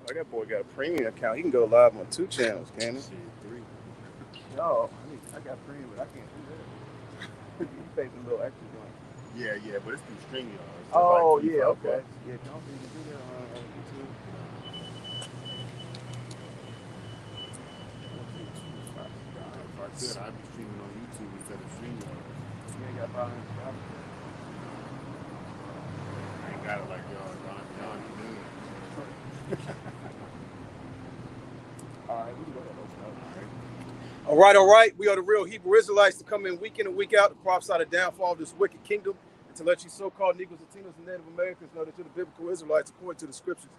Oh, that boy got a premium account. He can go live on 2 channels, can he? Shit, 3. No, I got premium, but I can't do that. You pay some little extra on. Yeah, but it's through StreamYard. Oh, like yeah, okay. $25. Yeah, don't even do that on YouTube. If I could, I'd be streaming on YouTube instead of StreamYard. You ain't got $500. I ain't got it like y'all do. All right, we can go ahead and open up. All right. We are the real Hebrew Israelites to come in week and week out to prophesy the downfall of this wicked kingdom and to let you so-called Negroes, Latinos, and Native Americans know that you're the biblical Israelites according to the scriptures.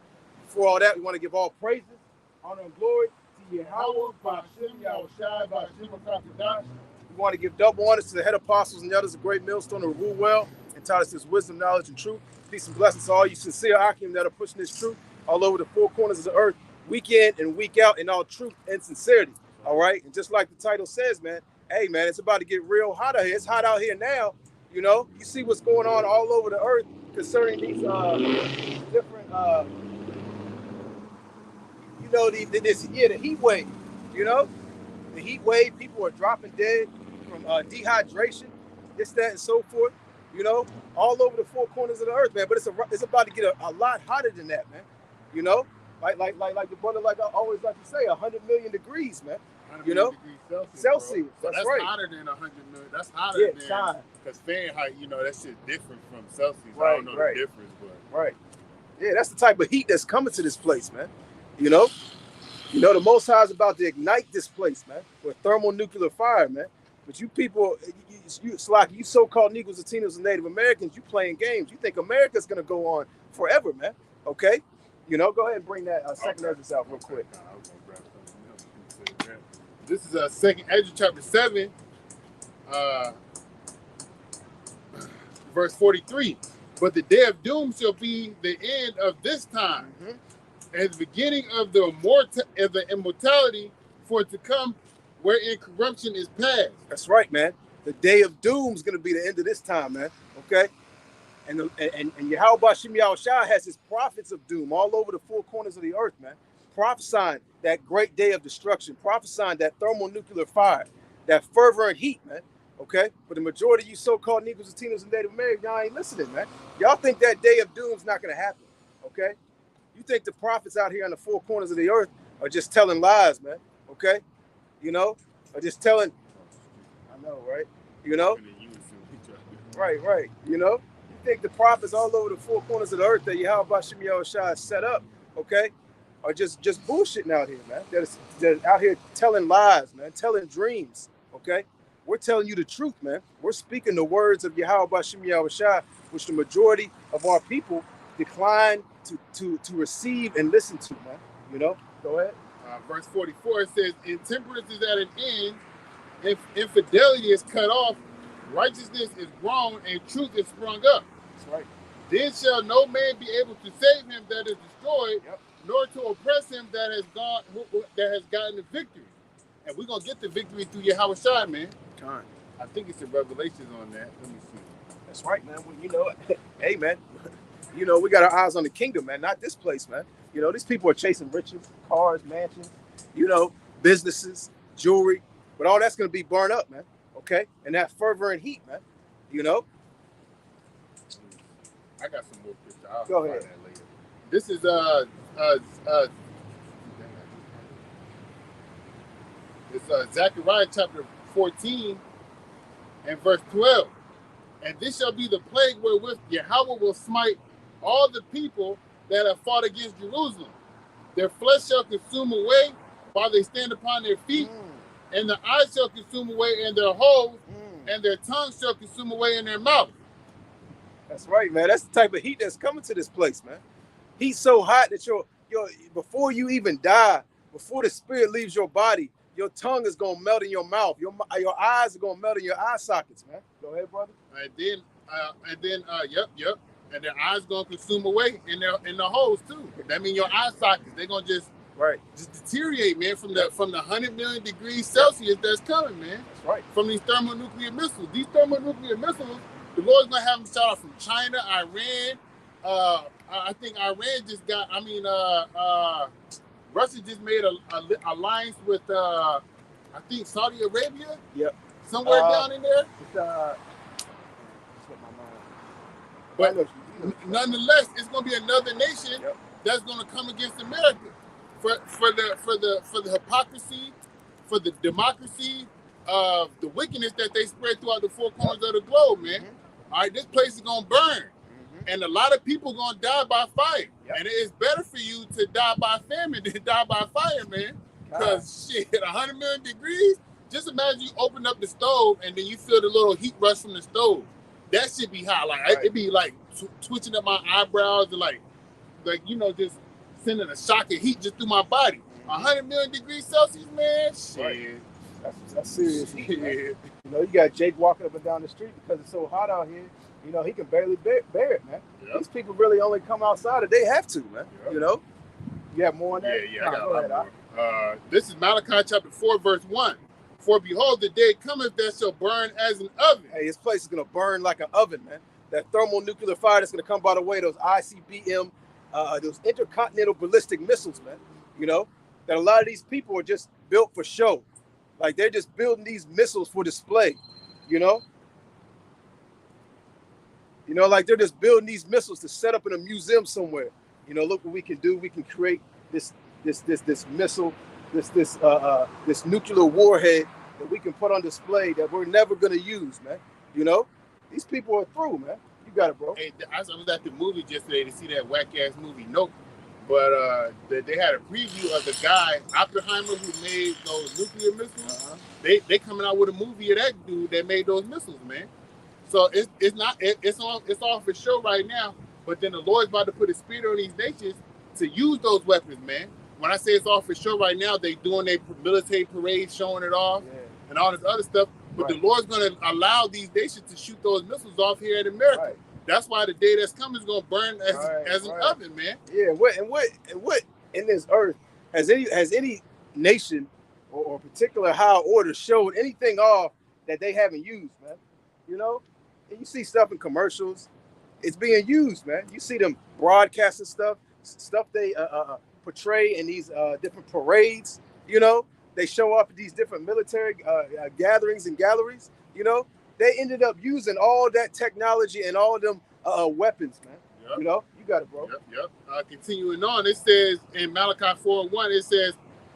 Before all that, we want to give all praises, honor, and glory to Yahweh, Ba'ashem, Yahushai, Ba'ashem, Akakadash. We want to give double honors to the head apostles and the others, a great millstone to rule well and taught us this wisdom, knowledge, and truth. Peace and blessings to all you sincere Akim that are pushing this truth all over the four corners of the earth, week in and week out, in all truth and sincerity. All right. And just like the title says, man, hey, man, it's about to get real hot out here. It's hot out here now. You know, you see what's going on all over the earth concerning these different, you know, the heat wave. You know, the heat wave, people are dropping dead from dehydration, this, that, and so forth. You know, all over the four corners of the earth, man. But it's about to get a lot hotter than that, man. You know, like the brother, like I always like to say, 100 million degrees, man. You know, Celsius. So that's right. Hotter than 100 million. That's hotter than, because Fahrenheit, you know, that shit's different from Celsius. Right, I don't know the difference, but right. Yeah, that's the type of heat that's coming to this place, man. You know, the Most High is about to ignite this place, man, with thermonuclear fire, man. But you people, it's like you so-called Negroes, Latinos, and Native Americans, you playing games. You think America's gonna go on forever, man? Okay, you know, go ahead and bring that second Ezra out real quick. I was gonna grab something else. This is second Ezra chapter 7, verse 43. But the day of doom shall be the end of this time, and the beginning of the immortality for it to come, wherein corruption is past. That's right, man. The day of doom is going to be the end of this time, man. Okay, and Yahweh Ba'ashem Yahushai has his prophets of doom all over the four corners of the earth, man, prophesying that great day of destruction, prophesying that thermonuclear fire, that fervor and heat, man. Okay, but the majority of you so-called Negroes, Latinos, and Native Americans, y'all ain't listening, man. Y'all think that day of doom is not going to happen. Okay, you think the prophets out here on the four corners of the earth are just telling lies, man. Okay, you know, are just telling. I know, right? You know, right. You know, you think the prophets all over the four corners of the earth that Yahweh Ba'ashem Yahushai set up, okay, are just bullshitting out here, man. They're out here telling lies, man, telling dreams, okay? We're telling you the truth, man. We're speaking the words of Yahweh Ba'ashem Yahushai, which the majority of our people decline to receive and listen to, man. You know, go ahead. Verse 44, it says, intemperance is at an end, if infidelity is cut off, righteousness is grown, and truth is sprung up. That's right. Then shall no man be able to save him that is destroyed, nor to oppress him that has gotten the victory. And we're gonna get the victory through Yahushua, man. Kind. I think it's in Revelations on that. Let me see. That's right, man. Well, you know, hey, man. You know, we got our eyes on the kingdom, man, not this place, man. You know, these people are chasing riches, cars, mansions, you know, businesses, jewelry, but all that's going to be burned up, man. Okay? And that fervor and heat, man. You know? I got some more pictures. I'll go find ahead. That later. This is Zechariah chapter 14 and verse 12. And this shall be the plague wherewith Yahweh will smite all the people that have fought against Jerusalem. Their flesh shall consume away while they stand upon their feet, and their eyes shall consume away in their holes, and their tongue shall consume away in their mouth. That's right, man. That's the type of heat that's coming to this place, man. Heat's so hot that your before you even die, before the spirit leaves your body, your tongue is gonna melt in your mouth. Your eyes are gonna melt in your eye sockets, man. Go ahead, brother. And then, yep. And their eyes gonna consume away in the holes too. That means your eye sockets, they're gonna just deteriorate, man, from the 100 million degrees Celsius that's coming, man. That's right. From these thermonuclear missiles. These thermonuclear missiles, the Lord's gonna have them shot off from China, Iran, I think Iran just got. I mean, Russia just made a alliance with I think Saudi Arabia. Yep. Somewhere down in there. But nonetheless, it's going to be another nation that's going to come against America for the hypocrisy, for the democracy, of the wickedness that they spread throughout the four corners of the globe, man. All right, this place is going to burn. And a lot of people are going to die by fire. And it's better for you to die by famine than die by fire, man. Because shit, 100 million degrees, just imagine you open up the stove and then you feel the little heat rush from the stove. That should be hot. Like it'd be like twitching up my eyebrows and like you know, just sending a shock of heat just through my body. 100 million degrees Celsius, man. Shit. That's serious. You know, you got Jake walking up and down the street because it's so hot out here. You know, he can barely bear it, man. These people really only come outside if they have to, man. You know? You have more on that? Yeah, I got a lot more. This is Malachi chapter 4, verse 1. For behold, the day cometh that shall burn as an oven. Hey, this place is going to burn like an oven, man. That thermonuclear fire that's going to come by the way, those ICBM, those intercontinental ballistic missiles, man. You know, that a lot of these people are just built for show. Like, they're just building these missiles for display, you know? You know, like they're just building these missiles to set up in a museum somewhere. You know, look what we can do. We can create this missile, this nuclear warhead that we can put on display that we're never going to use, man. You know, these people are through, man. You got it, bro. Hey, I was at the movie yesterday to see that whack-ass movie, Nope. But they had a preview of the guy, Oppenheimer, who made those nuclear missiles. They coming out with a movie of that dude that made those missiles, man. So it's all for show right now. But then the Lord's about to put a spirit on these nations to use those weapons, man. When I say it's all for show right now, they doing their military parades, showing it off, and all this other stuff. But the Lord's going to allow these nations to shoot those missiles off here in America. That's why the day that's coming is going to burn as an oven, man. Yeah, what in this earth has any nation or particular high order showed anything off that they haven't used, man? You know, and you see stuff in commercials, it's being used, man. You see them broadcasting stuff they portray in these different parades. You know, they show off at these different military gatherings and galleries. You know, they ended up using all that technology and all them weapons, man. You know, you got it, bro. Continuing on, it says in Malachi 4:1, it says,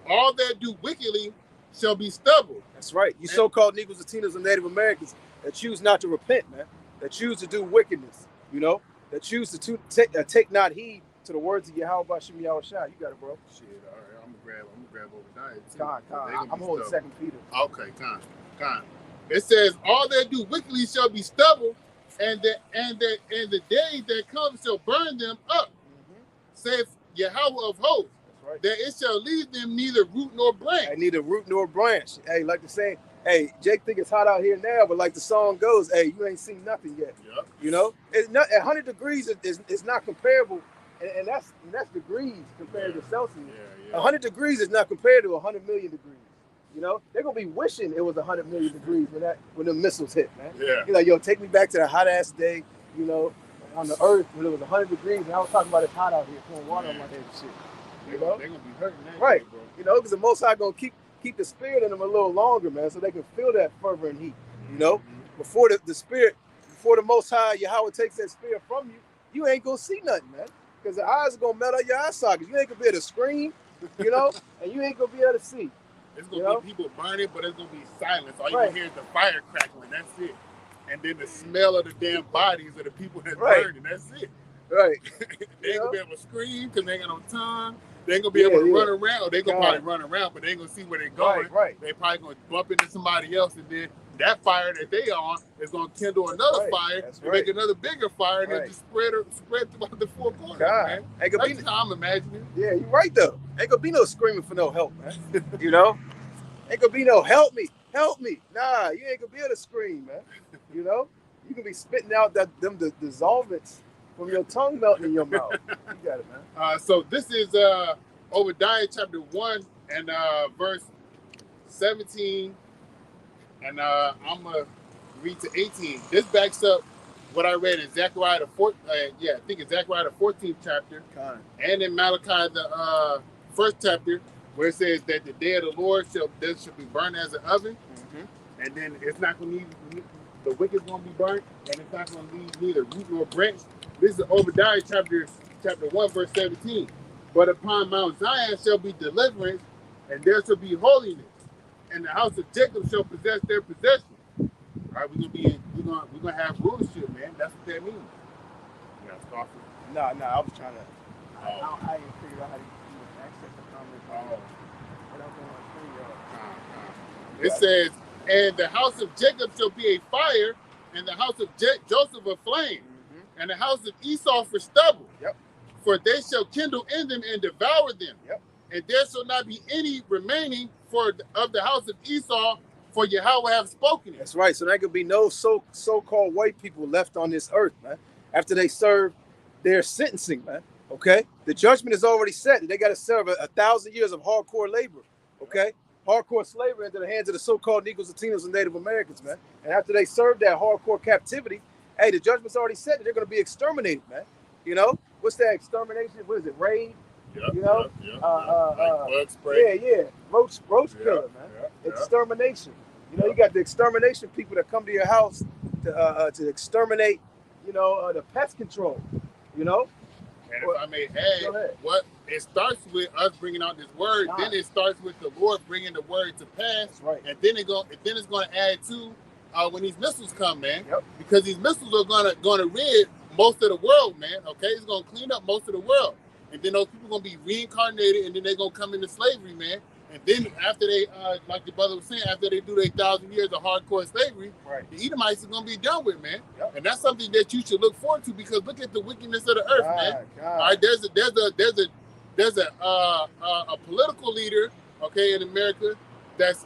all that do wickedly shall be stubble. That's right. You so-called Negroes, Latinos, and Native Americans that choose not to repent, man. That choose to do wickedness, you know. That choose to take not heed to the words of Yahweh Bashim Yahweh Shah. You got it, bro. Shit, all right. I'm gonna grab over there. Con. I'm holding 2 Peter. Okay, con. It says, all that do wickedly shall be stubble, and the day that comes shall burn them up. Saith Yahweh of hosts. Right. That it shall leave them neither root nor branch. Neither root nor branch. Hey, like the saying, hey, Jake think it's hot out here now, but like the song goes, hey, you ain't seen nothing yet. You know, it's not 100 degrees is not comparable, and that's degrees compared to Celsius. 100 degrees is not compared to 100 million degrees. You know, they're gonna be wishing it was 100 million degrees when the missiles hit, man. You're like, yo, take me back to the hot ass day, you know, on the earth when it was 100 degrees, and I was talking about it's hot out here, pouring water on my head and shit. You know, they're gonna be hurting that right, day, bro. You know, because the Most High gonna keep the spirit in them a little longer, man, so they can feel that fervor and heat. You know, before the Most High Yahweh takes that spirit from you, you ain't gonna see nothing, man, because the eyes are gonna melt out your eye sockets. You ain't gonna be able to scream, you know, and you ain't gonna be able to see. It's gonna be people burning, but it's gonna be silence. All you can hear is the fire crackling. That's it. And then the smell of the damn bodies of the people that's burning. That's it. Right. They ain't gonna be able to scream because they ain't got no tongue. They ain't gonna be able to run around. Or they gonna probably run around, but they ain't gonna see where they're going. They probably gonna bump into somebody else, and then that fire that they on is gonna kindle another fire and make another bigger fire, and then just spread throughout the four corners, man. That's how I'm imagining. Yeah, you're right though. Ain't gonna be no screaming for no help, man. You know, ain't gonna be no help me. Nah, you ain't gonna be able to scream, man. You know, you can be spitting out them dissolvents from your tongue melting in your mouth. You got it, man. So this is Obadiah chapter 1 and verse 17, and I'm gonna read to 18. This backs up what I read in Zechariah I think it's Zechariah the 14th chapter, and in Malachi the first chapter, where it says that the day of the Lord shall be burned as an oven, and then it's not going to need the wicked's going to be burnt, and it's not going to leave neither root nor branch. This is Obadiah chapter 1 verse 17. But upon Mount Zion shall be deliverance, and there shall be holiness, and the house of Jacob shall possess their possession. All right, we're gonna have rulership, man. That's what that means. You got coffee? No, I was trying to. I didn't figure out how to access the comments. It says, and the house of Jacob shall be a fire, and the house of Joseph a flame, and the house of Esau for stubble. Yep. For they shall kindle in them and devour them. Yep. And there shall not be any remaining of the house of Esau, for Yahweh have spoken it. That's right. So there could be no so-called white people left on this earth, man, after they serve their sentencing, man. Okay? The judgment is already set. They got to serve 1,000 years of hardcore labor, okay? Hardcore slavery into the hands of the so-called Negroes, Latinos, and Native Americans, man. And after they serve that hardcore captivity, hey, the judgment's already set that they're going to be exterminated, man. You know? What's that extermination? What is it? Raid? Yep, you know? like bug spray. Yeah. Roach killer, man. Extermination. You know, you got the extermination people that come to your house to exterminate, you know, the pest control, you know? And if I may add, what it starts with us bringing out this word, then it starts with the Lord bringing the word to pass. That's right. And then it's going to add to when these missiles come, man. Yep. Because these missiles are going to rid most of the world, man. Okay, it's going to clean up most of the world, and then those people are going to be reincarnated, and then they're going to come into slavery, man. And then after they, like the brother was saying, after they do their 1,000 years of hardcore slavery, the Edomites are going to be done with, man. Yep. And that's something that you should look forward to, because look at the wickedness of the earth, man. All right, there's a political leader, okay, in America that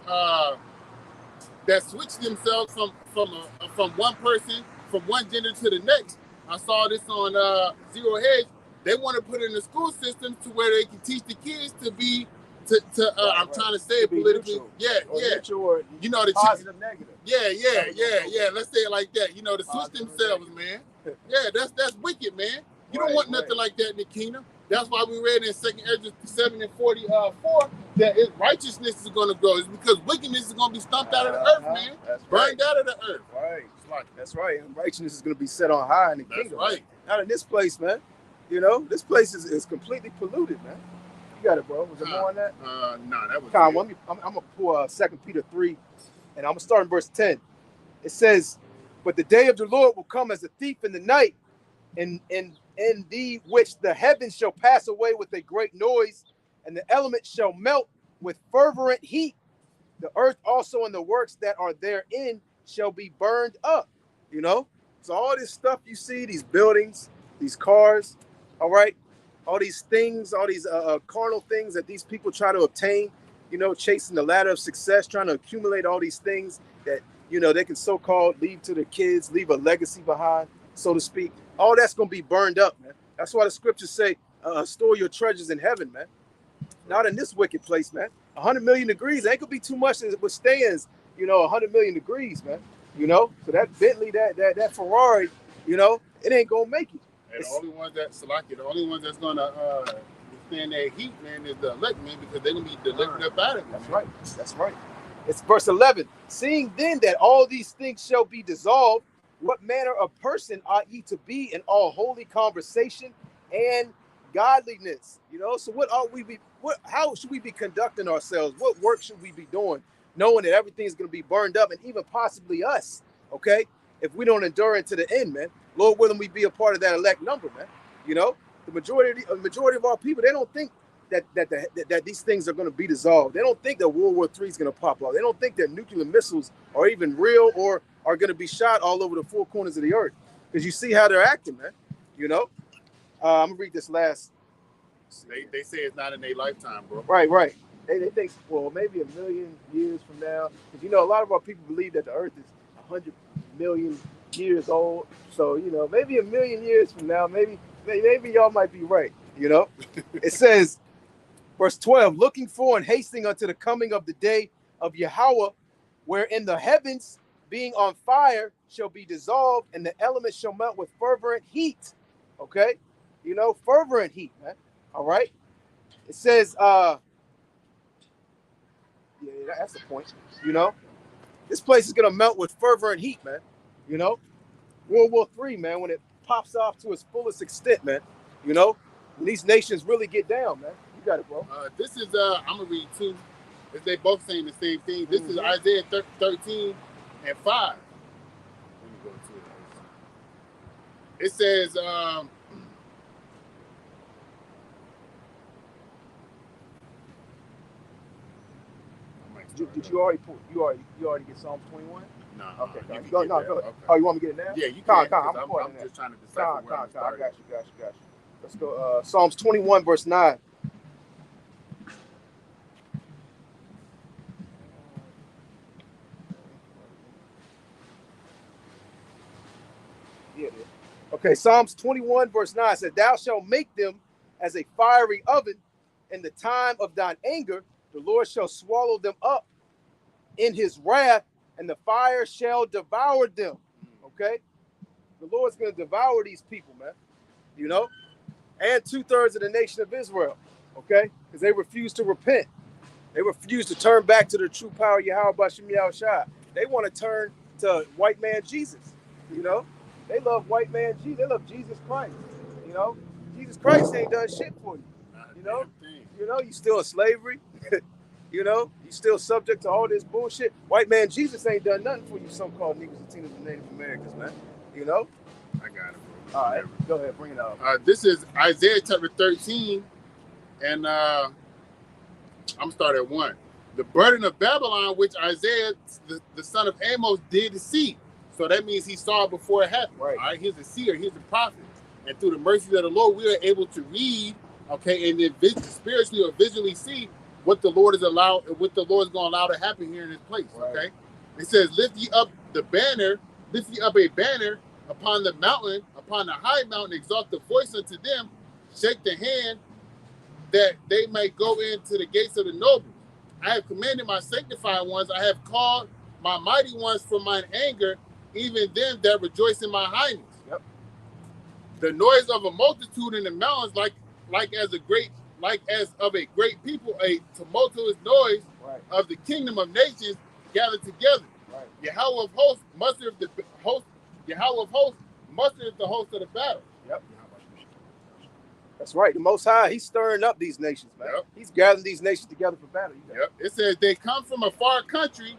switched themselves from one person, from one gender to the next. I saw this on Zero Hedge. They want to put it in the school system to where they can teach the kids to be I'm trying to say it politically. Neutral, you know, the positive, negative. Yeah. Let's say it like that. You know, to switch themselves, man. Yeah, that's wicked, man. You don't want nothing like that in the kingdom. That's why we read in 2 Ezra 7:44 that righteousness is going to grow. It's because wickedness is going to be stomped out of the earth, man. Burned out of the earth. Right. That's right. And righteousness is going to be set on high in the kingdom. Right. Not in this place, man. You know, this place is completely polluted, man. You got it, bro. Was there more on that? No, that was good. I'm going to pull 2 Peter 3, and I'm going to start in verse 10. It says, but the day of the Lord will come as a thief in the night, in the which the heavens shall pass away with a great noise, and the elements shall melt with fervent heat. The earth also and the works that are therein shall be burned up. You know? So all this stuff you see, these buildings, these cars, all right? All these things, all these carnal things that these people try to obtain, you know, chasing the ladder of success, trying to accumulate all these things that, you know, they can so-called leave to their kids, leave a legacy behind, so to speak. All that's going to be burned up, man. That's why the scriptures say, store your treasures in heaven, man. Not in this wicked place, man. 100 million degrees ain't going to be too much that withstands, you know, 100 million degrees, man. You know, so that Bentley, that Ferrari, you know, it ain't going to make it. And the only ones that's gonna withstand that heat, man, is the elect, man, because they're gonna be delivered up out of it. That's right. It's verse 11. Seeing then that all these things shall be dissolved, what manner of person ought ye to be in all holy conversation and godliness? You know, so how should we be conducting ourselves? What work should we be doing, knowing that everything is gonna be burned up, and even possibly us, okay? If we don't endure it to the end, man. Lord willing, we be a part of that elect number, man. You know, the majority of our people, they don't think that these things are going to be dissolved. They don't think that World War III is going to pop up. They don't think that nuclear missiles are even real or are going to be shot all over the four corners of the earth. Because you see how they're acting, man. You know, I'm gonna read this last. They say it's not in their lifetime, bro. Right. They think, well, maybe 1 million years from now. Because, you know, a lot of our people believe that the earth is 100 million years old, so you know, maybe 1 million years from now, maybe y'all might be right. You know, it says, verse 12, looking for and hasting unto the coming of the day of Yahweh, wherein the heavens being on fire, shall be dissolved, and the elements shall melt with fervent heat. Okay? You know, fervent heat, man. All right? It says, yeah, that's the point. You know? This place is going to melt with fervent heat, man. You know? World War III, man, when it pops off to its fullest extent, man. You know? When these nations really get down, man. You got it, bro. This is, I'm going to read two. They both saying the same thing. This is Isaiah 13 and 5. Let me go to it. It says, did you already put, you already get Psalm 21? No. Okay, go go ahead. Okay. Oh, you want me to get it now? Yeah, you can. I'm just trying to decipher where I'm starting. I got you. Let's go. Psalms 21, verse 9. Yeah, okay, Psalms 21, verse 9 said, Thou shalt make them as a fiery oven in the time of thine anger. The Lord shall swallow them up in his wrath, and the fire shall devour them. Okay? The Lord's going to devour these people, man. You know? And 2/3 of the nation of Israel. Okay? Because they refuse to repent. They refuse to turn back to the true power of Yahweh Bashim Yahushua. They want to turn to white man Jesus. You know? They love white man Jesus. They love Jesus Christ. You know? Jesus Christ ain't done shit for you. You know? You know, you still in slavery. You know, you still subject to all this bullshit. White man Jesus ain't done nothing for you so-called Negroes, Latinos, and Native Americans, man. You know? I got it, bro. All right, go ahead, bring it up. This is Isaiah chapter 13, and I'm starting at 1. The burden of Babylon, which Isaiah, the son of Amos, did see. So that means he saw it before it happened. Right. All right, here's the seer, here's the prophet. And through the mercies of the Lord, we are able to read, okay, and then spiritually or visually see what the Lord is going to allow to happen here in this place, okay? It says, lift ye up a banner upon the mountain, upon the high mountain, exalt the voice unto them, shake the hand, that they may go into the gates of the nobles. I have commanded my sanctified ones, I have called my mighty ones from mine anger, even them that rejoice in my highness. Yep. The noise of a multitude in the mountains, like as of a great people, a tumultuous noise of the kingdom of nations gathered together. Right. Yahweh of hosts mustereth the host of the battle. Yep. That's right. The Most High, he's stirring up these nations, man. Yep. He's gathering these nations together for battle. Yep. It says they come from a far country,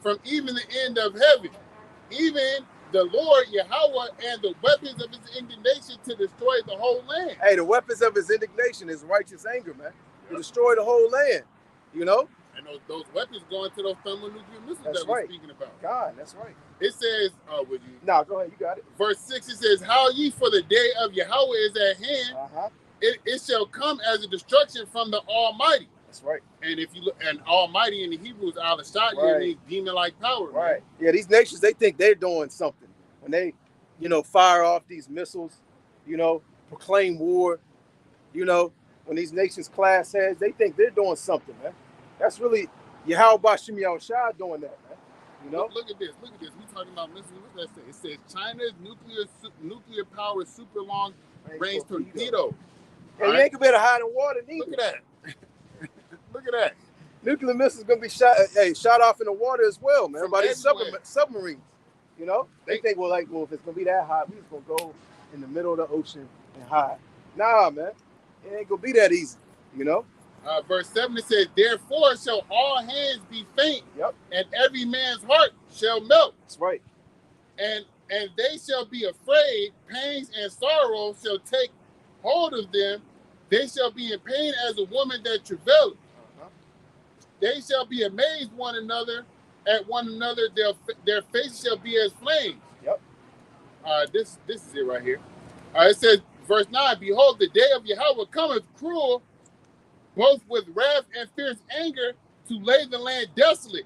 from even the end of heaven, even the Lord Yahweh, and the weapons of his indignation to destroy the whole land. Hey, the weapons of his indignation is righteous anger, man. To destroy the whole land, you know? And those weapons go into those thermonuclear missiles that we're speaking about. God, that's right. It says, would you? No, go ahead, you got it. Verse 6, it says, how ye, for the day of Yahweh is at hand, it shall come as a destruction from the Almighty. That's right. And if you look, and Almighty in the Hebrew is Al-Ashad, means demon-like power. Right. Man. Yeah, these nations, they think they're doing something. When they, fire off these missiles, proclaim war, when these nations class heads, they think they're doing something, man. That's really Yahweh Bashim Yahushua doing that, man. Look at this. We talking about missiles. What does that say? It says China's nuclear powered super long range torpedo. And you ain't gonna be able to hide in water neither. Look at that. Look at that. Nuclear missiles gonna be shot off in the water as well, man. By these submarines. They think, well, if it's gonna be that hot, we just gonna go in the middle of the ocean and hide. Nah, man, it ain't gonna be that easy. Verse 7, it says, therefore shall all hands be faint, and every man's heart shall melt. That's right. And they shall be afraid, pains and sorrow shall take hold of them. They shall be in pain as a woman that travaileth. They shall be amazed at one another. Their faces shall be as flames. Yep. This is it right here. It says, verse 9, behold, the day of Yahweh cometh cruel, both with wrath and fierce anger, to lay the land desolate,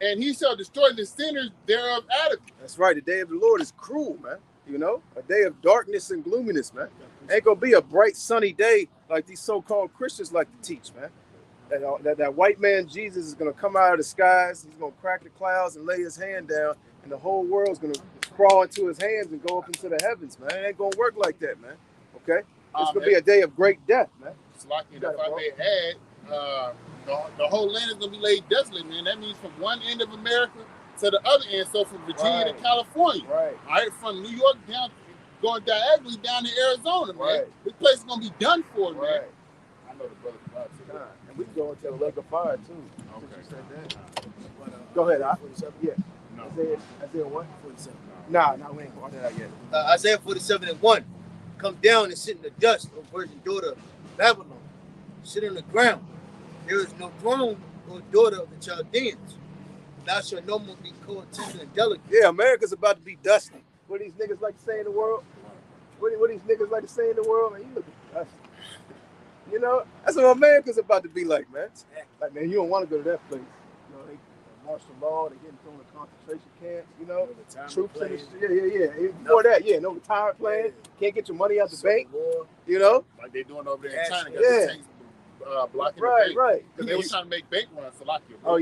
and he shall destroy the sinners thereof out of it. That's right. The day of the Lord is cruel, man. A day of darkness and gloominess, man. Ain't gonna be a bright, sunny day like these so-called Christians like to teach, man. That white man Jesus is gonna come out of the skies. He's gonna crack the clouds and lay his hand down, and the whole world's gonna crawl into his hands and go up into the heavens, man. It ain't gonna work like that, man. Okay, it's gonna be a day of great death, man. Slocky, if I may add, the whole land is gonna be laid desolate, man. That means from one end of America to the other end. So from Virginia to California, right? All right, from New York down, going diagonally down to Arizona, man. Right. This place is gonna be done for, man. Right. I know the brother about it. And we can go into the lake of fire too. Okay. You said that. Go ahead, yeah. No. Isaiah what? 47. Nah, we ain't going to that yet. Isaiah 47:1. Come down and sit in the dust, O virgin daughter of Babylon. Sit on the ground. There is no throne, O daughter of the Chaldeans. Thou shalt no more be called tender and delicate. Yeah, America's about to be dusty. What these niggas like to say in the world? What these niggas like to say in the world? Man, you look dusty. You know, that's what America's about to be like, man. Like, man, you don't want to go to that place. You know, they martial law, they getting thrown in concentration camps, you know, troops in the before that, no retirement plan, can't get your money out the bank, you know, like they doing over there in China, got the tanks blocking the bank. Right. Because they was trying to make bank runs, Salakia. Oh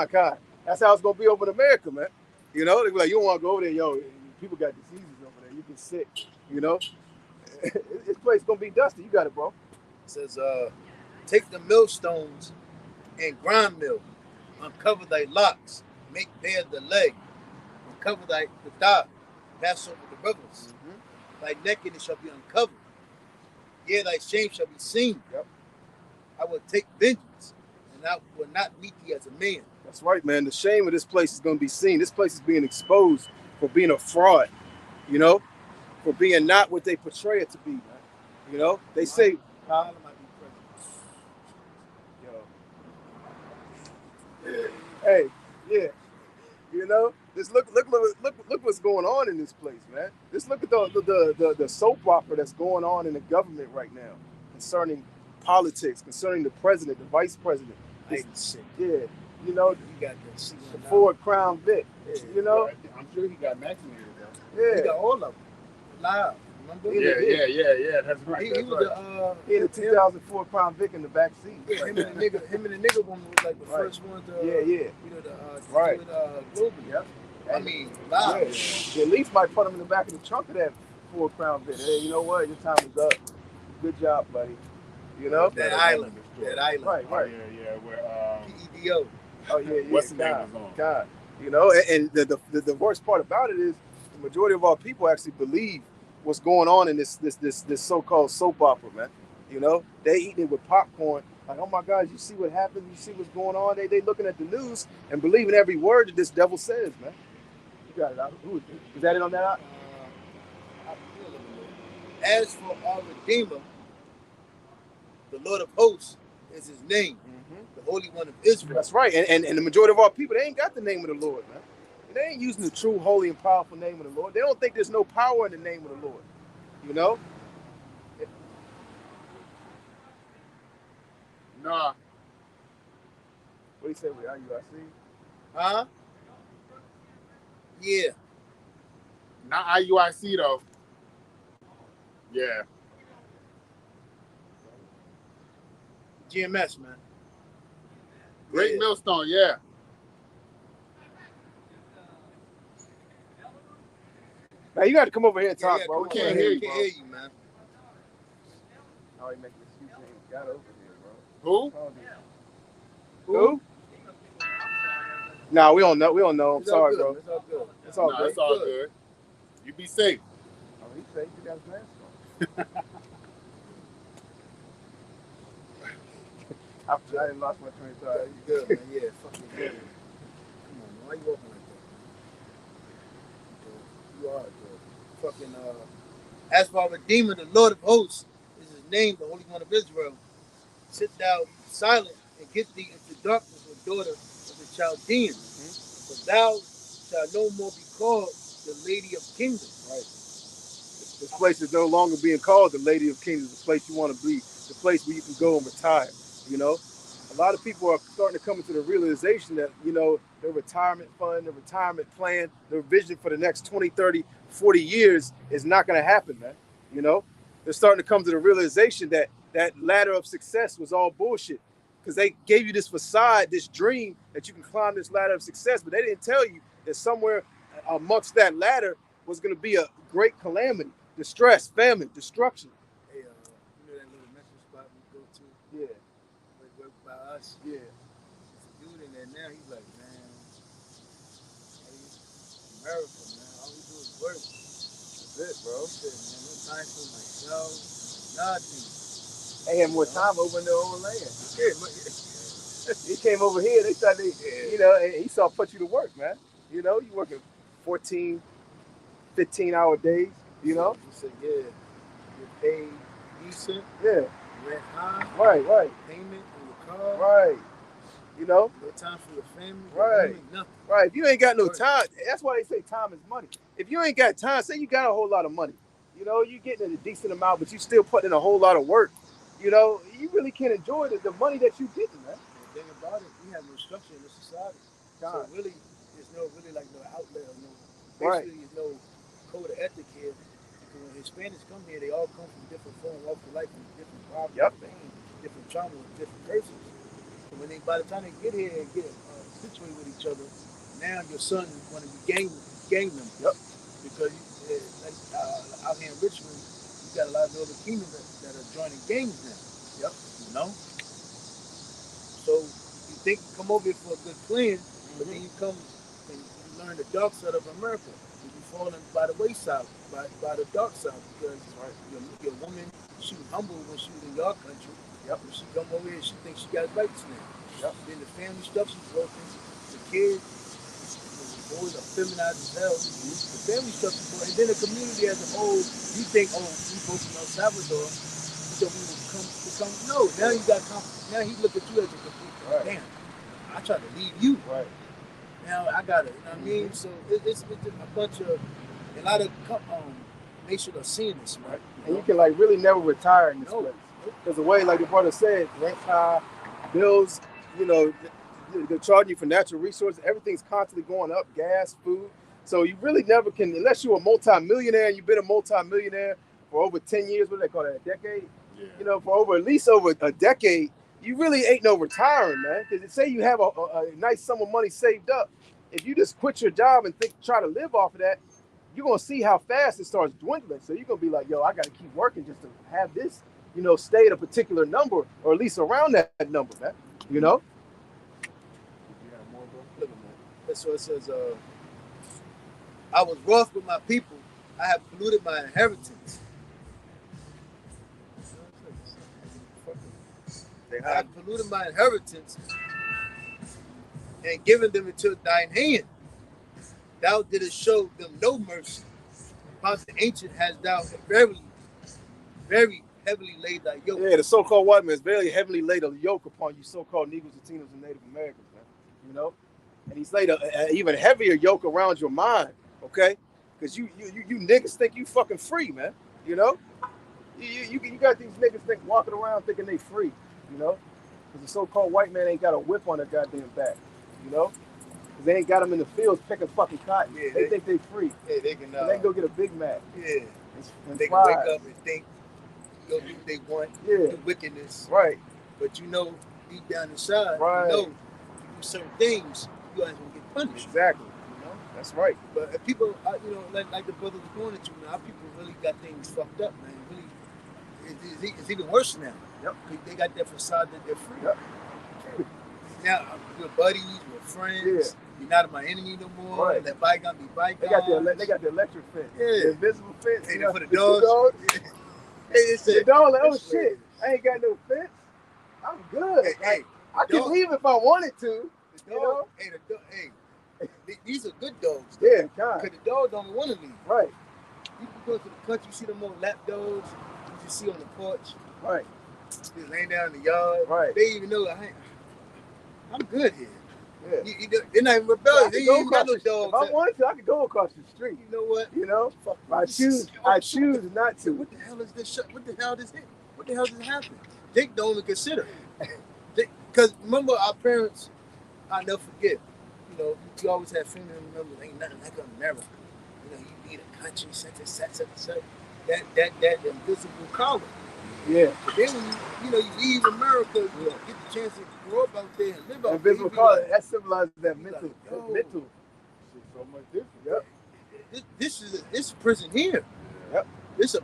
con. That's how it's gonna be over in America, man. You know, they be like, you don't want to go over there, yo. People got diseases over there. You get sick, you know. This place gonna be dusty. You got it, bro. It says, take the millstones and grind mill, uncover thy locks, make bare the leg, uncover the thigh, pass over the rivers. Thy nakedness shall be uncovered. Yeah, thy shame shall be seen. Yep. I will take vengeance, and I will not meet thee as a man. That's right, man. The shame of this place is going to be seen. This place is being exposed for being a fraud, you know, for being not what they portray it to be, man. You know, they say, hey, yeah, you know, just look what's going on in this place, man. Just look at the soap opera that's going on in the government right now concerning politics, concerning the president, the vice president. Yeah, you know, you got the Ford Crown Vic. You know, I'm sure he got vaccinated though. Yeah, he got all of them live. Remember? Yeah. That's right. He was he had a 2004 Crown Vic in the back seat. Yeah, him and the nigga woman was like the first one to you know to do it globally. Yep. I mean, live. Yeah. At least might put him in the back of the trunk of that Ford Crown Vic. Hey, you know what? Your time is up. Good job, buddy. You know that island. Right. Yeah. Where PEDO. Oh yeah. What's the name is on? God. You know, and the worst part about it is the majority of our people actually believe what's going on in this so-called soap opera, man. You know, they eating it with popcorn. Like, oh my God, you see what happened? You see what's going on? They looking at the news and believing every word that this devil says, man. You got it out. Is that it on that out? As for our Redeemer, the Lord of hosts is his name, the Holy One of Israel. That's right. And the majority of our people, they ain't got the name of the Lord, man. They ain't using the true, holy, and powerful name of the Lord. They don't think there's no power in the name of the Lord. You know? Nah. What do you say with IUIC? Huh? Yeah. Not IUIC though. Yeah. GMS, man. Great Millstone, yeah. Now you got to come over here and talk, bro. We can't hear you, man. Oh, you making excuse me. Got over here, bro. Who? Nah, we don't know. I'm sorry, bro. It's all good. It's all good. It's all good. You be safe. Oh, he's safe. He got his mask on. I didn't lost my train of thought. You good, man. Yeah, fucking good. Come on, man. Why you walking like that? You are good. Fucking, as for our Redeemer, the Lord of hosts is his name, the Holy One of Israel. Sit thou silent and get thee into darkness, O daughter of the Chaldeans. For thou shalt no more be called the Lady of Kingdoms. Right. This place is no longer being called the Lady of Kingdoms, the place you want to be, the place where you can go and retire. You know, a lot of people are starting to come into the realization that, you know, their retirement fund, their retirement plan, their vision for the next 20, 30, 40 years is not going to happen, man. You know, they're starting to come to the realization that that ladder of success was all bullshit because they gave you this facade, this dream that you can climb this ladder of success, but they didn't tell you that somewhere amongst that ladder was going to be a great calamity, distress, famine, destruction. Hey, you know that little mental spot we go to? Yeah. Right by us? Yeah. There's a dude in there now. He's like, man, America, man. All we do is work. That's it, bro. He said, man, no time for myself, nothing. They had more time over in their own land. Yeah, he came over here. They thought they, you know, and he saw put you to work, man. You know, you working 14, 15-hour days. You know. He said, yeah, you're paid decent. Yeah. Rent high. Right. Payment on your car. Right. You know. No time for your family. Right. Nothing. Right. If you ain't got no time, that's why they say time is money. If you ain't got time, say you got a whole lot of money. You know, you getting a decent amount, but you still putting in a whole lot of work. You know, you really can't enjoy the money that you getting, man. The thing about it, we have no structure in the society. So really, there's no outlet or no. Basically, there's no code of ethic here. Because when Hispanics come here, they all come from different forms, walks of life, from different problems, pain, different trauma, different curses. So when they, by the time they get here and get situated with each other, now your son want to be gang members. Yep. Because out here in Richmond, you got a lot of other kingdoms that are joining gangs now. Yep. You know? So you think you come over here for a good plan, but then you come and you learn the dark side of America. You falling by the wayside, by the dark side, because your woman, she was humble when she was in your country. Yep. When she come over here, she thinks she got rights now. Yep. Then the family structure's broken. The kids, the boys are feminized as hell. The family structure's broken. And then the community as a whole, you think, oh, we both from El Salvador, so we will become. No, now you got confidence. Now he look at you as a complete. Damn, I tried to leave you. Right. Now I got it. You know what I mean? So it's a bunch of a lot of nations are seeing this, right? And you can like really never retire in this place because the way, like the brother said, rent high, bills. You know, they're charging you for natural resources. Everything's constantly going up, gas, food. So you really never can, unless you're a multi-millionaire and you've been a multi-millionaire for over 10 years. What do they call that? A decade? Yeah. You know, for at least over a decade. You really ain't no retiring, man. Because say you have a nice sum of money saved up, if you just quit your job and try to live off of that, you're gonna see how fast it starts dwindling. So you're gonna be like, yo, I gotta keep working just to have this, you know, stay at a particular number or at least around that number, man. You know? You got more, bro? Look at that. So it says, I was rough with my people. I have polluted my inheritance. I have polluted my inheritance and given them into thine hand. Thou didst show them no mercy. Upon the ancient hast thou very, very heavily laid thy yoke. Yeah, the so-called white man is very heavily laid a yoke upon you so-called Negroes, Latinos, and Native Americans, man. You know? And he's laid an even heavier yoke around your mind, okay? Because you niggas think you fucking free, man. You know? You got these niggas walking around thinking they free. You know, because the so-called white man ain't got a whip on their goddamn back. You know, because they ain't got them in the fields picking fucking cotton. Yeah, they think they free. Yeah, they can. They can go get a Big Mac. Yeah, and they can wake up and think, go do what they want. Yeah, the wickedness. Right. But you know, deep down inside, right. You know, you do certain things, you guys will get punished. Exactly. You know, that's right. But if people, you know, like the brother was going at you, man, our people really got things fucked up, man. Really, it's even worse now. Yep. They got that facade that they're free. Yep. Now we're buddies, we're friends. Yeah. You're not my enemy no more. Right. That bygone be bygone. They got the electric fence. Yeah. The invisible fence. Hey, for the dogs. Hey, it's the dog. Like, oh shit! I ain't got no fence. I'm good. Hey, I can leave if I wanted to. The dog. Hey, these are good dogs. Though. Yeah, kind. Because the dogs don't want to leave. Right. You can go to the country, you see them old lap dogs. You just see on the porch. Right. Just laying down in the yard. Right. They even know I'm good here. Yeah. They're not even rebellious. They ain't got no dogs. If I wanted to, I could go across the street. You know what? You know? I choose not to. What the hell is this? What the hell is it? What the hell just happened? Jake don't even consider. Because remember our parents, I'll never forget. You know, you always have family members. Ain't nothing like America. You know, you need a country, such. That invisible collar. Yeah. But then when you leave America, you get the chance to grow up out there and live out there. Invisible collar, that symbolizes that mental. Shit's so much different. Yep. this prison here. Yep. This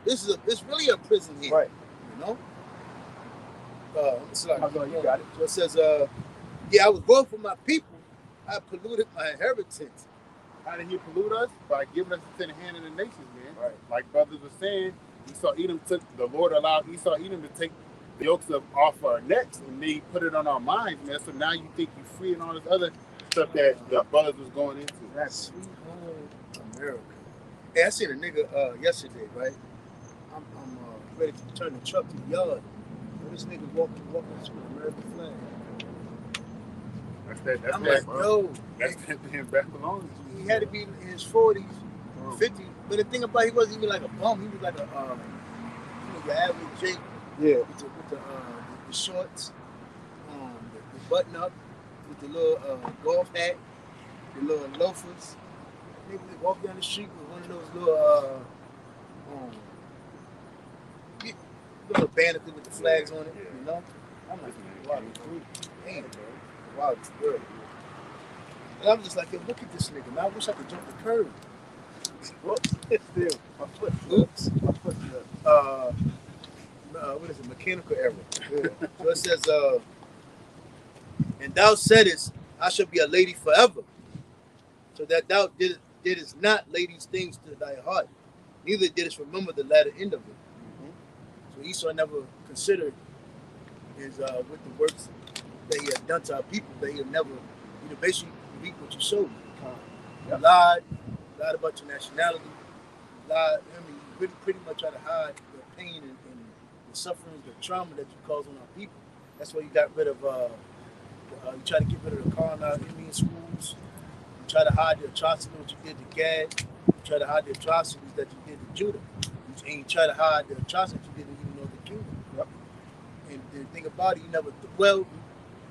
really a prison here. Right. You know. It's like, you got it. So it says, yeah, I was born for my people. I polluted my inheritance. How did he pollute us? By giving us to the hand of the nations, man. Right. Like brothers were saying, the Lord allowed Esau Edom to take the yokes off our necks, and they put it on our minds, man. So now you think you're free and all this other stuff that the brothers was going into. That's sweet home America. Hey, I seen a nigga yesterday, right? I'm ready to turn the truck to the yard. This nigga walking with the American flag. That's I'm that, like, yo, that's that damn Babylon. He had to be in his 40s, 50s. But the thing about, he wasn't even like a bum. He was like a, your average Jake. Yeah. With the shorts, the button up, with the little golf hat, the little loafers. Nigga would walk down the street with one of those little banners with the flags on it, you know? I'm like, wow, damn, wow, it's good. And I'm just like, yo, look at this nigga, man. I wish I could jump the curb. Whoops, still, my foot. Oops, my foot. What is it? Mechanical error. Yeah. So it says, and thou saidest, I shall be a lady forever. So that thou didst not lay these things to thy heart, neither didst remember the latter end of it. So Esau never considered his with the works that he had done to our people, that he had never, basically reap what you sowed. You lied about your nationality, you pretty much try to hide the pain and the suffering, the trauma that you cause on our people. That's why you got rid of, you try to get rid of the colonized Indian schools. You try to hide the atrocities that you did to Gad. You try to hide the atrocities that you did to Judah. And you try to hide the atrocities you did to even Northern Kingdom. Yep. And the thing about it, you never,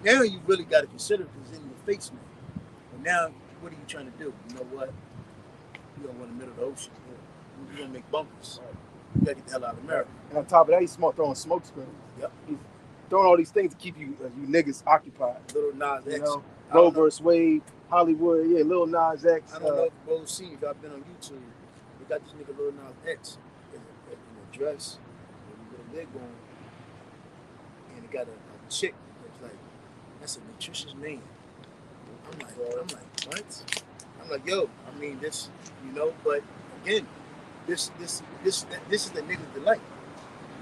now you really got to consider it because it's in your face now. But now, what are you trying to do? You know what? You don't want the middle of the ocean. You're going to make bunkers. Right. You got to get the hell out of America. And on top of that, he's throwing smoke screens. Yep. He's throwing all these things to keep you niggas occupied. Little Nas X. Roe vs. Wade, Hollywood, Lil Nas X. I don't know if you both seen, if I've been on YouTube, they got this nigga Lil Nas X in a dress with a wig on, and it got a chick that's like, that's a nutritious name. I'm like, what? I'm like, yo, I mean, this, but again, this is the niggas delight.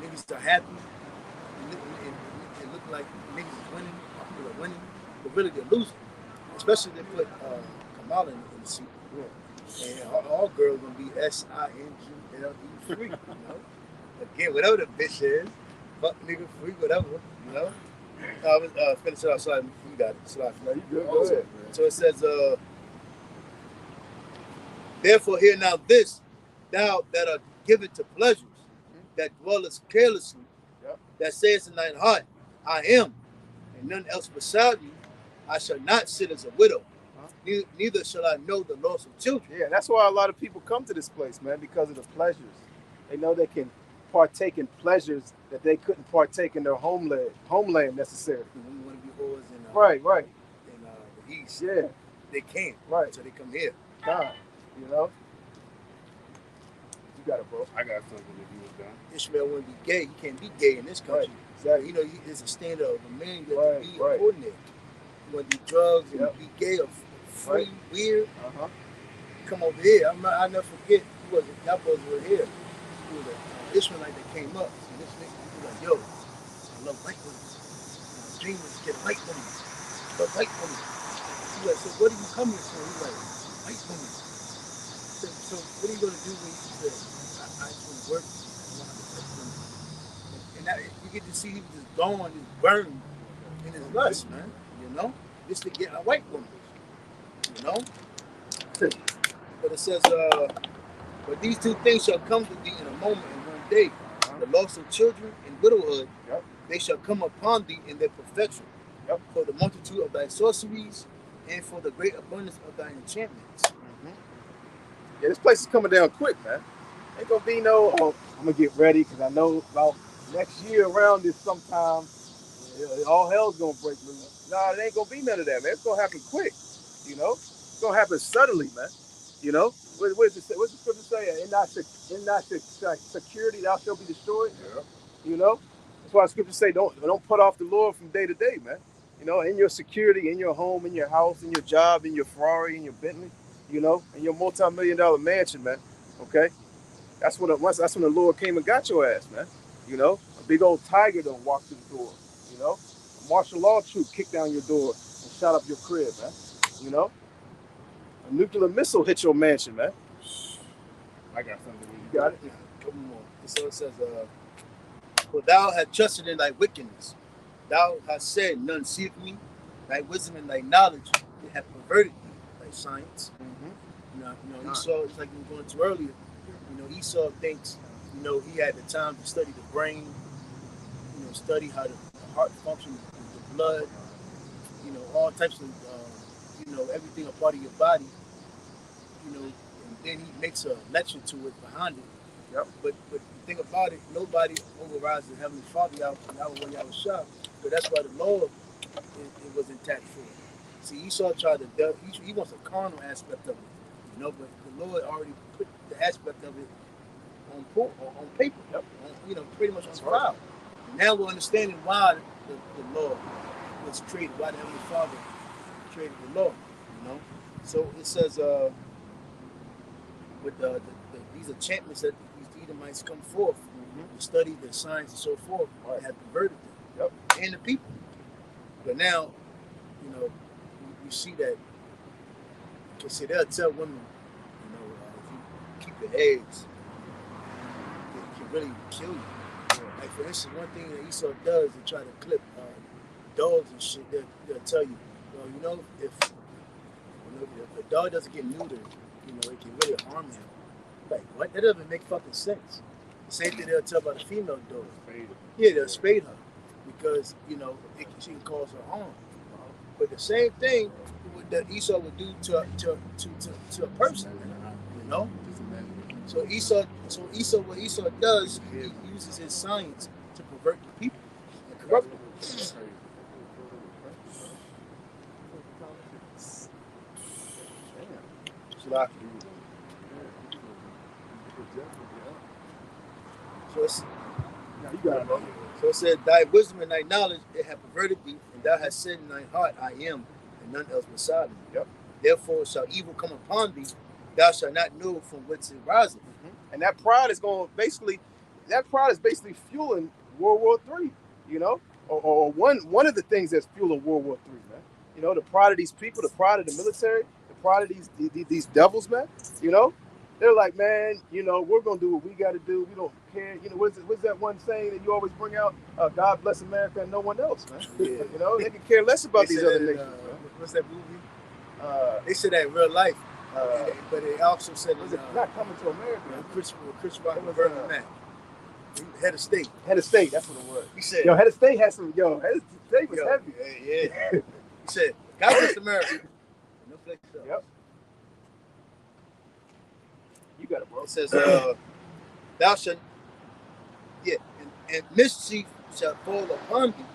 Niggas are happy, and look like niggas is winning, people are winning, but really they're losing. Especially if they put Kamala in the seat. Yeah. And all girls gonna be SINGLE free, Again, whatever the bitch is, fuck nigga free, whatever, I was finish it outside. You got it. Slide. No, you good. Go ahead, man. So it says, therefore hear now this, thou that are given to pleasures, that dwellest carelessly, that says in thine heart, I am, and none else beside you. I shall not sit as a widow, neither shall I know the loss of children. Yeah, that's why a lot of people come to this place, man, because of the pleasures. They know they can partake in pleasures that they couldn't partake in their homeland necessarily. When you want to be whores in right. In the East, yeah, they can't. Right. So they come here. God, You got it, bro. I got something if you was done. Ishmael wouldn't be gay. He can't be gay in this country. Right. Exactly. There's a standard of a man you have to be according to. You want to do drugs and be gay or free, weird. Come over here. I'll never forget. Y'all boys were here. He was an Ishmaelite that came up. So this nigga was like, yo, I love white women. My dream is to get white women. I love white women. He's like, so what are you coming for? He's like, white women. So what are you going to do when you say, I just want to work? I want to have white women. And that, you get to see he was just gone, just burned in his lust, man. Just to get a white woman. But it says, but these two things shall come to thee in a moment and one day. The loss of children and widowhood, they shall come upon thee in their perfection. For the multitude of thy sorceries and for the great abundance of thy enchantments. Yeah, this place is coming down quick, man. Ain't gonna be no, I'm gonna get ready because I know about next year around this sometime, all hell's gonna break loose. Nah, it ain't gonna be none of that, man. It's gonna happen quick, It's gonna happen suddenly, man. what does it say? What's the scripture say? In not security thou shalt be destroyed. Yeah. You know, that's why the scripture say don't put off the Lord from day to day, man. You know, in your security, in your home, in your house, in your job, in your Ferrari, in your Bentley, you know, in your multi-million-dollar mansion, man. Okay, that's when the Lord came and got your ass, man. You know, a big old tiger don't walk through the door. You know, a martial law troop kick down your door and shot up your crib, man. You know, a nuclear missile hit your mansion, man. I got something. You got it. Yeah, a couple more. So it says, "For thou hast trusted in thy wickedness, thou hast said, none seeth me. Thy wisdom and thy knowledge, they have perverted thee, thy science." Mm-hmm. Esau, it's like we were going to earlier. Esau thinks, he had the time to study the brain, study how the heart functions, the blood, all types of, everything a part of your body, and then he makes a lecture to it behind it. Yep. But the thing about it, nobody overrides the Heavenly Father, Yahweh Shah, but that's why the Lord it was intact for him. See, Esau tried to, he wants a carnal aspect of it, but the Lord already put the aspect of it on paper, yep. Pretty much on file. Now we're understanding why the Lord was created, why the Heavenly Father created the Lord, So it says, with these enchantments that these Edomites come forth, to study their science and so forth, have perverted them, and the people. But now, we see that, because they'll tell women, if you keep your eggs, it can really kill you. Like, for instance, one thing that Esau does, they try to clip dogs and shit. They'll tell you, well, if a dog doesn't get neutered, it can really harm him. Like, what? That doesn't make fucking sense. The same thing they'll tell about a female dog. Yeah, they'll spade her because, she can cause her harm. But the same thing that Esau would do to a person, So Esau, what Esau does, he uses his science to pervert the people and corrupt them. So it said, thy wisdom and thy knowledge, they have perverted thee, and thou hast said in thine heart, I am, and none else beside me. Yep. Therefore shall evil come upon thee, thou shalt not know from whence it riseth. Mm-hmm. And that pride is basically fueling World War III, or one of the things that's fueling World War III, man. The pride of these people, the pride of the military, the pride of these devils, man. They're like, man, we're gonna do what we got to do. We don't care. What's that one saying that you always bring out? God bless America and no one else, man. Yeah. They can care less about these other nations. What's that movie? They said that in real life, but they also said was it Not Coming to America? Chris Rock and Bernie Mac. Head of state. Head of state. That's what it was. He said, Head of state had some. Head of state was heavy. Yeah. He said, God bless America. No flex up. Yep. You got it, bro. It says, thou shalt, and mischief shall fall upon thee.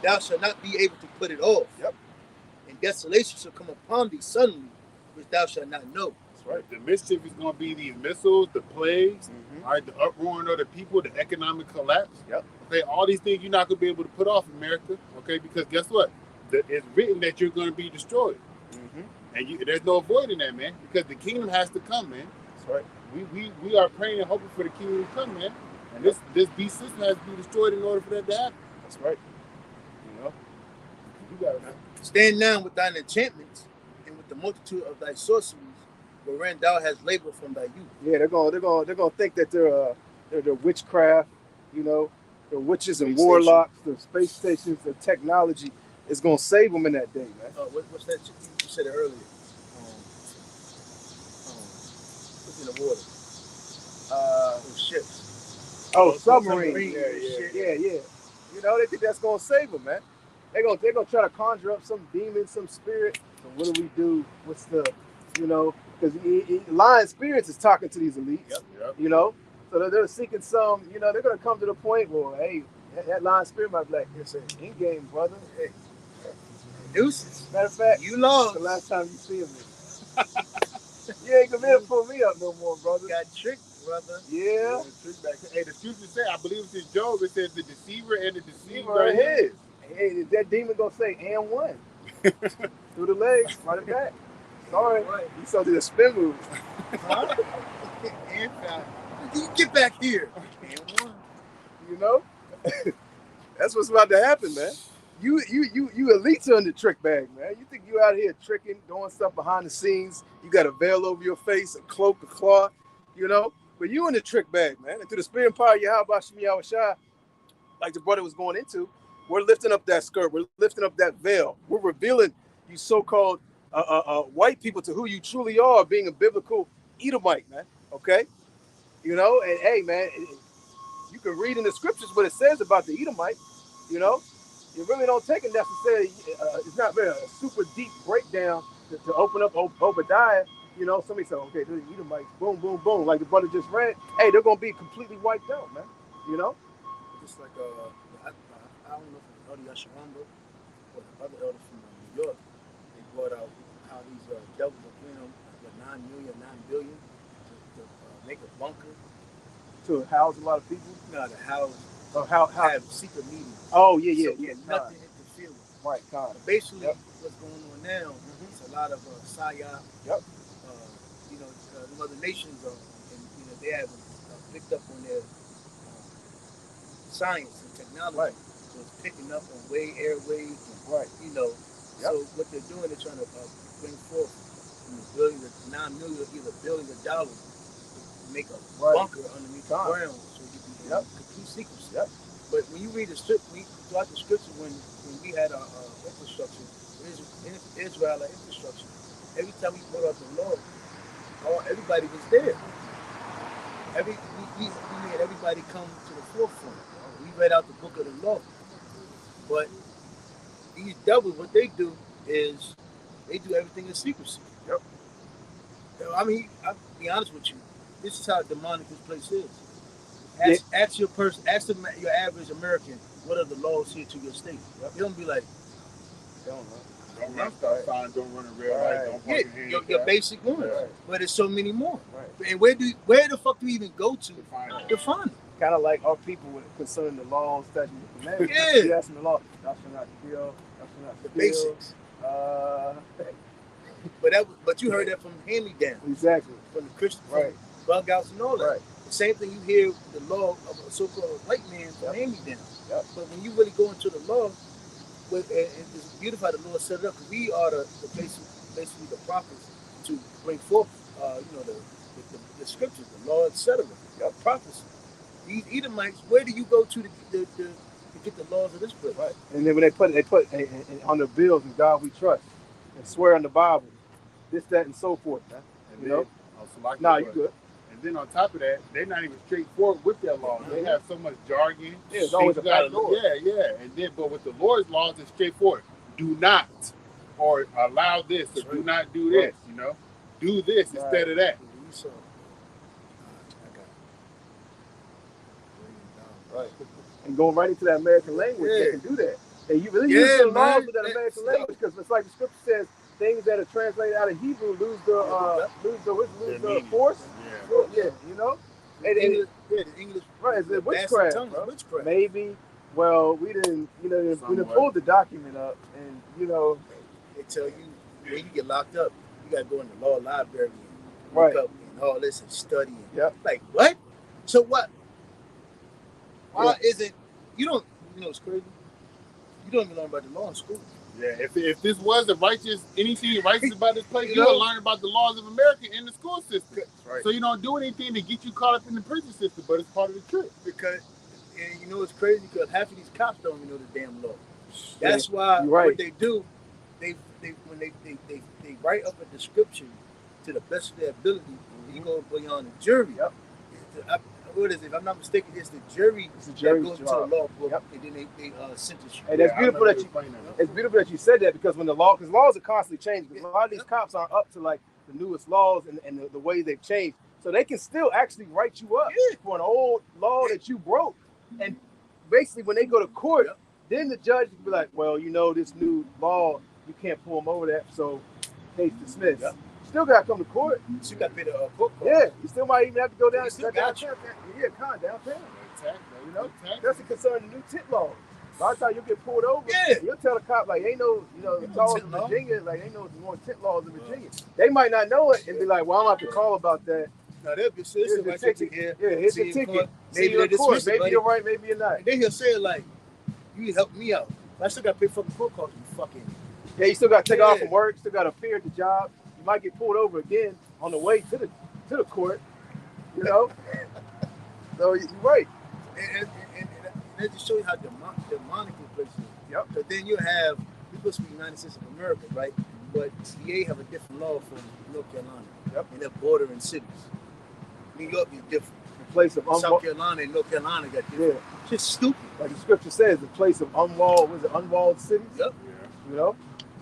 Thou shalt not be able to put it off. Yep. And desolation shall come upon thee suddenly, which thou shalt not know. That's right. The mischief is going to be these missiles, the plagues, all right, the uproaring of the people, the economic collapse. Yep. Okay, all these things you're not going to be able to put off, America. Okay, because guess what? It's written that you're going to be destroyed. And there's no avoiding that, man, because the kingdom has to come, man. That's right. We are praying and hoping for the kingdom to come, man. And this beast system has to be destroyed in order for that to happen. That's right. You got it. Stand now with thine enchantments and with the multitude of thy sorceries, wherein thou hast labored from thy youth. Yeah, they're gonna think that they're witchcraft, they're witches and warlocks, the space stations, the technology is gonna save them in that day, man. What's that? You said it earlier. What's in the water? Ships. Submarines. Yeah. They think that's gonna save them, man. They're gonna try to conjure up some demon, some spirit. So what do? What's the, because lying spirits is talking to these elites. Yep. So they're seeking some. They're gonna come to the point where, hey, that lying spirit might be like, it's an in-game, brother. Hey, deuces. Matter of fact, you lost. the last time you see him. You ain't gonna be able to pull me up no more, brother. Got tricked, brother. Yeah. Trick back. Hey, the scripture say, I believe it's in Job. It says the deceiver and the deceived Deceiver are are his. his. Hey, is that demon gonna say and one? Through the legs, right it back. Sorry. Right. You saw the spin move. Huh? And you get back here. And one. You know? That's what's about to happen, man. You elites are in the trick bag, man. You think you out here tricking, doing stuff behind the scenes. You got a veil over your face, a cloak, a cloth, you know? But you in the trick bag, man. And through the spirit and power of Yahweh Shemi Shai, like the brother was going into, we're lifting up that skirt. We're lifting up that veil. We're revealing you so-called white people to who you truly are, being a biblical Edomite, man. Okay? You know? And hey, man, you can read in the scriptures what it says about the Edomite, you know? You really don't take it necessarily. It's not very a super deep breakdown to open up Obadiah. You know, somebody said, okay, the Edomites, boom, boom, boom, like the brother just read. Hey, they're gonna be completely wiped out, man. You know, Just like I don't know if it's Elder Yasharamba or the other elder from New York. They brought out how these devils are paying them like 9 million, 9 billion to make a bunker. to house a lot of people. No, to house Or how? have secret meetings. Oh yeah, So nothing interfere with. Right, kind. But basically, Yep. what's going on now? It's a lot of psyop. Yep. You know, the other nations are, and you know, they haven't picked up on their science and technology. Right. So it's picking up on airwaves, and, Right. you know. Yep. So what they're doing, they're trying to bring forth billions, $9 million, either $1 billion to make a bunker underneath the ground, so you can complete secrecy. Yep. But when you read the script, throughout the scripture, when we had our infrastructure, Israel infrastructure, every time we brought up the Lord, everybody was there. We made everybody come to the forefront. We read out the book of the law. But these devils, what they do is they do everything in secrecy. Yep. I mean, I'll be honest with you. This is how demonic this place is. Ask your person, your average American, what are the laws here to your state? Yep. They don't be like, Don't know. Don't run stop sign, don't run a red light, don't park your hand. Your basic ones. Right. But there's so many more. Right. And where the fuck do you even go to define it? Kind of like our people with concerning the laws, statutes, and commandments. Yeah. You ask them the law, thou shalt not kill, thou shalt not The steal. basics. But But you heard that from hand-me-down. exactly. From the Christian, Right. bug outs and all that. Right. The same thing you hear the law of a so-called white man from hand-me-down. Yep. But when you really go into the law, and it's beautiful how the Lord set it up, because we are the basically the prophets to bring forth, the scriptures, the law, etc. Prophecy. These Edomites, where do you go to get the laws of this place? Right. And then when they put on their bills, in God we trust, and swear on the Bible, this, that, and so forth. Man. And You then, know? Nah, you good. And then on top of that, they're not even straightforward with their laws. They have so much jargon. Yeah, it's always a back door. Yeah. And then, but with the Lord's laws, it's straightforward. Do not, or allow this, or do not do this. You know, do this instead of that. Right. And going right into that American language, they can do that. And you really use the laws of that American language, because it's like the scripture says, things that are translated out of Hebrew lose the force. Yeah, you know. And the English. Right, it's witchcraft, bro. Maybe. Well, we didn't pull the document up, and you know, they tell you when you get locked up, you gotta go in the law library and look up and all this and study. Yep. Like what? So what? Why isn't you know it's crazy? You don't even learn about the law in school. Yeah, if this was anything righteous about this place, you would learn about the laws of America in the school system. Right. So you don't do anything to get you caught up in the prison system, but it's part of the trick. Because, and you know it's crazy, because half of these cops don't even know the damn law. That's why what they do, they write up a description to the best of their ability. You go beyond the jury. Yep. What is it? If I'm not mistaken, it's the jury that goes to the law book, and then they sentence you. And that's beautiful it's beautiful that you said that, because when because laws are constantly changing. Because a lot of these cops aren't up to like the newest laws and the way they've changed, so they can still actually write you up for an old law that you broke. And basically, when they go to court, then the judge can be like, well, you know, this new law, you can't pull them over that, so case dismissed. still got to come to court. So you got to pay the court cost. Yeah, you still might even have to go down You still downtown. Yeah, downtown. Tax, You know, tax. that's the concern of the new tit law. A lot of times you get pulled over, Yeah. you'll tell the cop, like, ain't no, Ain't no laws tit in law. Virginia, like, ain't no more tit laws in Virginia. They might not know it and be like, well, I'm going to have to call about that. Now they'll be Here's serious your about ticket. here. Yeah, here's your ticket. Maybe See you they in court. dismiss it, Maybe buddy. you're right, maybe you're not. And then he'll say like, you help me out. But I still got to pay fucking court costs, you fucking. Yeah, you still got to take off Yeah. from work, still got to appear at the job. You might get pulled over again on the way to the court, you know? So you're right. And that just shows you how demonic this place is. Yep. So then you have, we supposed to be United States of America, right? But VA have a different law from North Carolina. Yep. And they're bordering cities. New York is different. The place of South Carolina and North Carolina got different. Yeah. Just stupid. Like the scripture says, the place of unwalled cities. Yep. You know?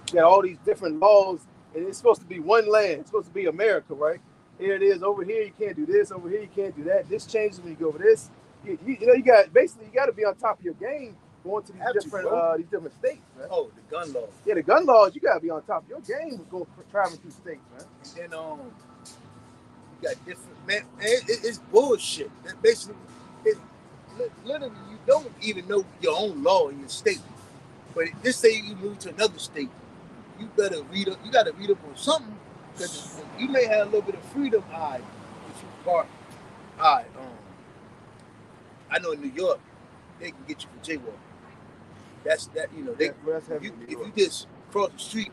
You got all these different laws, and it's supposed to be one land. It's supposed to be America, right? Here it is. Over here, you can't do this. Over here, you can't do that. This changes when you go over this. You got to be on top of your game going to these different states, man. Oh, the gun law. Yeah, the gun laws, you got to be on top of your game going traveling through states, man. And then you got different, man, it's bullshit. That basically, literally, you don't even know your own law in your state. But just say you move to another state, you better read up. You got to read up on something because you may have a little bit of freedom. If you park, I know in New York, they can get you for jaywalking. That's that. You know, if you just cross the street,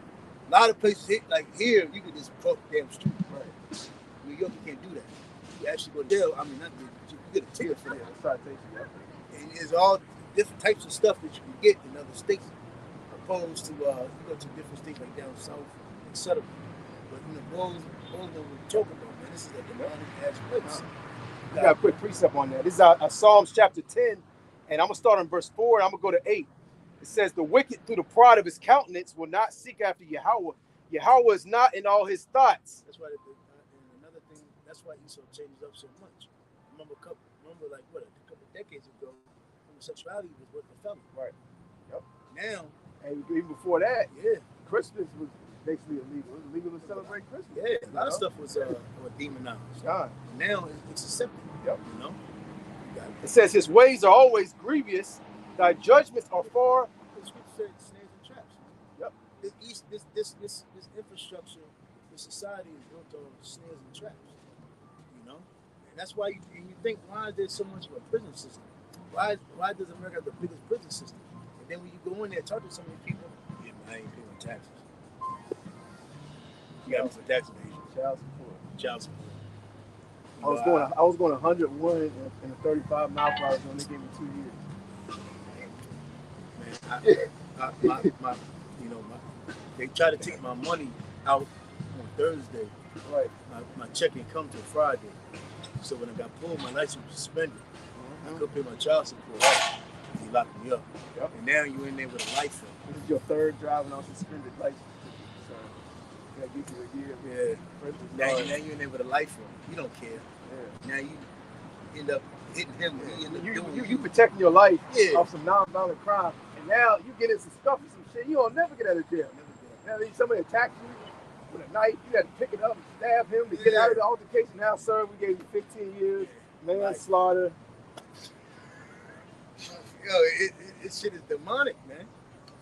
a lot of places like here, you can just cross the damn street. Right. New York, you can't do that. You actually go to jail. I mean, you get a ticket for that. And there's all different types of stuff that you can get in other states, opposed to you go to different states like down south, etc. But those that we're talking about, man, this is a demonic ass place. You got a quick precept on that. This is Psalms chapter 10, and I'm gonna start on verse 4, and I'm gonna go to 8. It says, "The wicked through the pride of his countenance will not seek after Yahweh. Yahweh is not in all his thoughts." That's why. And another thing, that's why Esau changed up so much. Remember a couple decades ago, homosexuality was what the felony. Right. Yep. Now, and even before that, yeah, Christmas was basically illegal. It was illegal to celebrate Christmas. Yeah, a lot of stuff was demonized. Now it's accepted. Yep. You know. It says his ways are always grievous. Thy judgments are far. The scripture said snares and traps. Yep. This infrastructure, this society is built on snares and traps. You know, and that's why you think, why is there so much of a prison system? Why does America have the biggest prison system? And then when you go in there, talk to some of these people, yeah, man, I ain't paying taxes. You got me for tax evasion. Child support. I was going 101 in a 35 mile per hour zone. They gave me 2 years. Man, they try to take my money out on Thursday. Right. My check didn't come till Friday. So when I got pulled, my license was suspended. I couldn't pay my child support. He locked me up. Yep. And now you're in there with a life. This is your third driving on suspended license. So you gotta give you a year. Yeah. Now you're in there with a life. You don't care. Yeah. Now you end up hitting him. You protecting your life off some non-violent crime. And now you get in some stuff and some shit. You don't never get out of jail. Now somebody attacks you with a knife. You got to pick it up and stab him to get out of the altercation. Now, sir, we gave you 15 years. Manslaughter. Yo, it shit is demonic, man.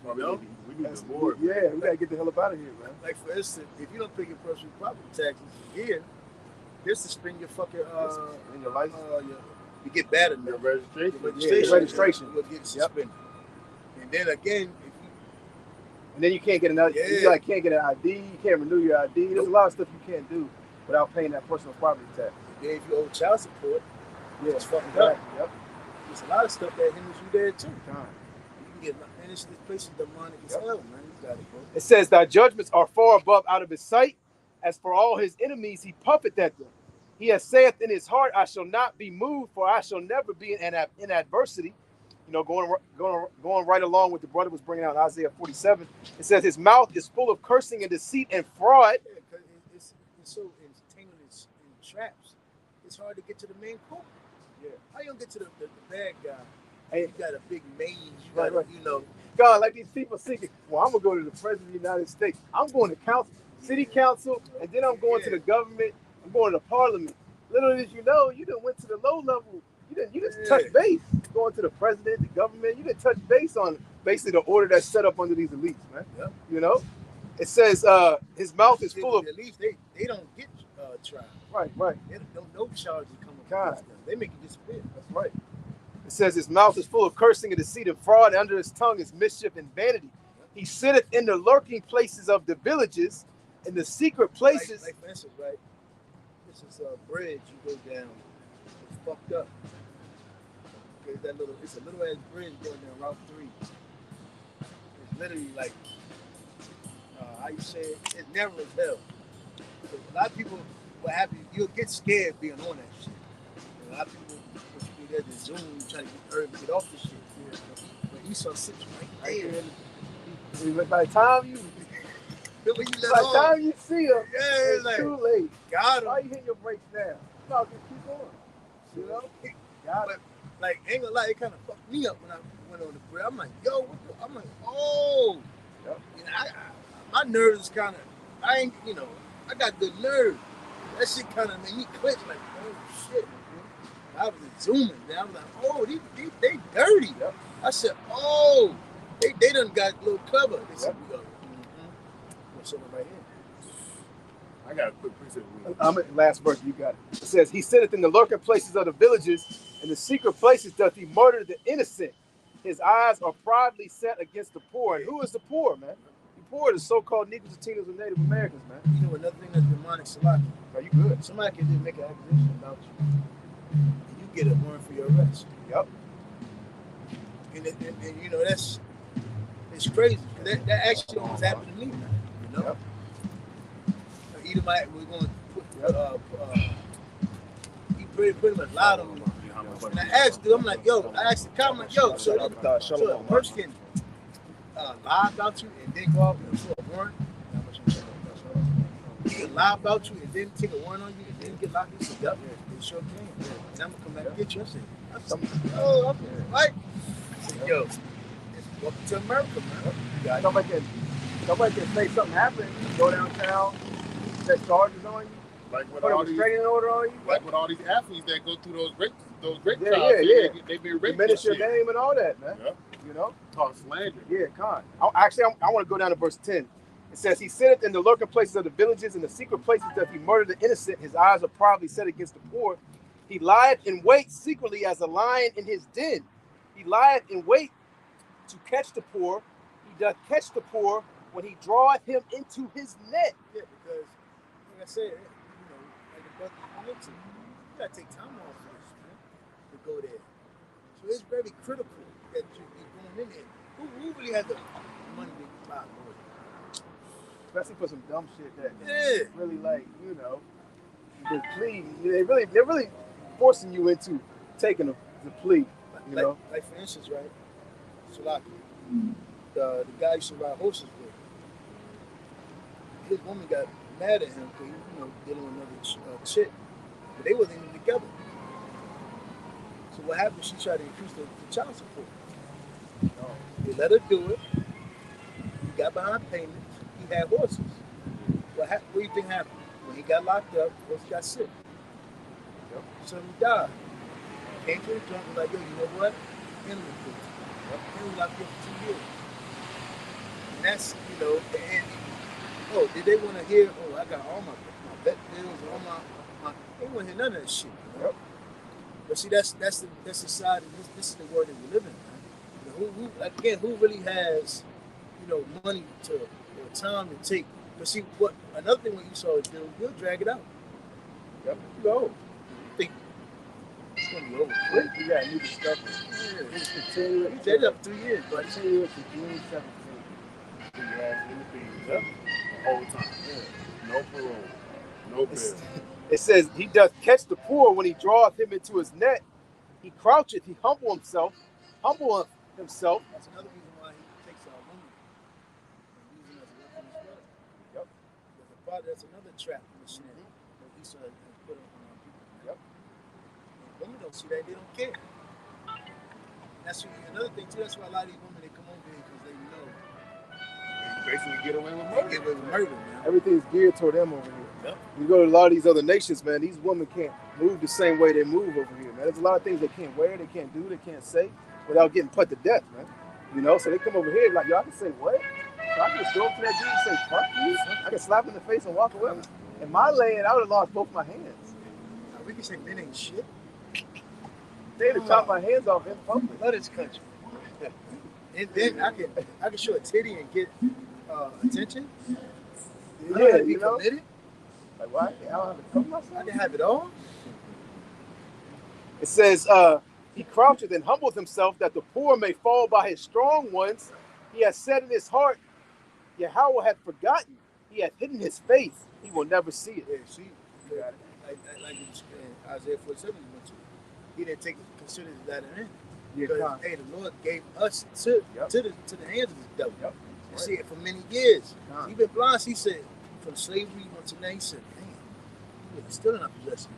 You know? We need the board. Yeah, we got to get the hell up out of here, man. Like, for instance, if you don't pay your personal property taxes here, they'll suspend your fucking your license. You get bad enough. Your registration. Registration. Will get suspended. And then again, and then you can't get another. You can't get an ID. You can't renew your ID. There's a lot of stuff you can't do without paying that personal property tax. And then if you owe child support, it's fucking up. Yep. There's a lot of stuff that hinders you there too. You can get, and this place is demonic as hell, man. You got it, bro. It says, "Thy judgments are far above out of his sight. As for all his enemies, he puffeth at them. He has saith in his heart, I shall not be moved, for I shall never be in adversity." You know, going right along with the brother was bringing out Isaiah 47. It says his mouth is full of cursing and deceit and fraud. Yeah, because it's so entangled in traps. It's hard to get to the main culprit. Yeah. How you gonna get to the bad guy? Hey, you got a big maze. You got, you know. God, like these people thinking, well, I'm gonna go to the president of the United States. I'm going to counsel. city council, and then I'm going to the government. I'm going to parliament. Little as you know, you done went to the low level. You didn't touch base. Going to the president, the government, you didn't touch base on basically the order that's set up under these elites, man. Yep. You know, it says his mouth is full of. At least they don't get tried. Right. They don't, no charges come God. against them. They make it disappear. That's right. It says his mouth is full of cursing and deceit and fraud, and under his tongue is mischief and vanity. He sitteth in the lurking places of the villages, in the secret places. Like for instance, right? This is a bridge you go down. It's fucked up. Okay, it's a little ass bridge going down Route 3. It's literally like, how you say it? It's narrow as hell. So a lot of people, what happens, you'll get scared being on that shit. And a lot of people, when you do that, the Zoom, try to get off the shit. Yeah. But Esau sits right there. By the time you see him, it's like, too late. Why you hitting your brakes now? No, just keep going. You know? But, like, ain't gonna lie, it kind of fucked me up when I went on the bridge. I'm like, yo, I'm like, oh. Yep. You know, my nerves kind of, I got good nerves. That shit kind of made me clench, like, oh, shit. I was zooming, man. I was like, oh, they dirty. Yep. I said, oh, they done got a little clever. They said, we go, what's over right here? I got a quick precept. I'm at last verse. You got it. It says, he sitteth in the lurking places of the villages, and the secret places doth he murder the innocent. His eyes are proudly set against the poor. And who is the poor, man? The poor are the so-called Negroes, Latinos, and Native Americans, man. You know, another thing that's demonic, Salaki. Are you good? Somebody can just make an accusation about you, and you get a warrant for your arrest. Yep. And you know, it's crazy. That actually almost happened to me, man. You know? Yep. We're going to put, he pretty much lied on me. And I asked him, I'm like, yo, I asked the cop, I'm like, yo, so a person can lie about you and then go out for a warrant? He can lie about you and then take a warrant on you and then get locked in? He said, yep, they sure can. And I'm going to come back and get you. I said, yo, I'm right. I said, yo, welcome to America, man. Somebody can say something happened, go downtown, set charges on you, put a restraining order on you. Like with all these athletes that go through those great yeah, trials. Yeah. They've been raped. Diminish your name and all that, man. Yeah. You know? Called slander. Yeah, con. I want to go down to verse 10. It says, he sitteth in the lurking places of the villages, and the secret places doth he murder the innocent. His eyes are proudly set against the poor. He lieth in wait secretly as a lion in his den. He lieth in wait to catch the poor. He doth catch the poor when he draweth him into his net. Yeah, because, like I said, you know, like the brother you went to, you got to take time off for this, man, to go there. So it's very critical that you be going in there. Who really has the money to buy more? Especially for some dumb shit that really, like, you know, the plea. They're really forcing you into taking the plea, you know? Like for instance, right, Salaki, the guy used to ride horses with, his woman got mad at him because he, dealing with another chick, but they wasn't even together. So what happened? She tried to increase the child support. They let her do it. He got behind payments. He had horses. What do you think happened? When he got locked up, horse got sick. So he died. Came to the junk and like, yo, you know what? Henry locked up for 2 years. And that's, did they want to hear, I got all my vet bills, all my they want to hear none of that shit. Yep. But see, that's the society, this is the world that we live in, man. Who really has, money or time to take? But see, another thing what Esau would do, he'll drag it out. Yep. Go. Think it's going to be over quick. You got new discovery. Yeah. It's continuing. He did it up 3 years, but continuing to June 17th. The whole time. Yeah. No parole. No bail. It says, he doth catch the poor when he draweth him into his net. He croucheth, he humbleth himself. That's another reason why he takes our woman and uses it as a weapon as well. Yep. That's another trap in the snare that Esau has put on our people. Yep. And women don't see that, they don't care. That's another thing too. That's why a lot of these women, they come over here because they know. They basically get away with murder. Get away with murder, man. Everything's geared toward them over here. Yep. You go to a lot of these other nations, man, these women can't move the same way they move over here, man. There's a lot of things they can't wear, they can't do, they can't say without getting put to death, man. You know, so they come over here like, yo, I can say what? So I can just go up to that dude and say, fuck you. I can slap him in the face and walk away. In my land, I would have lost both my hands. We can say men ain't shit. They'd have chopped my hands off in public. Love this country. And then I can show a titty and get attention. I don't have to be committed. Like, why? I don't have to cover myself? I can have it all. It says, he croucheth and humbleth himself that the poor may fall by his strong ones. He has said in his heart, Yahweh hath forgotten. He hath hidden his face. He will never see it. Yeah, see, like in Isaiah 47, he didn't consider that in. Because hey, the Lord gave us to the hands of the devil. Yep. You see it for many years. He been blind. He said from slavery until now. He said, "Damn, we're still in our possession.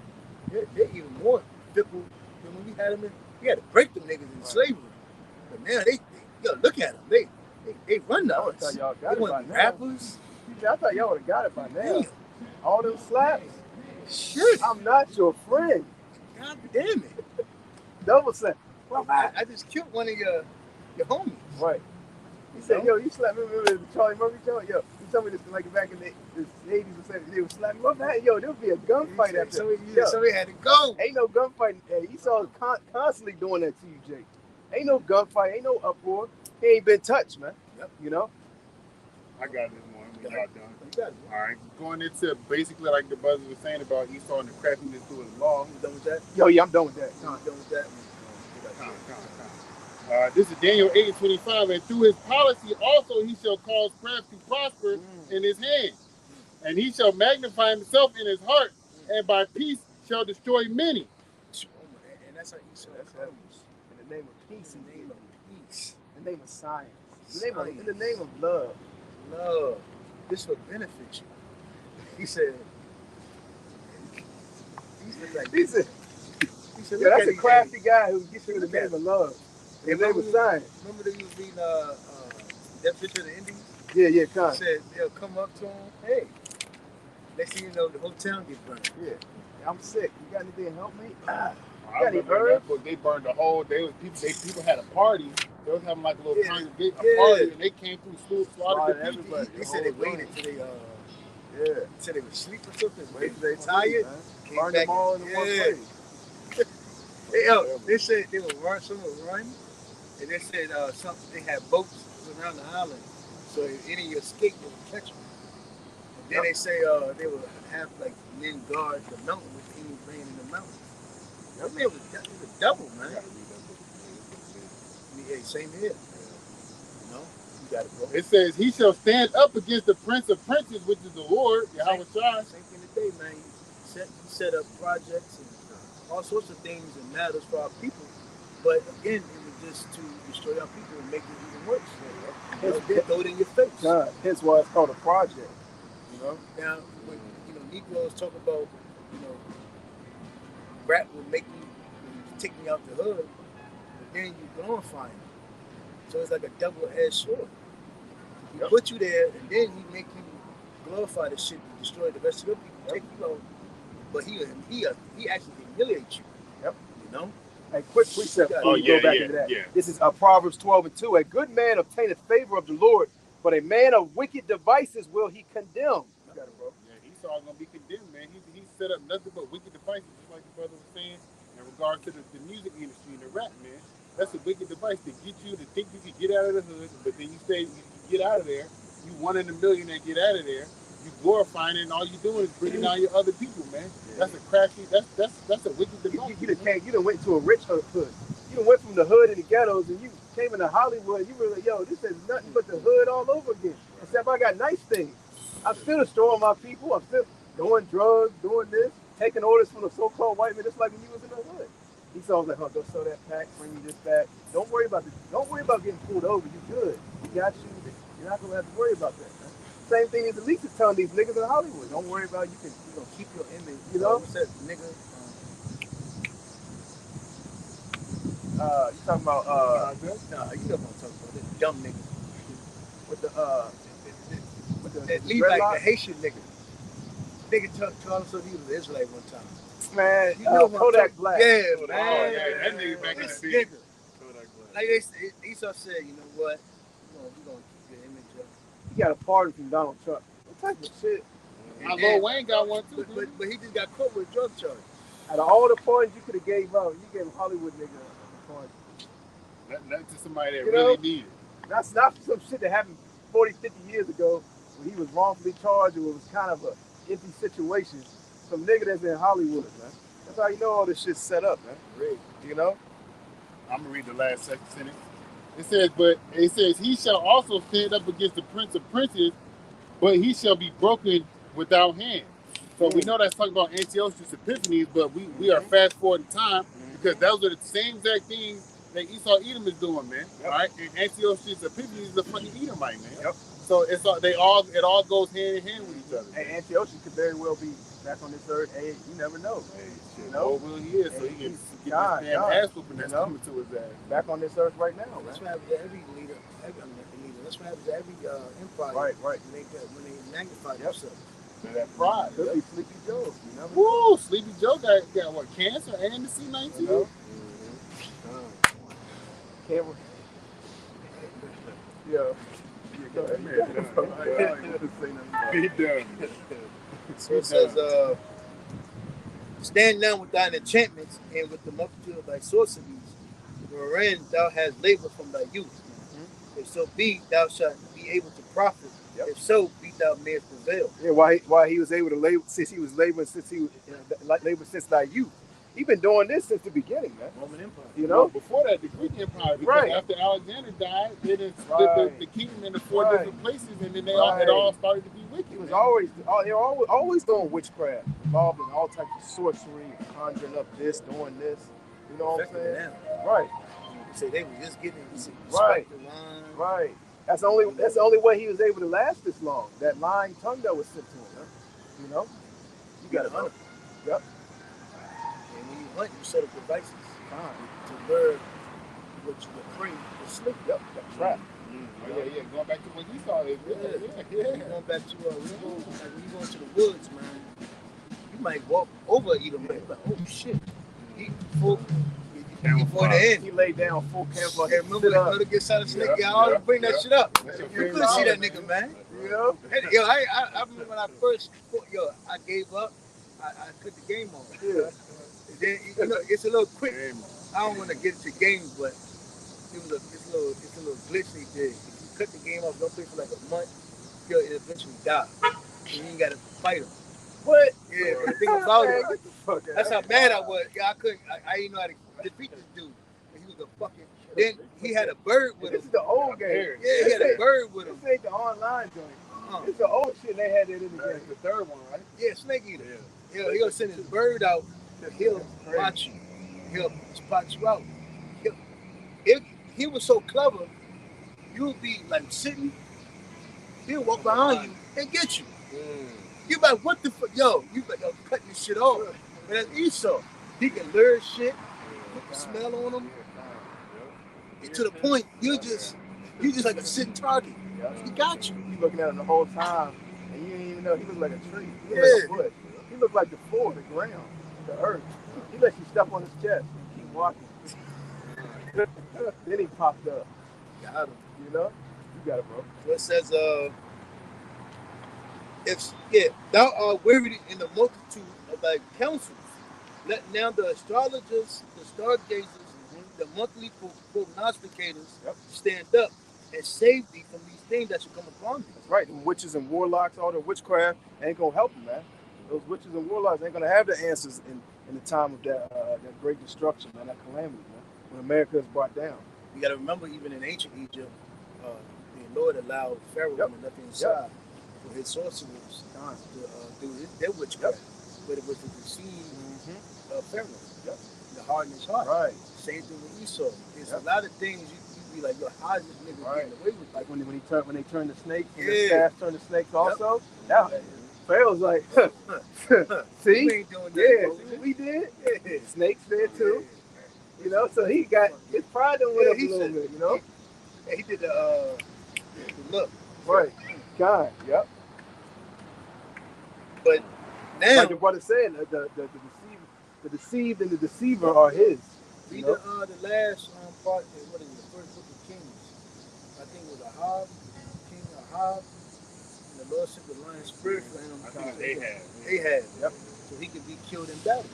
They're even more fickle than when we had them in. We had to break them niggas in slavery. But now they look at them. They run now. I thought y'all got they it by want now. rappers. I thought y'all would have got it by now. Damn. All them slaps. Shit. I'm not your friend. God damn it. Double slap. Well, I just killed one of your homies. Right. He said, yo, you slapped me. Remember the Charlie Murphy show? Yo, you told me this like back in the 80s or 70s. They would slap me. What man? Yo, there would be a gunfight after. Somebody had to go. Ain't no gunfight. Hey, Esau's constantly doing that to you, Jake. Ain't no gunfight. Ain't no uproar. He ain't been touched, man. Yep. You know? I got this one. We got done. You got it. All right. Going into basically like the brother was saying about Esau and the craftiness through his law. You done with that? Yo, yeah, I'm done with that. I'm done with that. This is Daniel 8:25, and through his policy also he shall cause craft to prosper in his hand, and he shall magnify himself in his heart, and by peace shall destroy many. And that's how Esau comes. In the name of peace. In the name of peace. In the name of science. In the name of love. Love. This will benefit you. He said, yeah, that's a crafty guy who gets you in the name of love. In the name of science. Remember that he was reading that picture of the Indians? Yeah, kind. He said they'll come up to him, hey. Next thing you know, the whole town gets burned. Yeah. I'm sick. You got anything to help me? I remember that book. They burned the whole. People had a party. They was having like a little party, and they came through school, slaughtered everybody. They said they waited till they till they would sleep or something. Waited till they tired. Burned them all in the one place. They said they would run. Some would run, and they said they had boats around the island, so if any of you escape, they would catch them. And then they say they would have like men guard the mountain with any rain in the mountain. That man was a double, man. Yeah, same here. You know, you got it, bro. It says he shall stand up against the Prince of Princes, which is the Lord, Yahweh Is. Same thing today, man. He set up projects and all sorts of things and matters for our people. But again, it was just to destroy our people and make it even worse. Throw it in your face. God, hence why it's called a project. You know? Now, when Negroes talk about, rap will make you take me out the hood, but then you glorify him. So it's like a double-edged sword. He put you there, and then he make you glorify the shit to destroy the rest of your people, take you out. But he actually humiliates you. Yep. You know? A quick precept before you go back into that. This is Proverbs 12:2. A good man obtaineth favor of the Lord, but a man of wicked devices will he condemn. You got it, bro. Yeah, Esau's gonna be condemned, man. He set up nothing but wicked devices, just like the brother was saying, in regard to the music industry and the rap, man. That's a wicked device to get you to think you can get out of the hood, but then you say you get out of there, you one in a million that get out of there, you glorifying it, and all you doing is bringing down your other people, man. Yeah. That's a crafty, that's a wicked device. You done went to a rich hood. You done went from the hood and the ghettos, and you came into Hollywood. You were like, yo, this is nothing but the hood all over again. Except I got nice things. I'm still destroying my people. I'm still doing drugs, doing this, taking orders from the so-called white man, just like when you was in the hood. Esau's like, oh, go sell that pack, bring you this back. Don't worry about this. Don't worry about getting pulled over. You good. We got you. You're not gonna have to worry about that, man. Same thing as Elise is telling these niggas in Hollywood. Don't worry about it. You gonna keep your image. You know? Said nigga. You talking about you know what I'm talking about. This dumb nigga. with the that Levi, the Haitian nigga. Nigga told himself he was an Israelite one time. Man, You know Kodak Black. Yeah, Oh, man. yeah, that nigga back in the This seat. nigga. Like Esau said, you know what? We're gonna keep your image up. He got a pardon from Donald Trump. What type of shit? Lil Wayne got one too. But he just got caught with a drug charge. Out of all the pardons you could have gave out, you gave Hollywood nigga a pardon. Nothing to somebody that You really know? needed. That's not some shit that happened 40, 50 years ago when he was wrongfully charged or it was kind of an empty situation. Some nigga that's in Hollywood, man. That's how you know all this shit's set up, man. Really? You know? I'm gonna read the last sentence. It says, he shall also stand up against the prince of princes, but he shall be broken without hand. So we know that's talking about Antiochus Epiphanes, but we are fast forward in time because those are the same exact things that Esau Edom is doing, man. Yep. All right, and Antiochus Epiphanes is a fucking Edomite, man. Yep. So it all goes hand in hand with each other. And Antiochus could very well be back on this earth. Hey, you never know. Hey, shit, You know? well, he is, so he can get God, this damn ass whooping that's coming to his ass. Back on this earth right now, That's man. what happens to every leader. That's what happens to every empire. Right. When they magnify themselves. That pride. Could be Sleepy Joe. You know? Woo! Sleepy Joe got what, cancer and the C-19? You know? Camera. Yo. Go ahead, man. Be done. So it says, stand now with thine enchantments and with the multitude of thy sorceries, wherein thou hast labored from thy youth. If so be, thou shalt be able to profit. Yep. If so, be thou mayest prevail. Yeah, why he was able to labor since he was laboring since thy youth. He been doing this since the beginning, man. Roman Empire. You know? Before that, the Greek Empire, because Right. after Alexander died, they done split the kingdom into four different places, and then it all started to be wicked. He was man. they were always doing witchcraft, involved in all types of sorcery, conjuring up this, doing this. You know what I'm saying? Right. Say they were just getting Right. the line. Right. That's the only way he was able to last this long. That lying tongue that was sent to him. Huh? You know? You got to hunt. Yep. And when you hunt, you set up devices to lure what you were free to sleep. Yep. That's right. Yeah. Going back to what he saw, Going back to when you go into the woods, man, you might walk over Edom, man. Like, oh shit. He full. Before the end, He laid down full camouflage. hey, remember when Mother gets out of snake? Yeah, I always bring that shit up. You couldn't see that nigga, man. You know? Hey, yo, I remember when I first, I gave up. I put the game on. Yeah. And then, you know, it's a little quick. I don't want to get into games, but it's a little glitch they did. If you cut the game off, don't play for like a month, you'll eventually die. And you ain't got to fight him. What? Yeah, but the thing about it, Get the fuck out. that's how mad I was. Yeah, I didn't know how to defeat this dude. And he was a fucking. Then he had a bird with him. This is the old game. Yeah, he had a bird with him. This ain't the online joint. It's the old shit they had that in the game. the third one, right? Yeah, Snake Eater. He'll send his bird out. He'll watch you. He'll spot you out. He was so clever. You'll be like sitting. He'll walk behind you and get you. You like, what the fuck? Yo, you like, yo, cutting this shit off. But that's Esau. He can lure shit, put the smell on him. And to the point, you just like a sitting target. He got you. You looking at him the whole time, and you didn't even know he looked like a tree. He looked Yeah. like a bush. He looked like the floor, the ground, the earth. He let you step on his chest, keep walking. Then he popped up. Got him. You know? You got it, bro. So it says, thou art wearied in the multitude of thy counsels. Let now the astrologers, the stargazers, the monthly prognosticators stand up and save thee from these things that shall come upon thee. That's right. Them witches and warlocks, all the witchcraft ain't gonna help them, man. Those witches and warlocks ain't gonna have the answers in the time of that great destruction, man, that calamity, man, when America is brought down. You got to remember, even in ancient Egypt, the Lord allowed Pharaoh and nothing inside for his sorcerers to do their witchcraft, but it was to deceive Pharaoh, to harden his heart. Right. Same thing with Esau. There's a lot of things you be like, yo, how is this nigga getting away with Like that? when they turn the snakes, and the staff turn the snakes also. Now, Pharaoh's like, see, You ain't doing that, see what we did? Yeah. Snakes there too. You know, so he got his pride done went up a little bit, you know? He did the look. Right. God, yep. But now, like the brother said, the deceived and the deceiver are his. read the last part. What is it? The first book of Kings. I think it was Ahab, King Ahab, and the Lord sent the lion spirit for him. I think it's Ahab. Yep. So he could be killed in battle.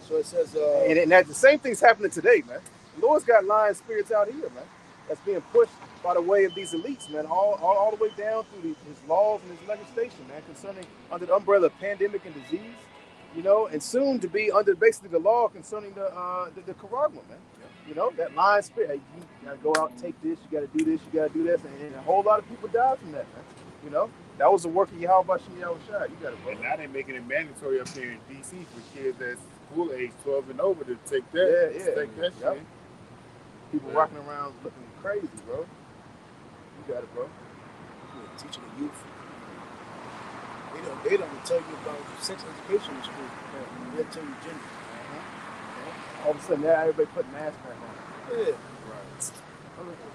So it says, and that the same thing's happening today, man. The Lord's got lying spirits out here, man. That's being pushed by the way of these elites, man, all the way down through his laws and his legislation, man, concerning under the umbrella of pandemic and disease, you know, and soon to be under basically the law concerning the Caragma, man. You know, that lying spirit. Hey, you gotta go out and take this, you gotta do this, you gotta do this, and a whole lot of people died from that, man. You know, that was the work of Yahweh Is. You got it, bro. And now they're making it mandatory up here in DC for kids that's school age 12 and over to take that. Take that shit. People walking around looking crazy, bro. You got it, bro. Teaching the youth. They don't tell you about sex education in school. They'll tell you gender. All of a sudden, now everybody putting masks back on. Yeah. Right.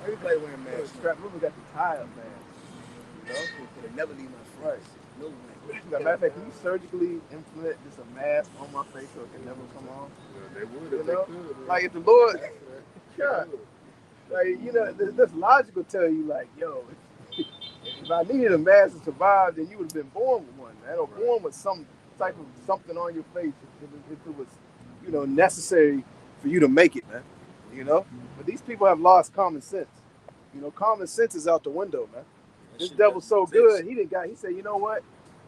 Everybody wearing masks. Strap. Remember, got the tie up, man. You know, they never leave my front. No way. As a matter of fact, can you surgically implement just a mask on my face so it can never come off? Yeah, they would. You if know? they could. Like if the Lord, God, like you know, this logic will tell you, like, yo, if I needed a mask to survive, then you would have been born with one, man, or born with some type of something on your face if it was, you know, necessary for you to make it, man. You know, but these people have lost common sense. You know, common sense is out the window, man. This devil's so good. He said, you know what?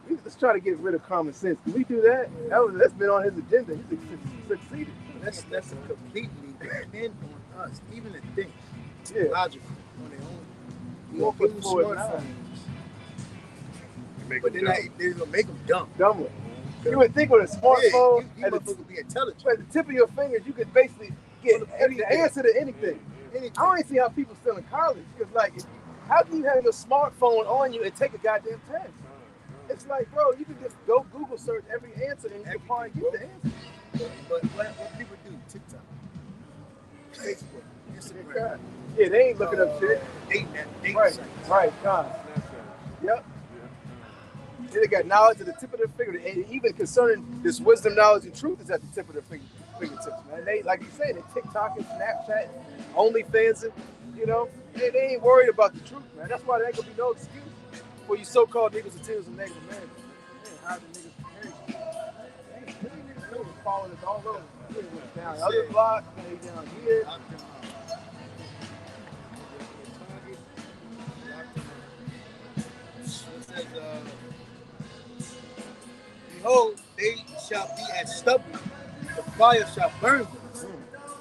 Let's try to get rid of common sense. Can we do that? That's been on his agenda. He's succeeded. That's a completely depend on us, even the things. Logical on their own. You We'll put give them forward smartphones, But they're gonna make them dumb. Dumber. You would think with a smartphone, you motherfucker be intelligent. at the tip of your fingers, you could basically get the answer to anything. I don't even see how people still in college. Because, like, how can you have your smartphone on you and take a goddamn test? It's like, bro, you can just go Google search every answer and you can probably get the answer. But what people do, TikTok, Facebook, Instagram. Yeah, they ain't looking up shit. Dating sites. Right, God. Yep. They got knowledge at the tip of their finger. And even concerning this wisdom, knowledge, and truth is at the tip of their fingertips, man. They, like you say, they TikTok and Snapchat, OnlyFans, you know, they ain't worried about the truth, man. That's why there ain't gonna be no excuse for you so-called niggas and tens of negative men. How the niggas carry following us all over. They went down the other block, they down here. Behold, they shall be as stubble, the fire shall burn them.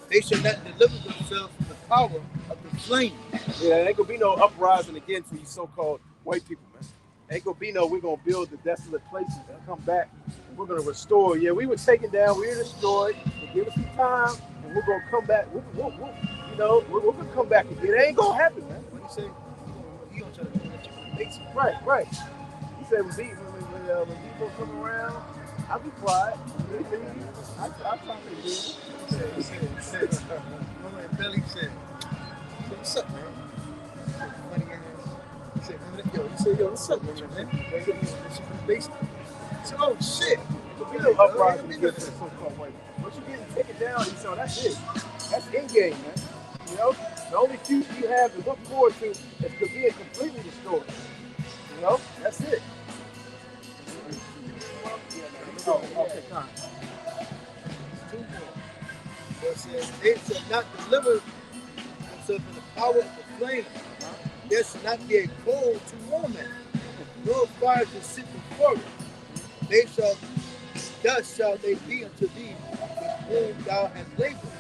They shall not deliver themselves from the power of the flame. Yeah, there ain't gonna be no uprising again for you so-called white people, man. Ain't gonna be no, we're gonna build the desolate places and come back and we're gonna restore. Yeah, we were taken down, we were destroyed, but give us some time and we're gonna come back. We're gonna come back again. It ain't gonna happen, man. What you say? You gonna try to do that you Right. He said when people come around, I'll be quiet. I'll talk to you. He said, Billy said, what's up, man? Funny ass. He said, yo, what's up, man? He said, oh, shit. You know, uprising against the so-called white. Once you get taken down, so that's it. That's in-game, man. You know? The only future you have to look forward to is to being completely destroyed. You know? That's it. Oh, okay, time. It says, they shall not deliver themselves from the power of the flame. There shall not be a coal to warm it, nor fire to sit before it. They shall, thus shall they be unto thee with whom thou hast labored.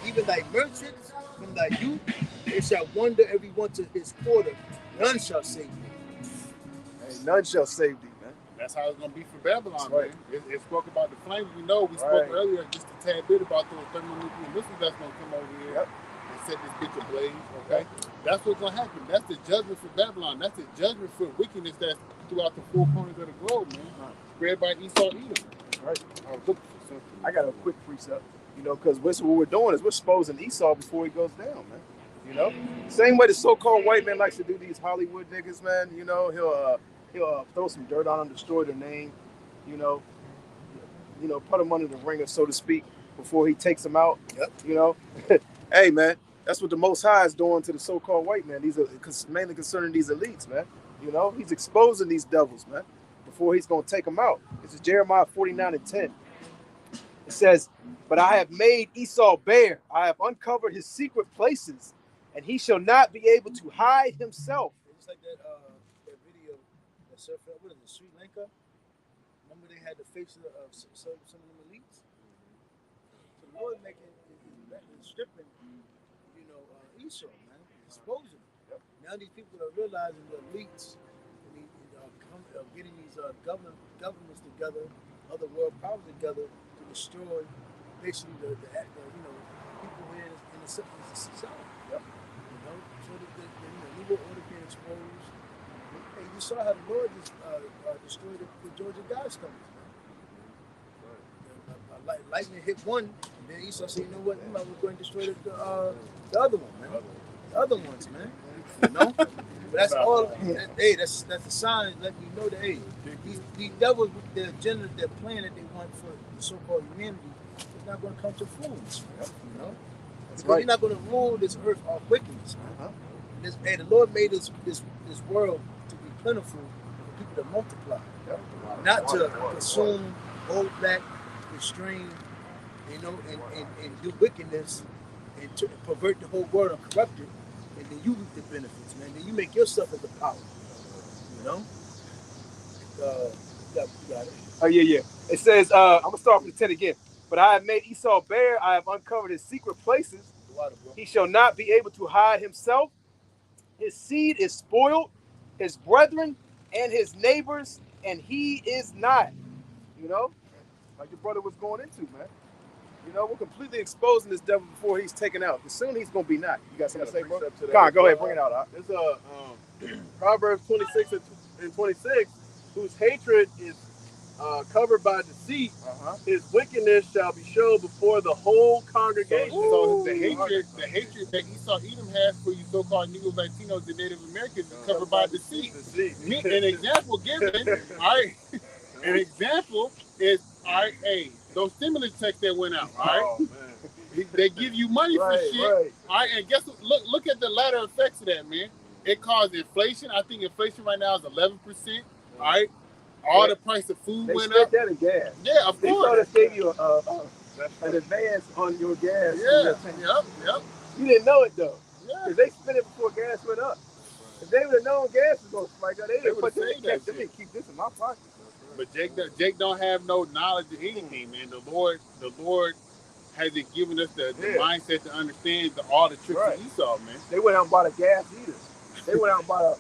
Even thy merchants from thy youth, they shall wander every one to his quarter. None shall save thee. Hey, none shall save thee, man. That's how it's going to be for Babylon, right. man. It spoke about the flames. We know we spoke earlier just a tad bit about those thermonuclear missiles that's going to come over here and set this bitch ablaze, okay? That's what's going to happen. That's the judgment for Babylon. That's the judgment for wickedness that's throughout the four corners of the globe, man. Spread by Esau Edom. Right. I got a quick precept, you know, because what we're doing is we're exposing Esau before he goes down, man. You know? Same way the so-called white man likes to do these Hollywood niggas, man. You know, He'll throw some dirt on them, destroy their name, you know, put them under the ringer, so to speak, before he takes them out. Yep. You know, hey man, that's what the Most High is doing to the so-called white man. These are mainly concerning these elites, man. You know, he's exposing these devils, man, before he's gonna take them out. This is Jeremiah 49:10. It says, "But I have made Esau bare; I have uncovered his secret places, and he shall not be able to hide himself." It's like that video that surfed, what is it, Sri Lanka? Remember they had the faces of some of them elites? So the Lord making stripping, Esau, man, exposing them. Yep. Now these people are realizing the elites and getting these governments together, other world powers together to destroy basically the people here in the society. Yep. So the Negro order being exposed. Hey, you saw how the Lord just destroyed the Georgia Guidestones, man. Lightning hit one, and then Esau said, "You know what? We're going to destroy the other one, man. The other ones, man. You know." But that's all. That's a sign letting you know that these devils with their agenda, their plan that they want for the so-called humanity, is not going to come to fruition. You know, That's because right. you're not going to rule this earth off wickedness, man. Uh-huh. The Lord made this world to be plentiful for people to multiply, not to consume, hold back, restrain, and do wickedness and to pervert the whole world and corrupt it, and then you reap the benefits, man. Then you make yourself as the power, you know. You got it. Oh yeah. It says, I'm gonna start from the 10 again. "But I have made Esau bare; I have uncovered his secret places. He shall not be able to hide himself. His seed is spoiled, his brethren and his neighbors, and he is not." You know, like your brother was going into, man. You know, we're completely exposing this devil before he's taken out. Because soon he's gonna be not. You got something to say, bro? God, go ahead, bring it out. There's a Proverbs 26 and 26, whose hatred is covered by deceit. His wickedness shall be shown before the whole congregation. So the hatred that Esau Edom has for you so-called Negros, Latinos, and Native Americans is covered by deceit. An example given, all right. An example is, all right, hey, those stimulus checks that went out, all right? Oh, man. They give you money for shit. Right. All right, and guess what? Look at the latter effects of that, man. It caused inflation. I think inflation right now is 11%. All right. All the price of food went up. They spent that in gas. Yeah, of They course. sort of gave you an advance on your gas. Yeah, yep. You didn't know it though. Yeah. Because they spent it before gas went up. If they would have known gas was going to spike up, they They would would've have saved that They didn't keep this in my pocket. But Jake don't have no knowledge of anything, man. The Lord hasn't given us the mindset to understand all the tricks of Esau, man. They went out and bought a gas heater. They went out and bought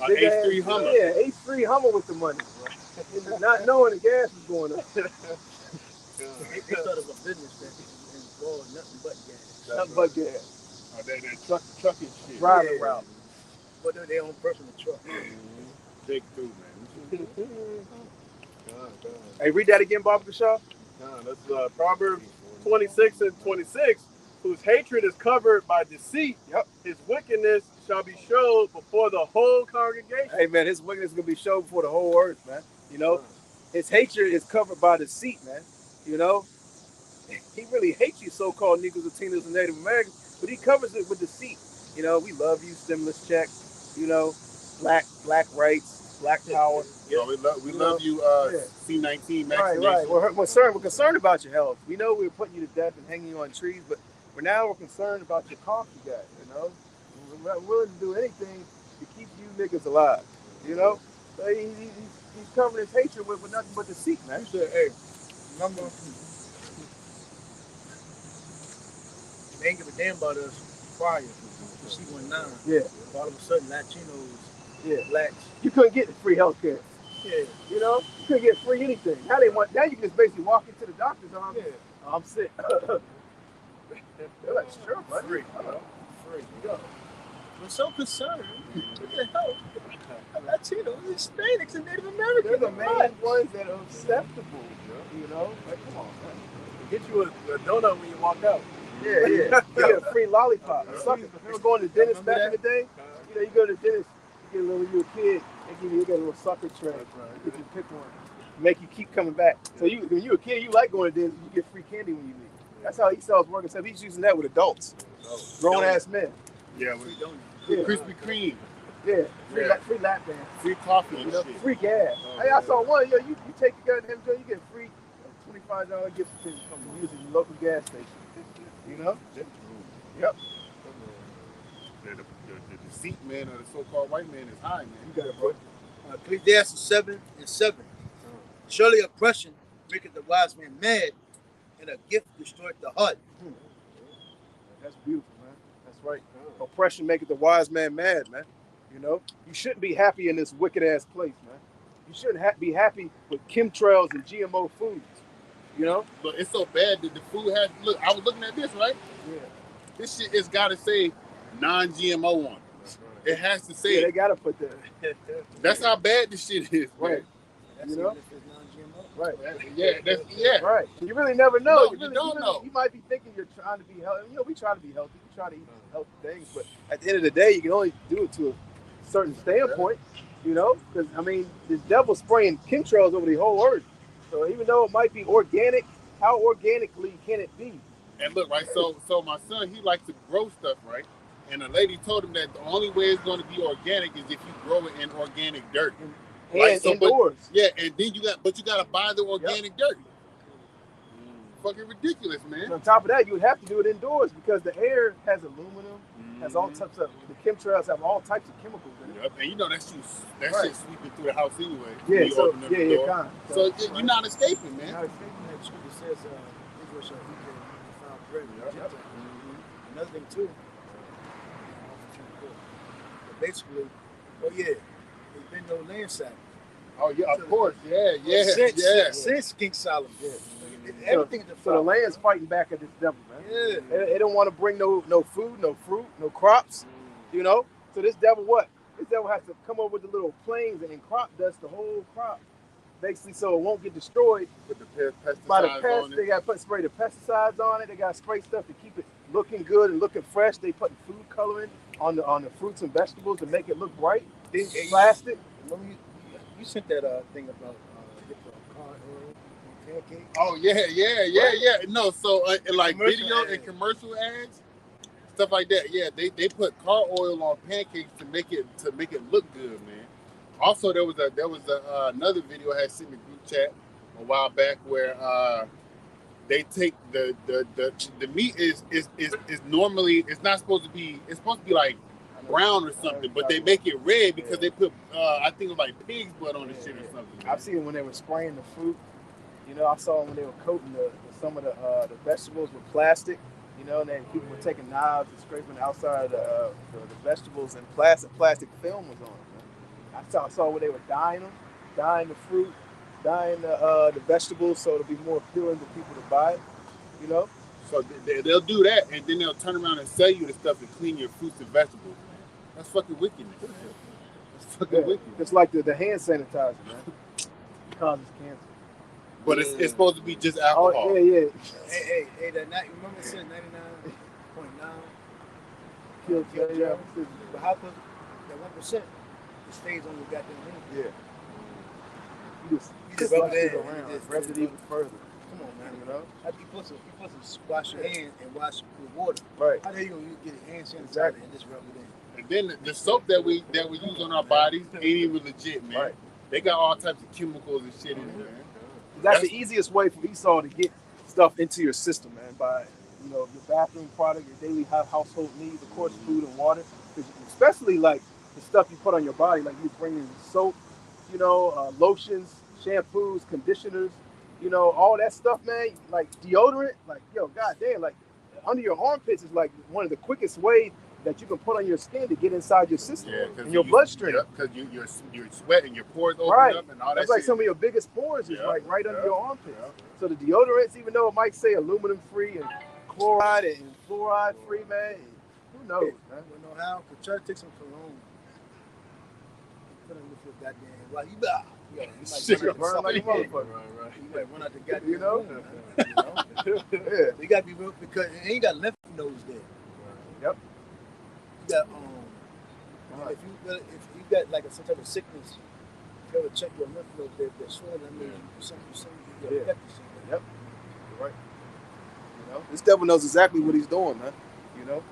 a big H3 ass, Hummer. Yeah, H3 Hummer with the money. Not knowing the gas was going up. They thought it was a business that involved nothing but gas. Nothing but gas. That trucking shit. Driving route. But they're their own personal truck. Jake too, man. Hey, read that again, Baba Shaw. That's Proverbs 26 and 26, whose hatred is covered by deceit. Yep. His wickedness shall be showed before the whole congregation. Hey, man, his wickedness is going to be shown before the whole earth, man. You know, his hatred is covered by deceit, man. You know, he really hates you so-called Negros, Latinos, and Native Americans, but he covers it with deceit. You know, we love you, stimulus checks, you know, black rights, black power. You know, we love you, C-19 vaccination. Right. We're concerned about your health. We know we were putting you to death and hanging you on trees, but we're concerned about your cough you got, you know. We're not willing to do anything to keep you niggas alive, you know. So he's covering his hatred with nothing but deceit, man. He said, hey, remember, they ain't give a damn about us prior to C-19. Yeah. All of a sudden, Latinos, blacks. You couldn't get free health care. Yeah. You know, you couldn't get free anything. Now you can just basically walk into the doctor's office. Yeah. I'm sick. They're like, sure, buddy. Free. Free. Go. We're so concerned with the health of Latinos, Hispanics, and Native Americans. They're the main ones that are susceptible. You know, like, come on, man. Get you a donut when you walk out. Yeah. You get a free lollipop. Suckers. Remember going to the dentist back in the day? You know, you go to the dentist, get a little, you a kid, they get a little sucker tray. That's right. Get you pick one, make you keep coming back. So when you a kid, you like going to Disney. You get free candy when you leave. That's how Esau's working. So he's using that with adults, grown ass men. Yeah, Free donut. Yeah. Krispy Kreme, Yeah, free, Yeah. free lap dance. free coffee You and know, shit. free gas. Hey, I saw one. Yo, you take the goddamn joint, you get free $25 gift from using your local gas station. You know? Yep. The deceit man or the so-called white man is high, man. You got it, bro. Ecclesiastes 7:7. Surely oppression maketh the wise man mad, and a gift destroyeth the heart. That's beautiful, man. That's right. Oppression maketh the wise man mad, man. You know, you shouldn't be happy in this wicked ass place, man. You shouldn't be happy with chemtrails and GMO foods. You know? But it's so bad that the food has. Look, I was looking at this, right? Yeah. This shit has got to say non-GMO on it. It has to say Yeah, it. they gotta put that. That's how bad this shit is, Right. That's You know? even if it's non-GMO. Right. Yeah. Right. You really never know. No, you you really, don't know. You might be thinking you're trying to be healthy. You know, we try to be healthy. We try to eat healthy things, but at the end of the day, you can only do it to a certain standpoint. You know, because I mean, this devil's spraying chemtrails over the whole earth. So even though it might be organic, how organically can it be? And look, right, so my son, he likes to grow stuff, right? And the lady told him that the only way it's going to be organic is if you grow it in organic dirt. And Right, so, indoors. Yeah, and then you got to buy the organic dirt. Fucking ridiculous, man. And on top of that, you would have to do it indoors because the air has aluminum, has all types of, the chemtrails have all types of chemicals in it. Yep, and you know that shit's sweeping through the house anyway. Yeah, when you so open up the door. So you're not escaping, man. Now, the thing that scripture says, Israel shall eat their found bread. Yep. Another thing, too, but basically, there's been no land sack. Oh yeah, of course, yeah. Since King Solomon, everything. So the land's fighting back at this devil, man. Yeah. They don't want to bring no food, no fruit, no crops, you know? So this devil This devil has to come over with the little planes and crop dust the whole crop, basically, so it won't get destroyed Put the pesticides by the on pests. it. They got to spray the pesticides on it. They got to spray stuff to keep it looking good and looking fresh. They put food coloring on the fruits and vegetables to make it look bright. Plastic. You sent that thing about car oil and pancakes. Oh yeah. No, so in like Commercial video ads. and commercial ads, stuff like that. Yeah, they put car oil on pancakes to make it look good, man. Also, there was another I had seen in the group chat a while back where they take the meat is normally it's not supposed to be, it's supposed to be like brown or something, but they make it red because they put I think it was like pig's blood on the shit or something. I've seen it when they were spraying the fruit. You know, I saw them when they were coating some of the vegetables with plastic. You know, and then people were taking knives and scraping the outside of the vegetables, and plastic film was on them. Man. I saw where they were dyeing the fruit, dyeing the vegetables, so it'll be more appealing to people to buy it. You know. So they'll do that, and then they'll turn around and sell you the stuff to clean your fruits and vegetables. That's fucking wickedness. That's fucking wicked. It's like the hand sanitizer, man. It causes cancer. But it's supposed to be just alcohol. Oh, yeah. Hey, remember it said 99.9 Kill. But how come that 1% it stays on your goddamn hand? Yeah. You just rub it it in, around, you just- rub it even further. Come on, man. You know? After you put some wash your hands and wash with water. Right. How the hell you gonna get hand sanitizer Exactly. and just rub it in? And then the soap that we use on our bodies ain't even legit, man. Right. They got all types of chemicals and shit in it, man. That's the easiest way for Esau to get stuff into your system, man. By your bathroom product, your daily household needs, of course, food and water. Especially like the stuff you put on your body, like you bring in soap, lotions, shampoos, conditioners, all that stuff, man. Like deodorant, like goddamn, like under your armpits is like one of the quickest ways that you can put on your skin to get inside your system and your bloodstream. Because you're sweating, your pores open up and all that. That's like shit. some of your biggest pores is like right under your armpits. Yeah. So the deodorants, even though it might say aluminum free and chloride and fluoride free, man, who knows, man? You know how? Could try to take some cologne. Put it with your goddamn while you die. Shit, burn like a motherfucker. You might run out the goddamn You know? room, man. Yeah. You gotta be real because it ain't got lymph nodes there. Yep. You got If you got like some type of sickness, you ever check your lymph nodes, they're swollen. I mean, something you're affected. Yep. You're right. You know, this devil knows exactly what he's doing, man. You know.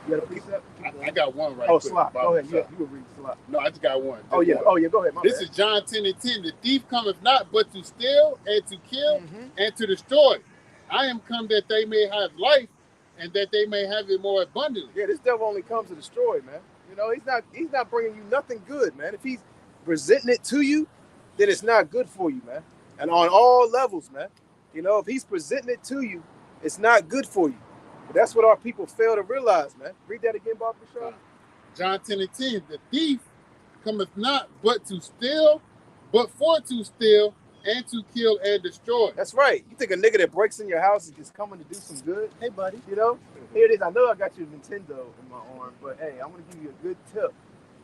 You got a precept? I got one right Oh, quick. Slot. Go ahead. Yeah, you can read Slot. No, I just got one. Oh, yeah. One. Oh, yeah. Go ahead. This is John 10:10. The thief cometh not but to steal and to kill and to destroy. I am come that they may have life and that they may have it more abundantly. Yeah, this devil only comes to destroy, man. You know, he's not bringing you nothing good, man. If he's presenting it to you, then it's not good for you, man. And on all levels, man. You know, if he's presenting it to you, it's not good for you. But that's what our people fail to realize, man. Read that again, Bob Bishop. John 10:10. The thief cometh not but to steal, but for to steal and to kill and destroy. That's right. You think a nigga that breaks in your house is just coming to do some good? Hey, buddy. You know? Here it is. I know I got your Nintendo in my arm, but hey, I'm going to give you a good tip.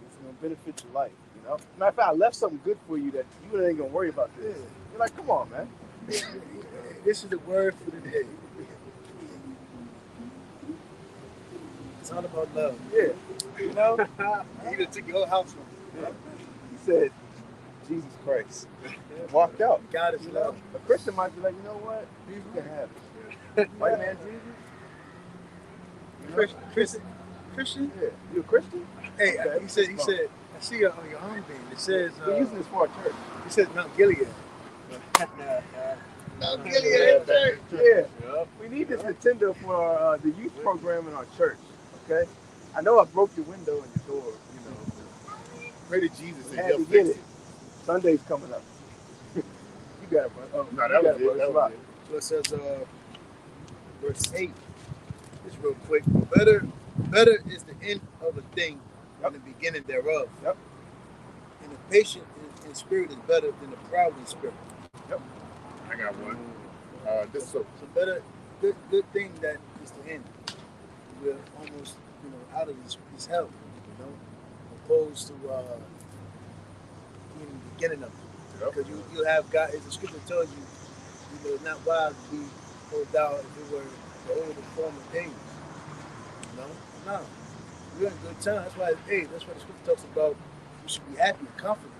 It's going to benefit your life, you know? Matter of fact, I left something good for you that you ain't going to worry about this. You're like, come on, man. This is the word for the day. It's all about love. Yeah. You know? You gonna take your whole house from me. Yeah. He said, Jesus Christ. Walked out. God is love. A Christian might be like, you know what? You can have it. White man Jesus? Christian? Yeah. You a Christian? Hey, Okay. he said, I see it on your armband. It says, We're using this for our church. it says Mount Gilead. Mount Gilead. Yeah. We need this Nintendo for the youth program in our church. Okay? I know I broke your window and your door, you know. Pray to Jesus and Had he'll to fix get it. it. Sunday's coming up. You got it, bro. Oh, No, that was it. That was it. So it says, verse 8. It's real quick. Better is the end of a thing than the beginning thereof. Yep. And the patient in spirit is better than the proud in spirit. Yep. I got one. So better, good thing that is the end. We're almost, out of this hell, opposed to being the beginning of it. Yep. Because you have God, as the scripture tells you, it's not wise to be hold down if it were the older former days. No. We're in good time. That's why the scripture talks about we should be happy and confident.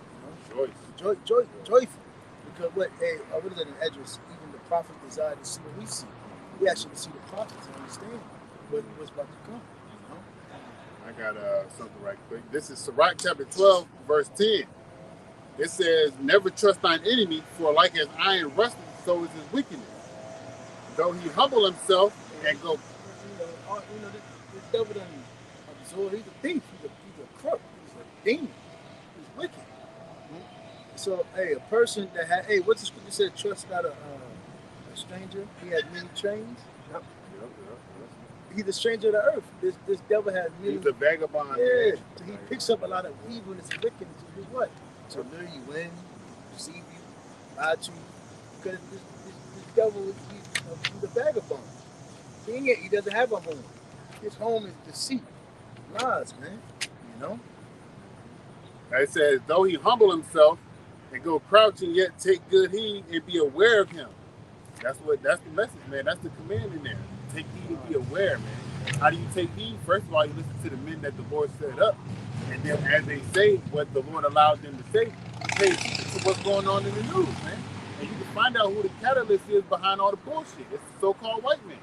Joyful. Because what is it in Esdras? Even the prophet desired to see what we see. We actually see the prophets and understand what's about to come. I got something right quick. This is Sirach chapter 12, verse 10. It says, never trust thine enemy, for like as iron rusteth, so is his wickedness. Though he humble himself and go. This devil done absorbed. He's a thief. He's a crook. He's a demon. He's wicked. So, a person that had, what's the scripture said? Trust not a stranger. He had many trains. Yep. He's a stranger to the earth. This devil has many. He's a vagabond. Yeah. So he picks up a lot of evilness and wickedness to do what? To lure you in, deceive you, lie to you. Because this devil, he's a vagabond. He doesn't have a home. His home is deceit. Lies, man. It says, though he humble himself and go crouching, yet take good heed and be aware of him. That's the message, man. That's the command in there. Take heed and be aware, man. How do you take heed? First of all, you listen to the men that the Lord set up. And then as they say what the Lord allowed them to say, you pay attention to what's going on in the news, man. And you can find out who the catalyst is behind all the bullshit. It's the so-called white man.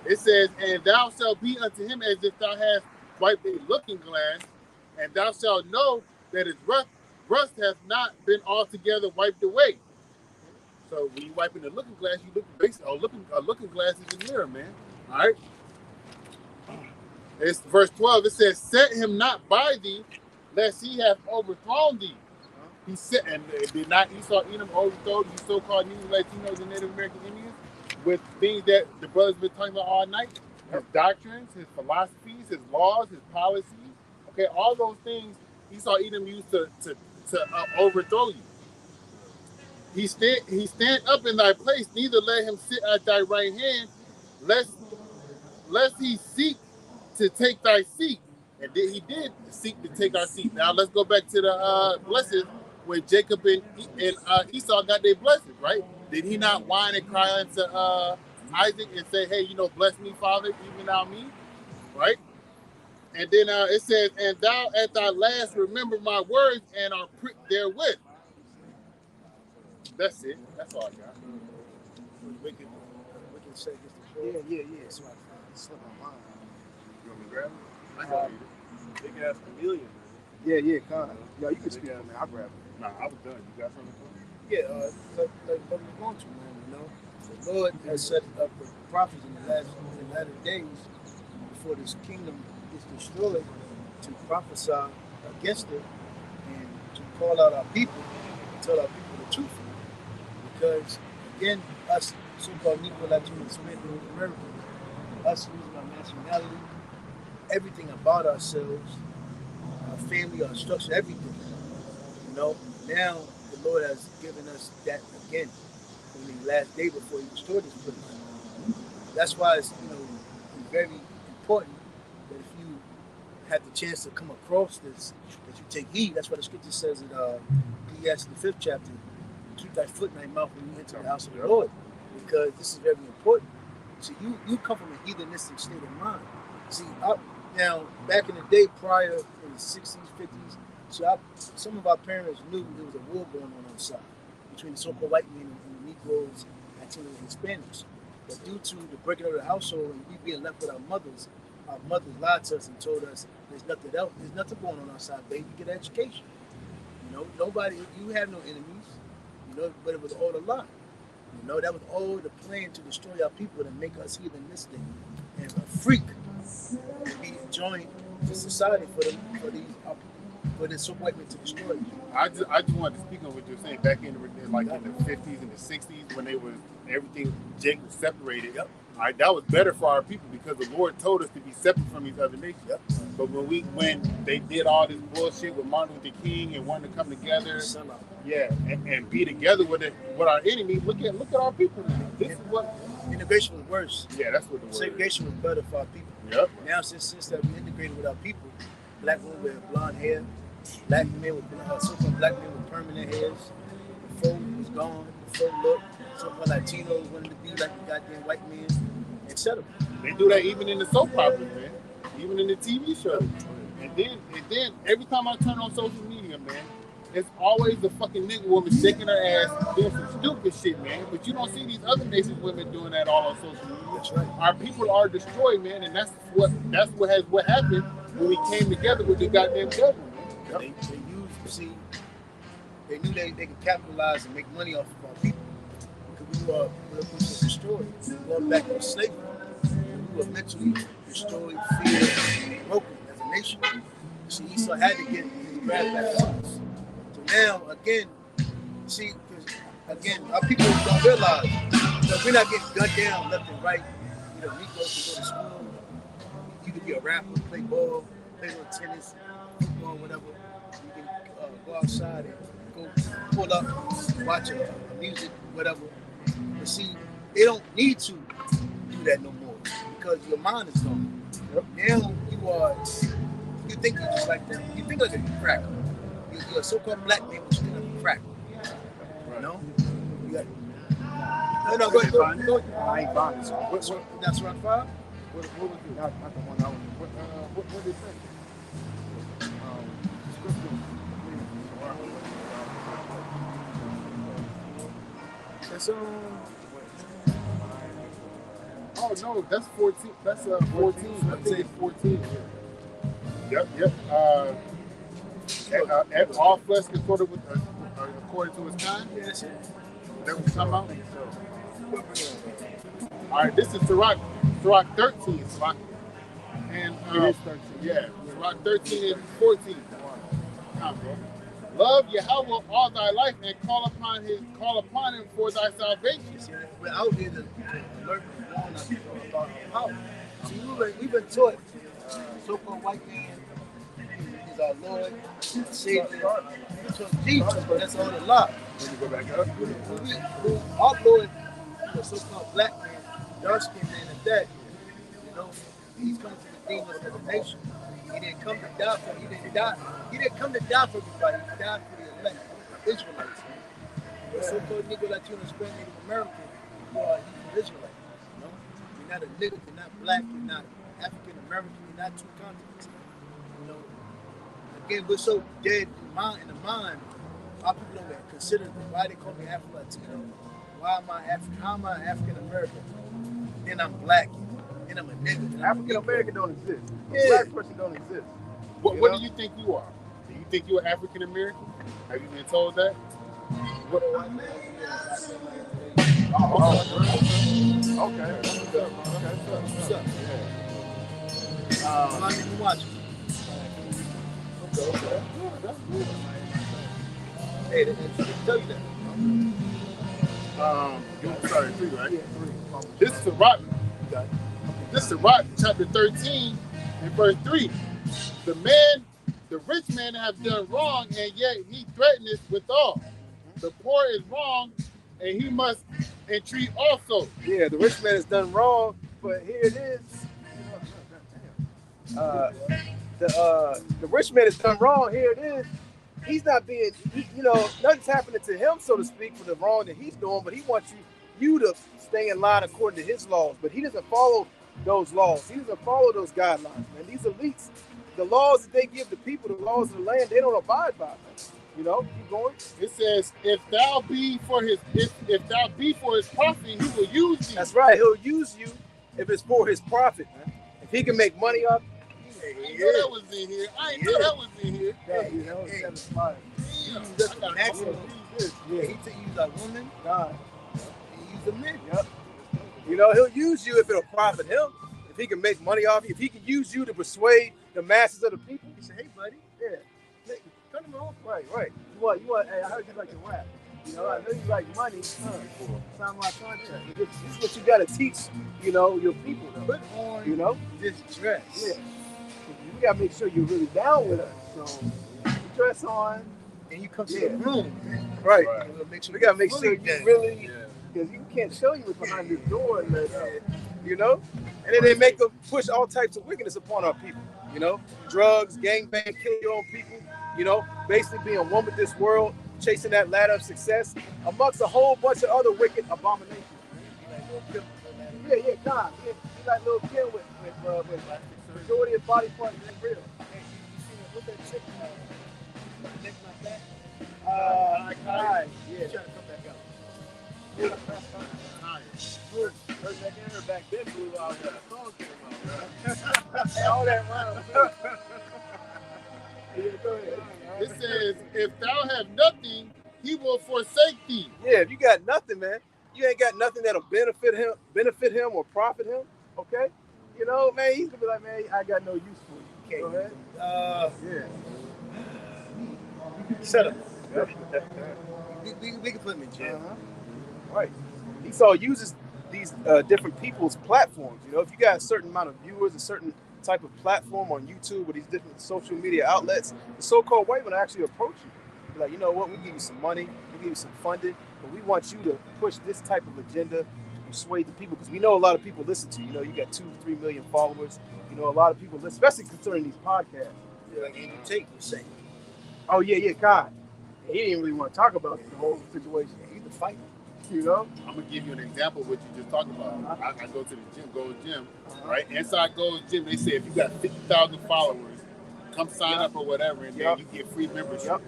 It says, and thou shalt be unto him as if thou hast wiped a looking glass, and thou shalt know that his rust hath not been altogether wiped away. So when you wiping the looking glass, you look basically a looking glass is a mirror, man. All right. It's verse 12. It says, set him not by thee, lest he have overthrown thee. He said, and did not Esau Edom overthrow these so-called Negro Latinos and Native American Indians with things that the brothers been talking about all night? His doctrines, his philosophies, his laws, his policies. Okay, all those things Esau Edom used to overthrow you. He stand up in thy place, neither let him sit at thy right hand, lest he seek to take thy seat. And he did seek to take our seat. Now let's go back to the blessings when Jacob and Esau got their blessings, right? Did he not whine and cry unto Isaac and say, hey, bless me, Father, even now me, right? And then it says, and thou at thy last remember my words and are pricked therewith. That's it. That's all I got. Wicked say against the Lord. Yeah. So I slipped my mind. You want me to grab it? I got it. Big ass chameleon. Yeah, kind of. Yo, you can speak on me. I'll grab it. Nah, I was done. You got something for me? Yeah, like what we're going to, man, you know. The Lord has set up the prophets in the latter days before this kingdom is destroyed to prophesy against it and to call out our people and tell our people the truth. Because again, us so-called Negro, Latino, Hispanic, American, us losing our nationality, everything about ourselves, our family, our structure, everything. You know, now the Lord has given us that again in the last day before He destroyed this place. That's why it's very important that if you have the chance to come across this, that you take heed. That's why the scripture says in Ecclesiastes the 5th chapter, keep thy foot in thy mouth when you enter the house of the Lord, because this is very important. See, you come from a heathenistic state of mind. See, now back in the day, prior in the 60s, 50s, so some of our parents knew there was a war going on outside between the so-called white men and the Negroes, Latinos, and Hispanics. But due to the breaking of the household and we being left with our mothers lied to us and told us there's nothing else, there's nothing going on outside, baby, get an education. You know, nobody, you have no enemies, you know, but it was all a lie. You know, that was all the plan to destroy our people and make us heathenistic and a freak and be joined to society for this so white men to destroy you. I just wanted to speak on what you're saying back in the 50s and the 60s when they was everything Jake was separated. Yep. That was better for our people because the Lord told us to be separate from these other nations. Yep. But when they did all this bullshit with Martin Luther King and wanted to come together, and be together with our enemy, look at our people now. This is what integration was worse. Yeah, that's what the word segregation was better for our people. Yep. Now since that we integrated with our people, black women with blonde hair, black men with so-called black men with permanent hairs, the faux was gone, the faux look, so-called Latinos wanted to be like the goddamn white men, etc. They do that even in the soap operas, man. Even in the TV shows. And then every time I turn on social media, man, it's always the fucking nigga woman shaking her ass, doing some stupid shit, man. But you don't see these other nations women doing that all on social media. That's right. Our people are destroyed, man, and that's what happened when we came together with the goddamn government. Yep. They knew they could capitalize and make money off of our people. Because we were destroyed. Going back to slavery. We were mentally destroyed, feared, broken as a nation. So Esau had to get his grab back on us. So now, again, our people don't realize that we're not getting gunned down left and right. You know, Negroes can go to school. You can be a rapper, play ball, play on tennis, football, whatever. You can go outside and go pull up, watch a music, whatever. But see, they don't need to do that no more because your mind is gone. Now you think you're just like them. You think like a cracker. You're a so-called black man, but you're a cracker. You know? You got no, go ahead. I ain't buying this. That's Rock 5? What was it? Not the one I was. What did it say? That's Oh no, that's 14. That's 14. I think it's 14. Yep. All flesh according to his kind. Yeah, that's it. That was talking about. All right, this is Sirach 13. Sirach. And it is 13. Yeah, Sirach 13 and 14. Come, bro. Love Yahweh all thy life and call upon him for thy salvation. We're out here to learn and warn us about our power. See, we've been taught so-called white man is our Lord, Savior. We're taught Jesus, but that's all a lie. Let me go back up. Our Lord, the so-called black man, dark-skinned man at that, you know, he's coming to redeem us as a nation. He didn't come to die for He didn't come to die for everybody. He died for the elect, Israelites. The so-called Negro, Latino, Hispanic, Native American, you are Israelite. You know? You're not a nigga, you're not black, you're not African American, you're not two continents. Again, we're so dead in the mind. Our people don't consider why they call me Afro-Latino. Why am I African? How am I African American? Then I'm black. Then I'm a nigga. African American don't exist. Yeah. Black person don't exist. What do you think you are? Do you think you're African American? Have you been told that? What? Okay. What's up? How many people watching? Okay. Hey, they tell you that. Sorry, 3, right? Yeah, 3. This is Sirach, chapter 13, and verse 3. The rich man have done wrong, and yet he threateneth withal. The poor is wrong, and he must entreat also. Yeah, the rich man has done wrong, but here it is. The rich man has done wrong. Here it is. He's not being, nothing's happening to him, so to speak, for the wrong that he's doing, but he wants you to stay in line according to his laws. But he doesn't follow those laws. He doesn't follow those guidelines, man. These elites, the laws that they give the people, the laws of the land, they don't abide by them. Keep going. It says, if thou be for his profit, he will use thee. That's right. He'll use you if it's for his profit, man. If he can make money off. I know that was in here. I didn't know that was in here. That's the maximum. Yeah, he took you like woman. God, he used a man. Yep. He'll use you if it'll profit him. If he can make money off you, if he can use you to persuade the masses of the people. He said, "Hey, buddy, yeah, cut him off." Right. You want? Hey, I heard you like to rap. I know you like money. Sign my contract. This is what you got to teach. Your people. Put on. This dress. Yeah. You got to make sure you're really down with us. So you dress on, and you come to the room. Right. We got to make sure you really, because you can't show you what's behind this door, and and then they make them push all types of wickedness upon our people. Drugs, gangbang, kill your own people. Basically being one with this world, chasing that ladder of success, amongst a whole bunch of other wicked abominations. Yeah, God. You like little Kim with majority of body parts ain't real. Hey, you seen what's that chick? Neck like that? Yeah. Trying to come back out. Her back then blew out. Song came out. All that rhyme. Yeah, go ahead. It says, if thou have nothing, he will forsake thee. Yeah, if you got nothing, man, you ain't got nothing that'll benefit him or profit him. Okay. Man, he's gonna be like, man, I got no use for you. Okay. Go ahead. Yeah. Shut up. We can put him in jail. Right. Esau uses these different people's platforms. If you got a certain amount of viewers, a certain type of platform on YouTube or these different social media outlets, the so-called white man actually approach you. Be like, you know what? We give you some money, we give you some funding, but we want you to push this type of agenda. Persuade the people, because we know a lot of people listen to you. You got 2-3 million followers. A lot of people, especially concerning these podcasts. Yeah, like Andrew Tate was saying. Oh yeah, God. He didn't really want to talk about the whole situation. He's the fighter. I'm gonna give you an example of what you just talked about. I go to the gym, Gold's Gym, right? Inside Gold's Gym, they say if you got 50,000 followers, come sign up or whatever, and then you get free membership.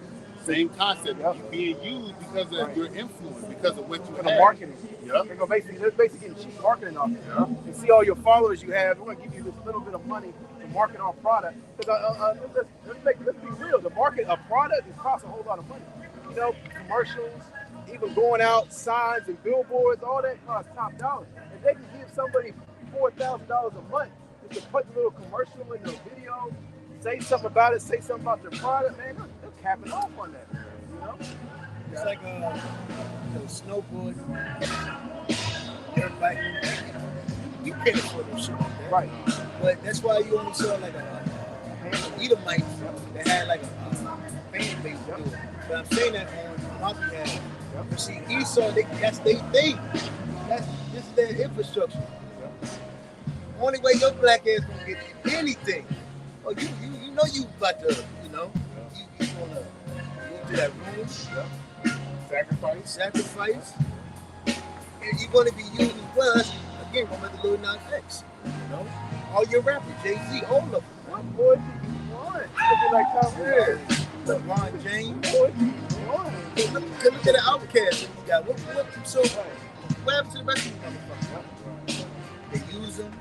Same concept. You're being used because of your influence, because of what you have. Marketing. They're basically getting cheap marketing off you. You see all your followers you have, we're going to give you this little bit of money to market our product. Because let's be real, to market a product, it costs a whole lot of money. Commercials, even going out, signs and billboards, all that costs top dollar. If they can give somebody $4,000 a month just to put a little commercial in their video, say something about it, say something about their product, man, they're capping off on that. It's like snowboard, dirt bike. You can't afford no shit like that. Right. But that's why you only saw like a Edomite that had like a fan base to do it. But I'm saying that on my behalf. But see, Esau, that's their thing. This is their infrastructure. Only way your black ass gonna get anything. Oh, you know you about to, you gonna go to that room. Sacrifice. And you're gonna be using plus again, remember the Lil Nas X. All your rappers, Jay-Z, all of them. What more do you want? looking like Tom Brady. LeBron James. Boy, Look at the outcast that we got. So what happened to the rest of these motherfuckers? They use them,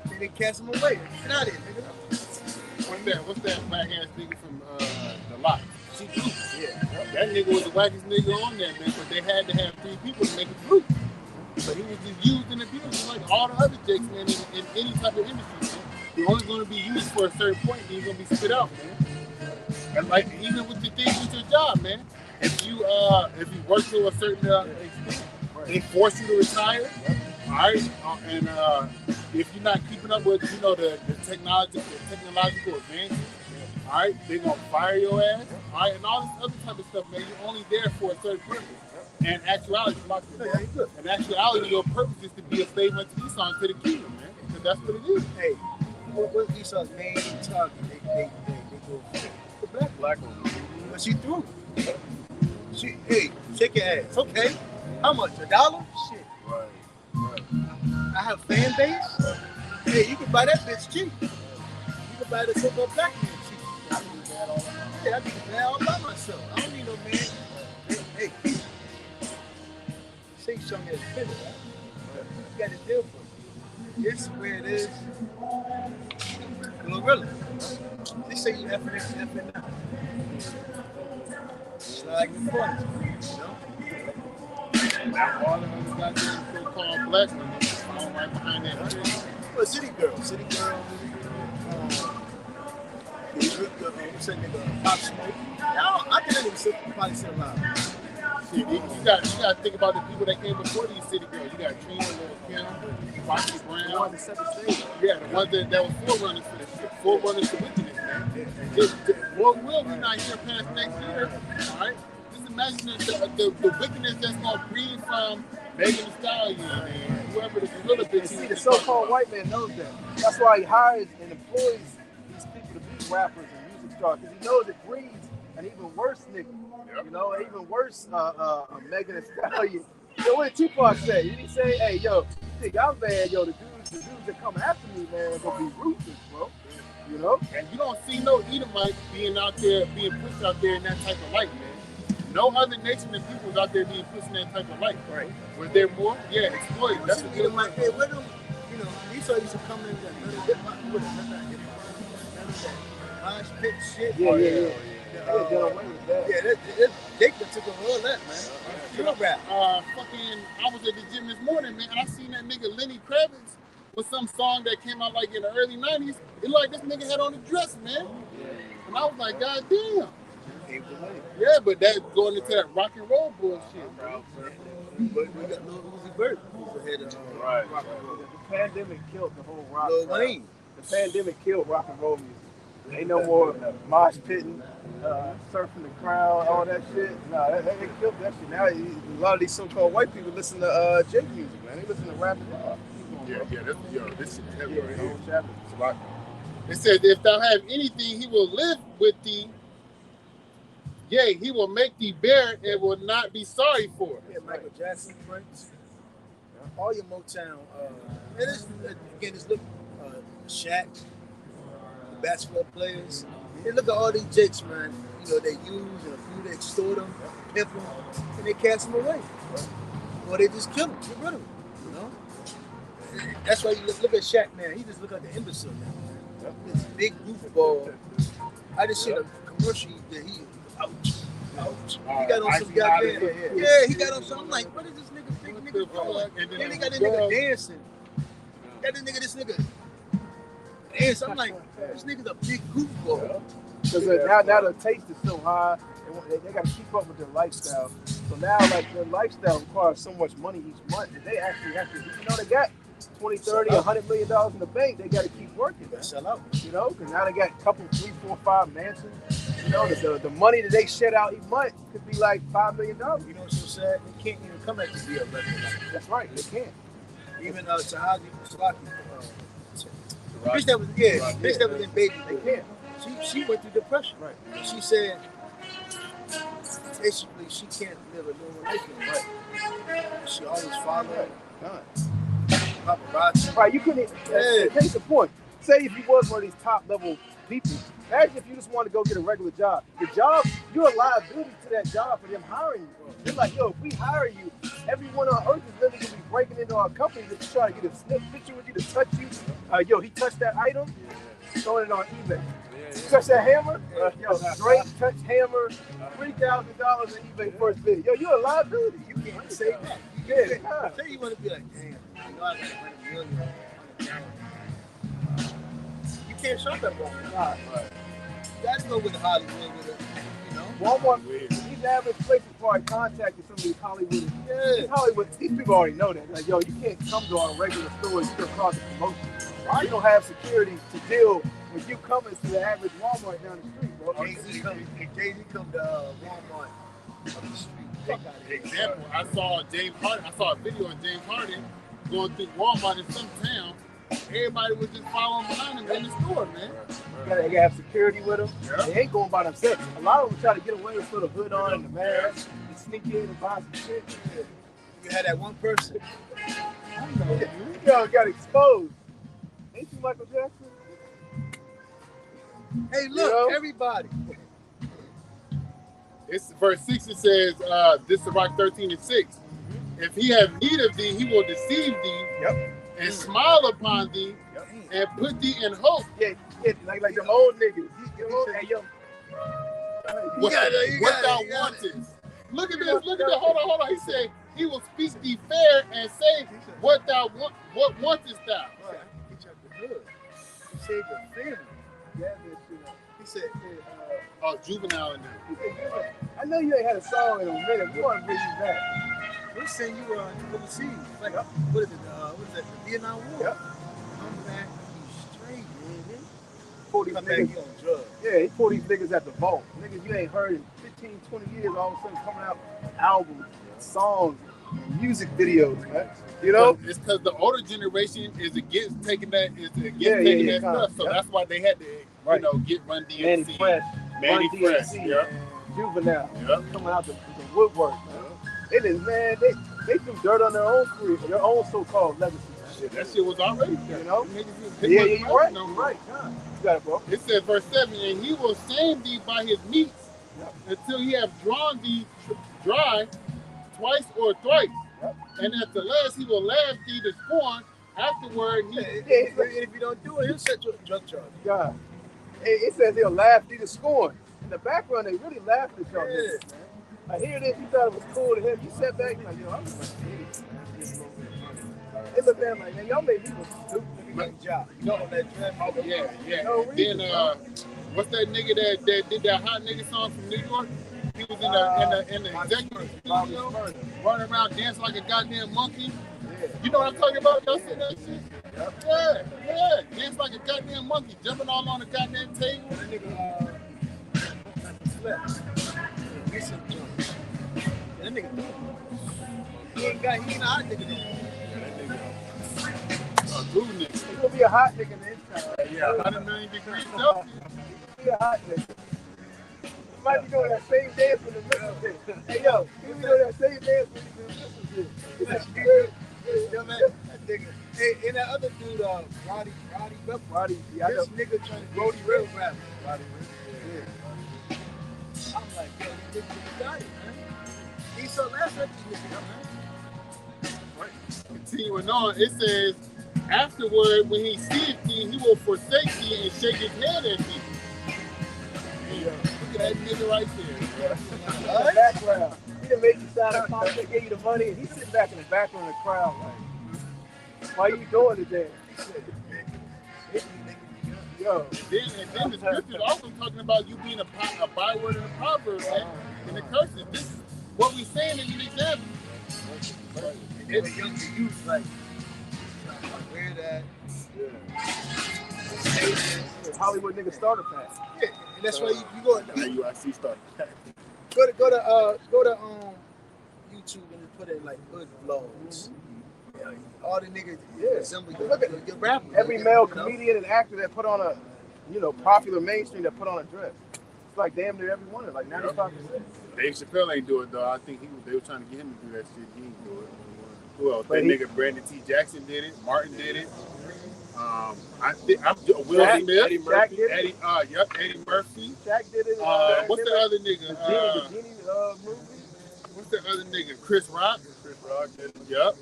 then they cast them away. Get out of here, nigga. What's that whack ass nigga from the lot? See, Yeah. That nigga was the wackest nigga on there, man, but they had to have 3 people to make it through. So he was just used and abused like all the other jakes, man, in any type of industry, man. They're only going to be used for a certain point, and he's going to be spit out, man. And like, even with the things with your job, man, if you work to a certain extent, they force you to retire, all right, and if you're not keeping up with, you know, the technological advances, all right, they're going to fire your ass, all right, and all this other type of stuff, man. You're only there for a certain purpose. And actuality, your purpose is to be a slave unto Esau, to the kingdom, man. Because that's what it is. Hey, what's Esau's main target? They go for black woman. But she threw. Hey, shake your ass. Okay. How much? $1? Shit. Right. I have fan base. Hey, you can buy that bitch cheap. You can buy the so-called black man cheap. I can do that all by myself. Yeah, I can do that all by myself. I don't need no man. Hey. Say something that's better, right? You got to deal for it. This is where it is. Glorilla. They say you effing this, effing that. It's like the point, you know? All the other goddamn so-called black women all right behind that tree. Well, City Girl. What's that nigga? Pop Smoke. I think that nigga probably still alive. You got to think about the people that came before these city girls. You got Trina, Little Kim, Foxy Brown. The one that set the stage. Yeah, the ones that was forerunners for this shit. Forerunners to wickedness, man. What will be not here past next year, all right? Just imagine the wickedness that's going to breed from Megan Thee Stallion and whoever the gorilla bitch is. See, the so-called white man knows that. That's why he hires and employs these people to be rappers and music stars, because he knows it breeds an even worse nigga. You know, even worse, Megan Thee Stallion. Yo, what did Tupac say? Did he say, hey, yo, y'all bad, yo, the dudes that come after me, man, are gonna be ruthless, bro. You know? And you don't see no Edomite being out there, being pushed out there in that type of light, man. No other nation of people is out there being pushed in that type of light. Right. Was there more? Yeah, exploited. That's a good one. Hey, where them, you know, these used to come in with another hip-hop, with another hip-hop, none of that mosh pit shit. Yeah. They took a whole lot, man. Fucking, I was at the gym this morning, man, and I seen that nigga Lenny Kravitz with some song that came out like in the early 90s. It like this nigga had on a dress, man. And I was like, God damn. Yeah, but that's going into that rock and roll bullshit, bro. But we got Lil Uzi Vert who's ahead of rock and roll. The pandemic killed the whole rock. Lil Wayne. The pandemic killed rock and roll music. Ain't no more mosh pitting, surfing the crowd, all that shit. Nah, they killed that shit. Now a lot of these so-called white people listen to J music, man. They listen to rap and hip hop. This shit heavy right here. It says, if thou have anything, he will live with thee. Yea, he will make thee bear and will not be sorry for it. Yeah, Michael Jackson, Prince, all your Motown. It is, again, it's look, Shaq, basketball players. Hey, look at all these jakes, man. You know, they use and a few they extort them, pimp them, and they cast them away. Or they just kill them, get rid of them, you know? That's why you look at Shaq, man. He just look like an imbecile now, man. This big goofball. I just seen a commercial that he, ouch. He got on some goddamn, he got on some, I'm like, what is this big nigga doing? And then they got this nigga dancing. This nigga dance. I'm like, this nigga's a big goofball. Because now the taste is so high, they got to keep up with their lifestyle. So now, like, their lifestyle requires so much money each month that they actually have to, you know, they got 20, 30, $100 million in the bank. They got to keep working. Sell out. You know, because now they got a couple, 3, 4, 5 mansions. You know, the money that they shed out each month could be like $5 million. You know what's so sad? They can't even come at the deal. That's right. They can't. Even Tahaji Slaki, bitch that was in baby. They can't. She went through depression. Right. She said basically she can't live a normal life anymore. Right. She always followed paparazzi. Right. You couldn't. Case in point. Say if you was one of these top level people, Imagine if you just want to go get a regular job. The job, you're a liability to that job for them hiring you. They're like, yo, if we hire you, everyone on earth is literally gonna be breaking into our company just to try to get a snip picture with you to touch you. Yo, he touched that item, throwing it on eBay. Touch that hammer, yo, Drake touch hammer, $3,000 in eBay first bid. Yo, you're a liability. You can't say that. Yeah, Say you want to be like, damn, you know I got $100 million. You can't shop at Walmart. Nah. You guys go with Hollywood with it, you know. Walmart, these average places before I contacted some of these Hollywood. These people already know that. Like, yo, you can't come to our regular stores, you're cause a promotion. You don't have security to deal with you coming to the average Walmart down the street, bro. Jay-Z come to Walmart up the street. Example, I saw a video of James Harden going through Walmart in some town. Everybody was just following behind him in the store, man. You gotta have security with them. Yeah. They ain't going by themselves. A lot of them try to get away with put a hood on and the mask and sneak in and buy some shit. You had that one person. Yo, got exposed. Ain't you Michael Jackson? Hey, look, everybody. It's verse 6. It says, this is Rock 13:6. If he have need of thee, he will deceive thee, and smile upon thee, and put thee in hope. Yeah, like the old niggas. Hey, yo. What thou wantest. Look at this. Look at that. Hold on. He said, he will speak thee fair and say, what thou want. What wantest thou? He checked the hood. He saved your family. He said, Juvenile in there. I know you ain't had a song in a minute. We want to bring you back. We'll send you overseas. Like, what is it? The Vietnam War? Yep. Come back, you straight, man. Pull these niggas on drugs. Yeah, he pulled these niggas at the vault. Niggas you ain't heard in 15, 20 years, all of a sudden coming out albums, songs, music videos, man. You know? It's because the older generation is against taking that stuff. So that's why they had to, get Run DMC. Manny Fresh. Juvenile. Coming out the woodwork, man. They threw dirt on their own career, their own so-called legacy. That shit was already there. You know? You're right. You're right. You got it, bro. It says, verse 7, and he will shame thee by his meats until he have drawn thee dry twice or thrice. And at the last he will laugh thee to scorn. Afterward, if you don't do it, he'll set you a drug charge. God. It says he'll laugh thee to scorn. In the background, they really laughed at y'all. Man. I hear this, you thought it was cool to him. You sat back and like, yo, I'm just like, they looked at him like, man, y'all made me look stupid. Job. You know that trend? Oh, yeah. No reason, then, what's that nigga that did that hot nigga song from New York? He was in the executive studio, running around dancing like a goddamn monkey. Yeah. You know what I'm talking about? Y'all see that shit? Yeah. Dance like a goddamn monkey, jumping all on the goddamn table. That nigga, that nigga, he ain't a hot nigga though. He's gonna be a hot nigga this time. Yeah, 100 million degrees Celsius. He'll be a hot nigga. He might be doing that same dance with the missiles shit. Hey yo, he be doing that same dance with the missiles shit. Yo, man, that nigga. Hey, and that other dude, Roddy, this nigga trying to Brody real rap. Roddy, yeah. I'm like, yo, this nigga dying, man. He's so last at this nigga, man. Right. Continuing on, it says, afterward, when he seeth thee, he will forsake thee and shake his head at thee. Yeah. Look at that nigga right there. In the background. He done made you sign a contract, gave you the money, and he's sitting back in the background of the crowd like, why you doing today? Yo. And then the scripture is also talking about you being a byword in the Proverbs, man, in the curses. This is what we saying in the example. It's young to youth, like, wear that. Hollywood nigga starter pack. Yeah, and that's why you go to UIC starter pack. Go to YouTube and put in like hood vlogs. Yeah, all the niggas resemble your rapper. Every male comedian and actor that put on a, popular mainstream that put on a dress. It's like damn near every one, like 95%. Dave Chappelle ain't do it though. I think they were trying to get him to do that shit. He ain't do it. Who else? That nigga Brandon T. Jackson did it. Martin did it. Will Shaq, Smith, Eddie Murphy. Eddie Murphy. Shaq did it. What's the other nigga? The Genie movie. What's the other nigga? Chris Rock. Chris Rock did it. Yep.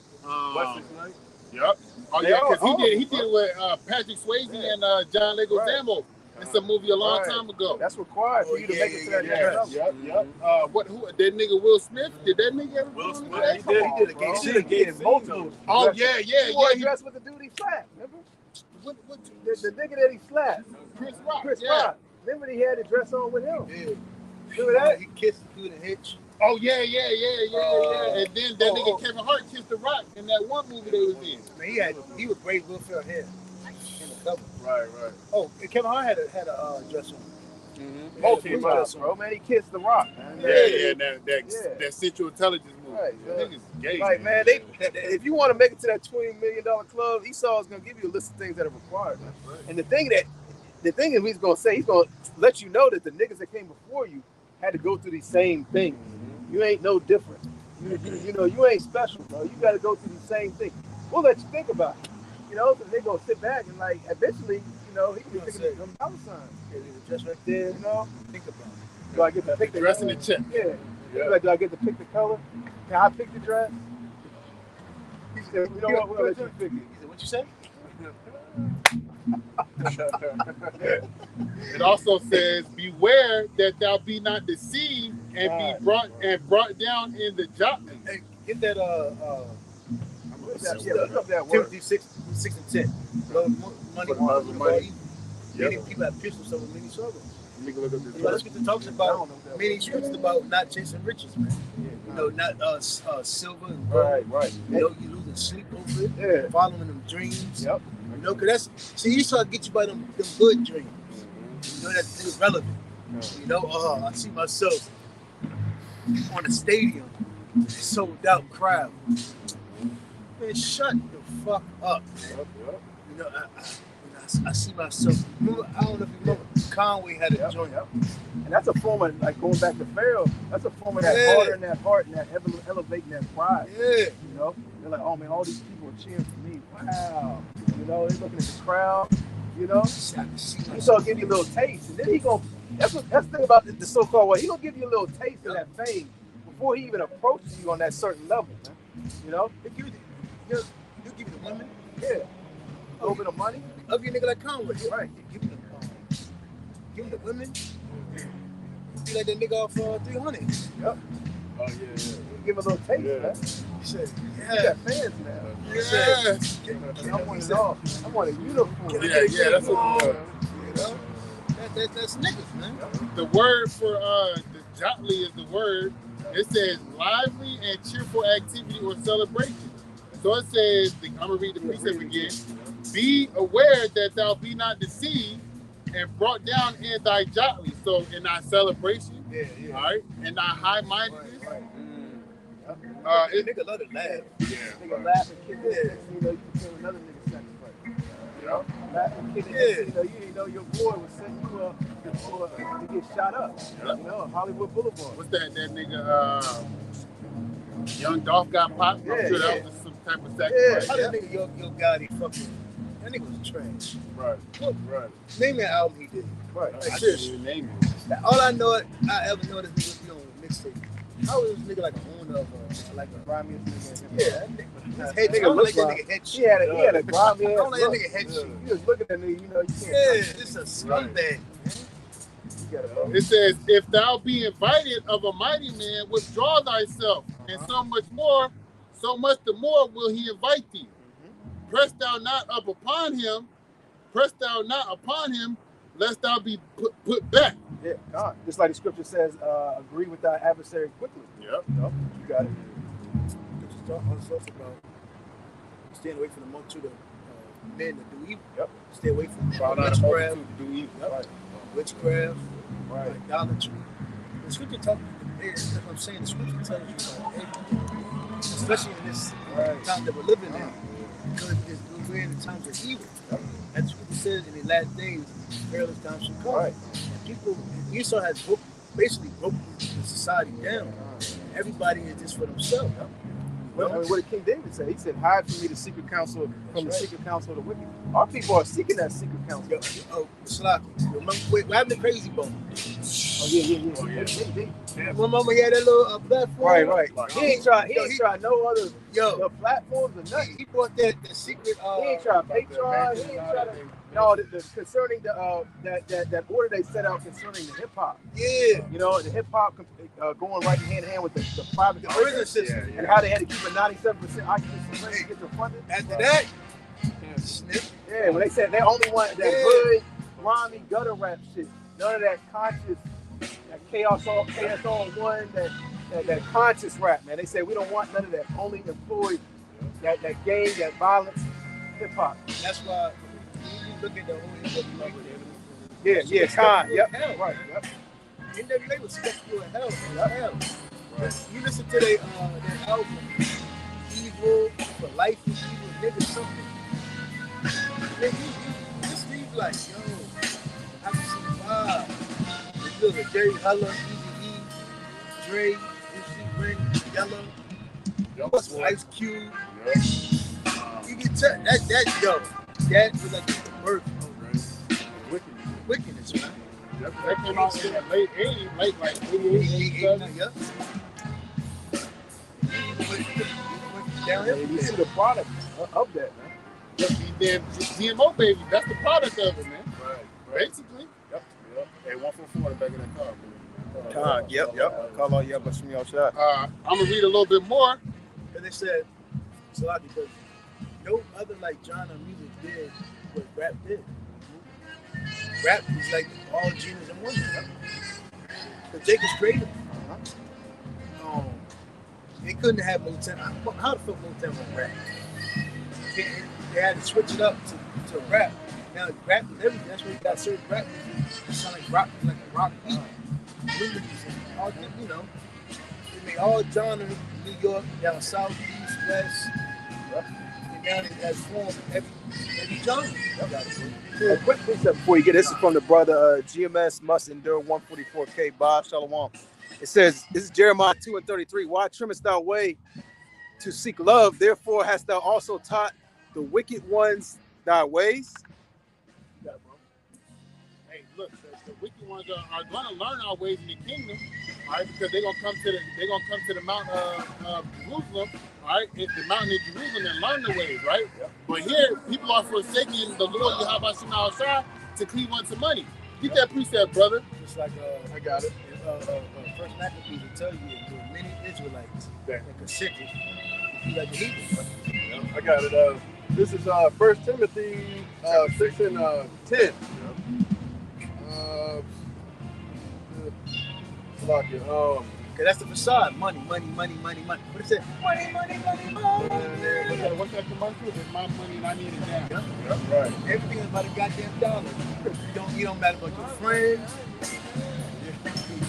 Wesley Snipes. Yep. Oh yeah, because he did it with Patrick Swayze and John Leguizamo in some movie a long time ago. That's required for you to make it to that next level. Yep. Who that nigga Will Smith? Did that nigga ever? Will Smith, that? he did it. He should have gave multiple. Oh yeah. He wore a dress with the dude he slapped. Remember? The nigga that he slapped. Chris Rock. Chris Rock. Remember he had the dress on with him. Yeah. Remember that? He kissed the dude in Hitch. Oh yeah. And then that nigga Kevin Hart kissed the Rock in that one movie they was in. Man, he was brave Will Ferrell hair in the cover. Right. Oh, and Kevin Hart had a dress on. Both times, bro. Man, he kissed the Rock. Man. That Central Intelligence movie. Right, That nigga's gay. Like, man, if you want to make it to that $20 million club, Esau is going to give you a list of things that are required. Man. Right. And the thing is he's going to say, he's going to let you know that the niggas that came before you had to go through these same things. You ain't no different. You know, you ain't special, bro. You got to go through the same thing. We'll let you think about it. You know, so they're going to sit back and, like, eventually, you know, he can be thinking of them dollar signs. Just right there, You know? think about it. Do I get to pick the Dress in the check. Yeah. Like, do I get to pick the color? Can I pick the dress? He said, you know what? We'll let you pick it. He said, what you say? It also says, "Beware that thou be not deceived and be brought down in the judgment." Hey, get that Look up that word. Timothy 6 and 10. Money, money. Many people have pierced themselves with many struggles. Let me look up this. Let's get to talking about many scriptures about not chasing riches, man. You know, not silver and gold. Right. You know, you losing sleep over it. Yeah. Following them dreams. Yep. You know, because Esau get you by them good dreams. You know, that's irrelevant. You know, I see myself on a stadium, sold out crowd. Man, shut the fuck up, man. You know, I see myself. Remember, I don't know if you remember, Conway had a joint. And that's a form of, like, going back to Pharaoh, that's a form of that harder and that heart and that elevating that pride. Yeah. You know? They're like, oh man, all these people are cheering for me. Wow. You know, they're looking at the crowd, you know? Esau give you a little taste. And then he gonna, that's the thing about the so-called way. He gonna give you a little taste of that fame before he even approaches you on that certain level, man. You know? He'll give you the women. Yeah. A little bit of money. Love your nigga like Conway. Right. Give him the women. Be like that nigga off 300. Yep. Oh, yeah. Give him a little taste, man. He said, You got fans now. Yeah. I want it all. I want a uniform. Yeah. That's what. you know? That's niggas, man. The word for the jotly is the word. It says lively and cheerful activity or celebration. So it says, I'm gonna read the precept again. Be aware that thou be not deceived and brought down in thy jotly. So in thy celebration, Yeah. all right, in thy high-mindedness. Nigga love to laugh. Nigga laugh and kick this. Next thing you know, you became another nigga sacrifice. You know? Laugh and kick this. You know, you didn't know your boy was setting you up to get shot up. You know, Hollywood Boulevard. What's that nigga, Young Dolph got popped? I'm sure that was some type of sacrifice. How that nigga Yo Gotti fucking, that nigga was trash. Right. Name me an album he did. Right. I can't even name it. All I ever know this nigga be on mixtape. How was this nigga like an owner of like a Grimiest nigga. Yeah, that nigga. Head, Nigga I don't look like that like- nigga head He shit. had a grimy I ass don't like that look. nigga head shit. You just look at that nigga, you know, you can't. Yeah, this is a scumbag. You gotta It says, if thou be invited of a mighty man, withdraw thyself, and so much the more will he invite thee. Press thou not upon him, lest thou be put back. Yeah, God. Just like the scripture says, agree with thy adversary quickly. Yep. You know, you got it. Just talk about staying away from the multitude of men that do evil. Yep. Stay away from Witchcraft. witchcraft, Right. idolatry. The scripture that's what I'm saying. The scripture tells you about everything, especially in this time that we're living in, because we're in the times of evil. And the scripture says in the last days, perilous times shall come. Right. And people, Esau has basically broken the society down. Everybody is just for themselves. What did King David say? He said, "Hide from me the secret counsel from the secret counsel of the wicked." Our people are seeking that secret counsel. Oh, Slocky. Remember what happened to Crazy Bone? Oh yeah. Remember he had that little platform? Right. He ain't try no other platforms or nothing. He brought the secret. He ain't try Patreon. He ain't try to. No, concerning that order they set out concerning the hip hop. Yeah. You know, the hip hop going right hand in hand with the private prison system, and how they had to keep a 97% occupancy rate to get them funded. After that, snip. Yeah, when they said they only want that hood, grimy, gutter rap shit. None of that conscious, that chaos all one, that conscious rap, man. They said we don't want none of that. Only employ that gang, that violence, hip hop. That's why you look at the whole NWA. Right. NWA was spectacular hell. Right. You listen to their album, Evil for Life is Evil, nigga something. Then you just leave like, yo, I can see vibe. You look at Jerry Heller, Easy E, Dre, MC Ren, Yellow, Ice Cube. You can tell that was like the birth of wickedness, man. That came out in the late 80s, like 88, 87. Yep. You see the product of that, man. Then GMO baby, that's the product of it, man. Right. Basically. Yep. Hey, 144 in the back of that car, man. Yep. Call all but some y'all shot. I'm gonna read a little bit more. Because they said it's a lot because no other like genre of music did what rap did. Rap was like all genius in one. Because Jake is creative. They couldn't have Motown. How the fuck Motown was rap? They had to switch it up to rap. Now rap is everything. That's where you got certain rap music. It sound like rock, like a rock beat. All, you know, they made all genres. New York, down south, east, west. And now it has formed every genre. A quick precept before you get this is from the brother GMS Must Endure 144K Bob Shalom. It says, this is Jeremiah 2:33. Why trimmest thou way to seek love? Therefore hast thou also taught the wicked ones thy ways. Hey, look, the wicked ones are going to learn our ways in the kingdom, all right? Because they're going to come to the Mount of Jerusalem, all right? It's the mountain of Jerusalem and learn the ways, right? Yep. But here, people are forsaking the Lord Yahweh Shai to cleave unto money. Get that precept, brother. Just like I got it. First Maccabees will tell you there were many Israelites that consented to be like the Hebrews. I got it. This is 1 Timothy 6 and 10. Cause that's the facade. Money. What is it? Money. What's that commercial? It's my money and I need it now. Yeah. Right. Everything is about a goddamn dollar. You don't matter about your friends.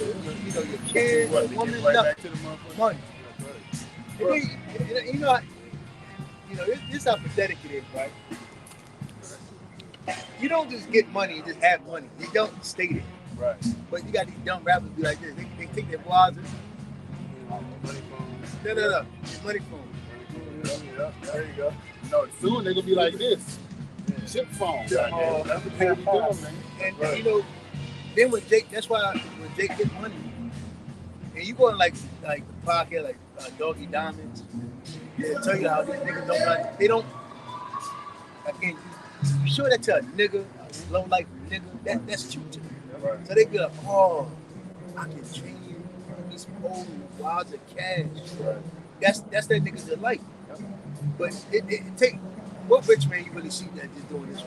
You know your kids, your woman, nothing. Money. This is how pathetic it is, right? You don't just get money and just have money. You don't state it. Right. But you got these dumb rappers be like this. They take their wallets. Money phones. No. Money phone. Yeah. There you go. No, soon they're gonna be like this. Yeah. Chip phone. That's what they're doing, man. And you know, then when Jake, that's why when Jake gets money, and you go on like the podcast, like Doggy Diamonds, they tell you how these niggas don't like. They don't. Again, you show that to a nigga, a low life nigga. That's true to me. Right. So they be like, oh, I can train you these old wads of cash. Right. That's that nigga's delight. Yep. But it take what rich man you really see that just doing this?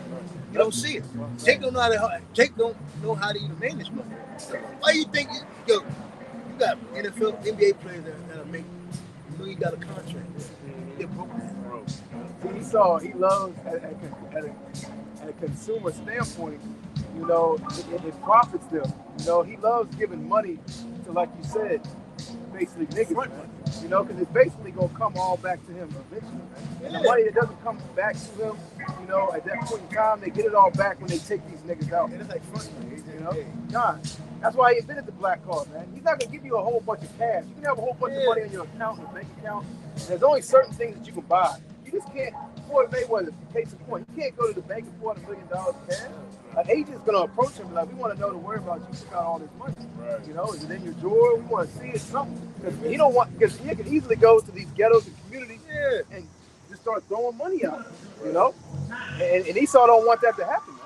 You don't see it. Jake don't know how to. Jake don't know how to even manage money. Why you think you got NFL, NBA players that make $1 million contract? They're broke. He loves at a consumer standpoint. You know, it profits them. You know, he loves giving money to, like you said, basically niggas. Man. You know, because it's basically gonna come all back to him eventually. And the money that doesn't come back to him, you know, at that point in time, they get it all back when they take these niggas out. And it's like fun, you know. God, That's why he invented the black card, man. He's not gonna give you a whole bunch of cash. You can have a whole bunch of money in your account, your bank account. There's only certain things that you can buy. You just can't. Floyd Mayweather, case in point, you can't go to the bank and $400 million cash. An agent's gonna approach him like, we want to know the whereabouts you took out all this money. Right. You know, is it in your drawer? We want to see it, something. Because he don't want. Because he can easily go to these ghettos and communities and just start throwing money out. You know, and Esau don't want that to happen. Man.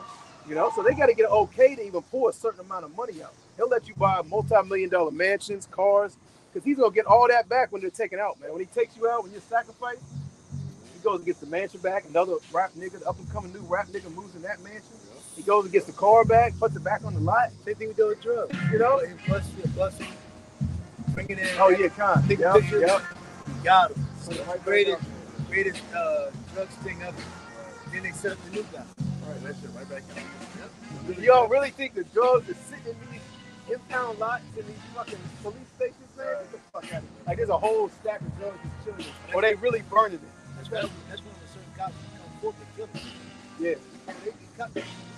You know, so they got to get an okay to even pull a certain amount of money out. He'll let you buy multi-million-dollar mansions, cars, because he's gonna get all that back when they're taken out, man. When he takes you out, when you're sacrificed. He goes and gets the mansion back. Another rap nigga, the up and coming new rap nigga moves in that mansion. He goes and gets the car back, puts it back on the lot. Same thing we do with drugs. You know? Busting, bringing in. Oh, yeah, con. Yep. Got him. So the greatest drugs thing ever. Then they set up the new guy. All right, that shit right back in. Yep. Y'all really think the drugs are sitting in these impound lots in these fucking police stations, man? Get the fuck out of here. Like, there's a whole stack of drugs just chilling. Or they really burning it. That's when the certain cops come forth and kill them. Yeah.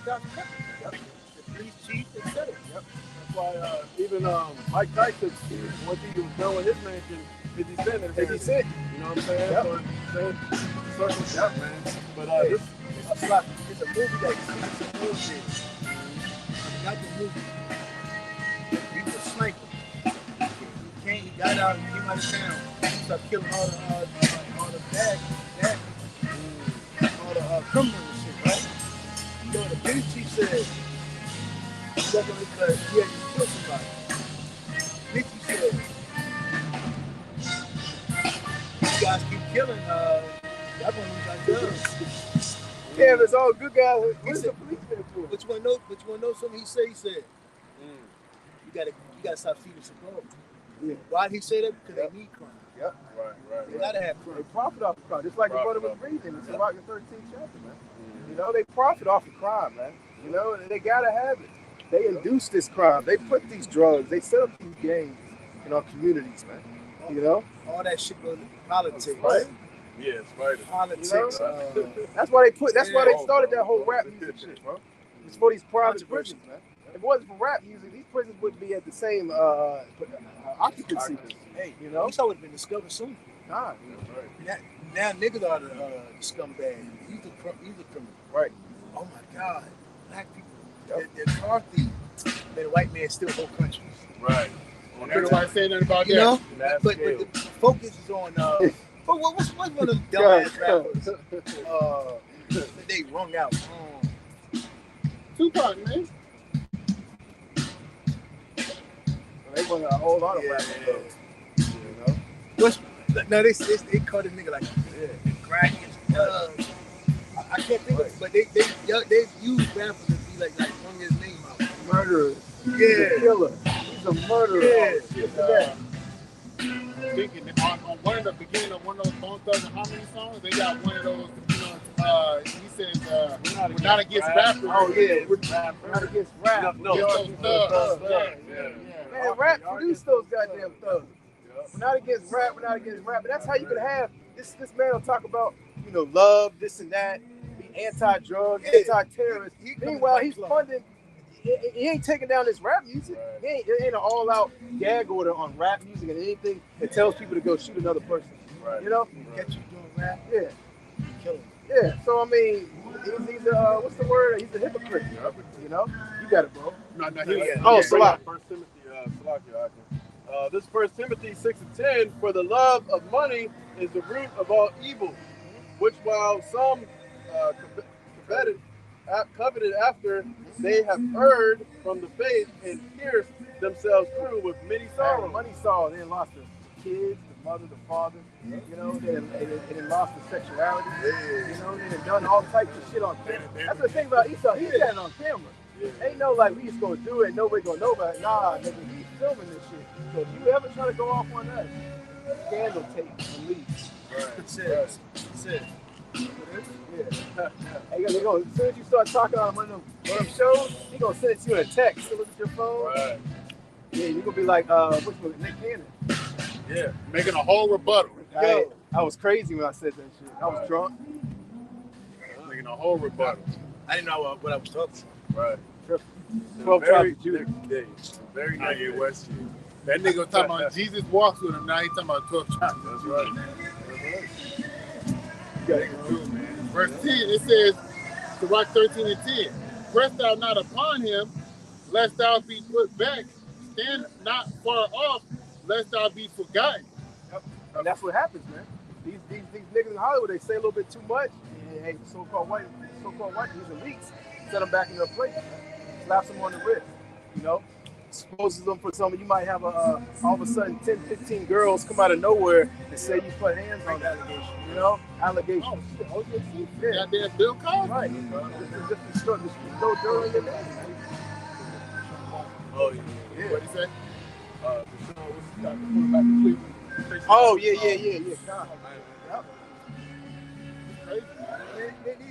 The police chief, etc. Yep. That's why even Mike Tyson, once he was done with his mansion, 50 Cent. 50 Cent. You know what I'm saying? Yep. So, circles, yep, man. But it's a movie that some bullshit. Got the movie. He was a sniper. He got out and came out of town. He started killing all the bad all the criminals and shit, right? So the police chief said, because he had to kill somebody. Police chief said, you guys keep killing, y'all gonna lose your jobs. Yeah, it's all good guys. What's the police there for? But you wanna know something he said? He said, you gotta stop feeding some dogs. Yeah. Why did he say that? Because they need crime. Yep. Right. They gotta have crime. They profit off of crime, just like the brother was reading. It's about your 13th chapter, man. You know, they profit off of crime, man. You know, they gotta have it. They induce this crime. They put these drugs. They set up these gangs in our communities, man. You know, all that shit goes to politics. Right. Yeah, it's right. Politics. You know? That's why they started that whole rap music shit, bro. It's for these private prisons, man. If it wasn't for rap music, these prisons wouldn't be at the same occupancy. Hey, you know, this would have been discovered soon. God, now niggas are the scumbag. He's the criminal. Right. Oh my God, black people, they're car thieves. Man, the white man steal whole countries. Right. Nobody say nothing about you that. know, but the focus is on. But what's one of them dumbass rappers that they rung out? Tupac, man. They want a whole lot of rappers, though. You know? No, they call the nigga like crack and I can't think of it, but they use rappers to be like rung his name out. Murderer. Yeah. He's a killer. He's a murderer. Yeah. Thinking on one of the beginning of one of those Bone Thugs and Harmony songs, they got one of those, he says, we're not against rappers. Oh, yeah. We're not against rap. No. Man, rap produced those goddamn thugs. We're not against rap. We're not against rap. But that's how you can have this man will talk about, you know, love, this and that, be anti-drug, anti-terrorist. Meanwhile, he's funding. He ain't taking down this rap music. It ain't an all-out gag order on rap music and anything that tells people to go shoot another person. Right. You know? Catch you doing rap, Yeah. kill him. Yeah. So I mean, he's what's the word? He's a hypocrite. You know? You got it, bro. No, Salah. 1 Timothy, this 1 Timothy 6:10, for the love of money is the root of all evil, which while some coveted after they have heard from the faith and pierced themselves through with many sorrows. Money saw, they lost the kids, the mother, the father, you know, they lost the sexuality, you know, they done all types of shit on camera. That's the thing about Esau, he got it on camera. Ain't no like we just gonna do it, nobody gonna know about it. Nah, nigga, he's filming this shit. So if you ever try to go off on us, scandal tape and leave. That's it. Yeah. Hey, as soon as you start talking on one of them shows, he gonna send it to you in a text. So look at your phone. Right. Yeah, you gonna be like, what's with Nick Cannon? Yeah, making a whole rebuttal. I was crazy when I said that shit. I was drunk. Making a whole rebuttal. I didn't know what I was talking about. Right. Some 12 very tribes of Judah. some very Nah, yeah, negative. West shit. That nigga was talking about Jesus walks with him. Now he talking about 12 tribes. That's right. Niggas do, man. Verse 10, it says, Sirach 13 and 10, press thou not upon him, lest thou be put back. Stand not far off, lest thou be forgotten. Yep. And that's what happens, man. These niggas in Hollywood, they say a little bit too much. And hey, so-called white, these elites, set them back in their place. Slaps them on the wrist, you know? Exposes them for something. You might have all of a sudden 10, 15 girls come out of nowhere and say you put hands on allegation, you know? Allegation. Oh, shit. Oh, yeah. Goddamn Bill Cosby. Right. Just throw dirt in your name. Oh yeah. What'd he say? Deshaun, what's the quarterback of Cleveland? Oh, yeah. God. Yep. Crazy.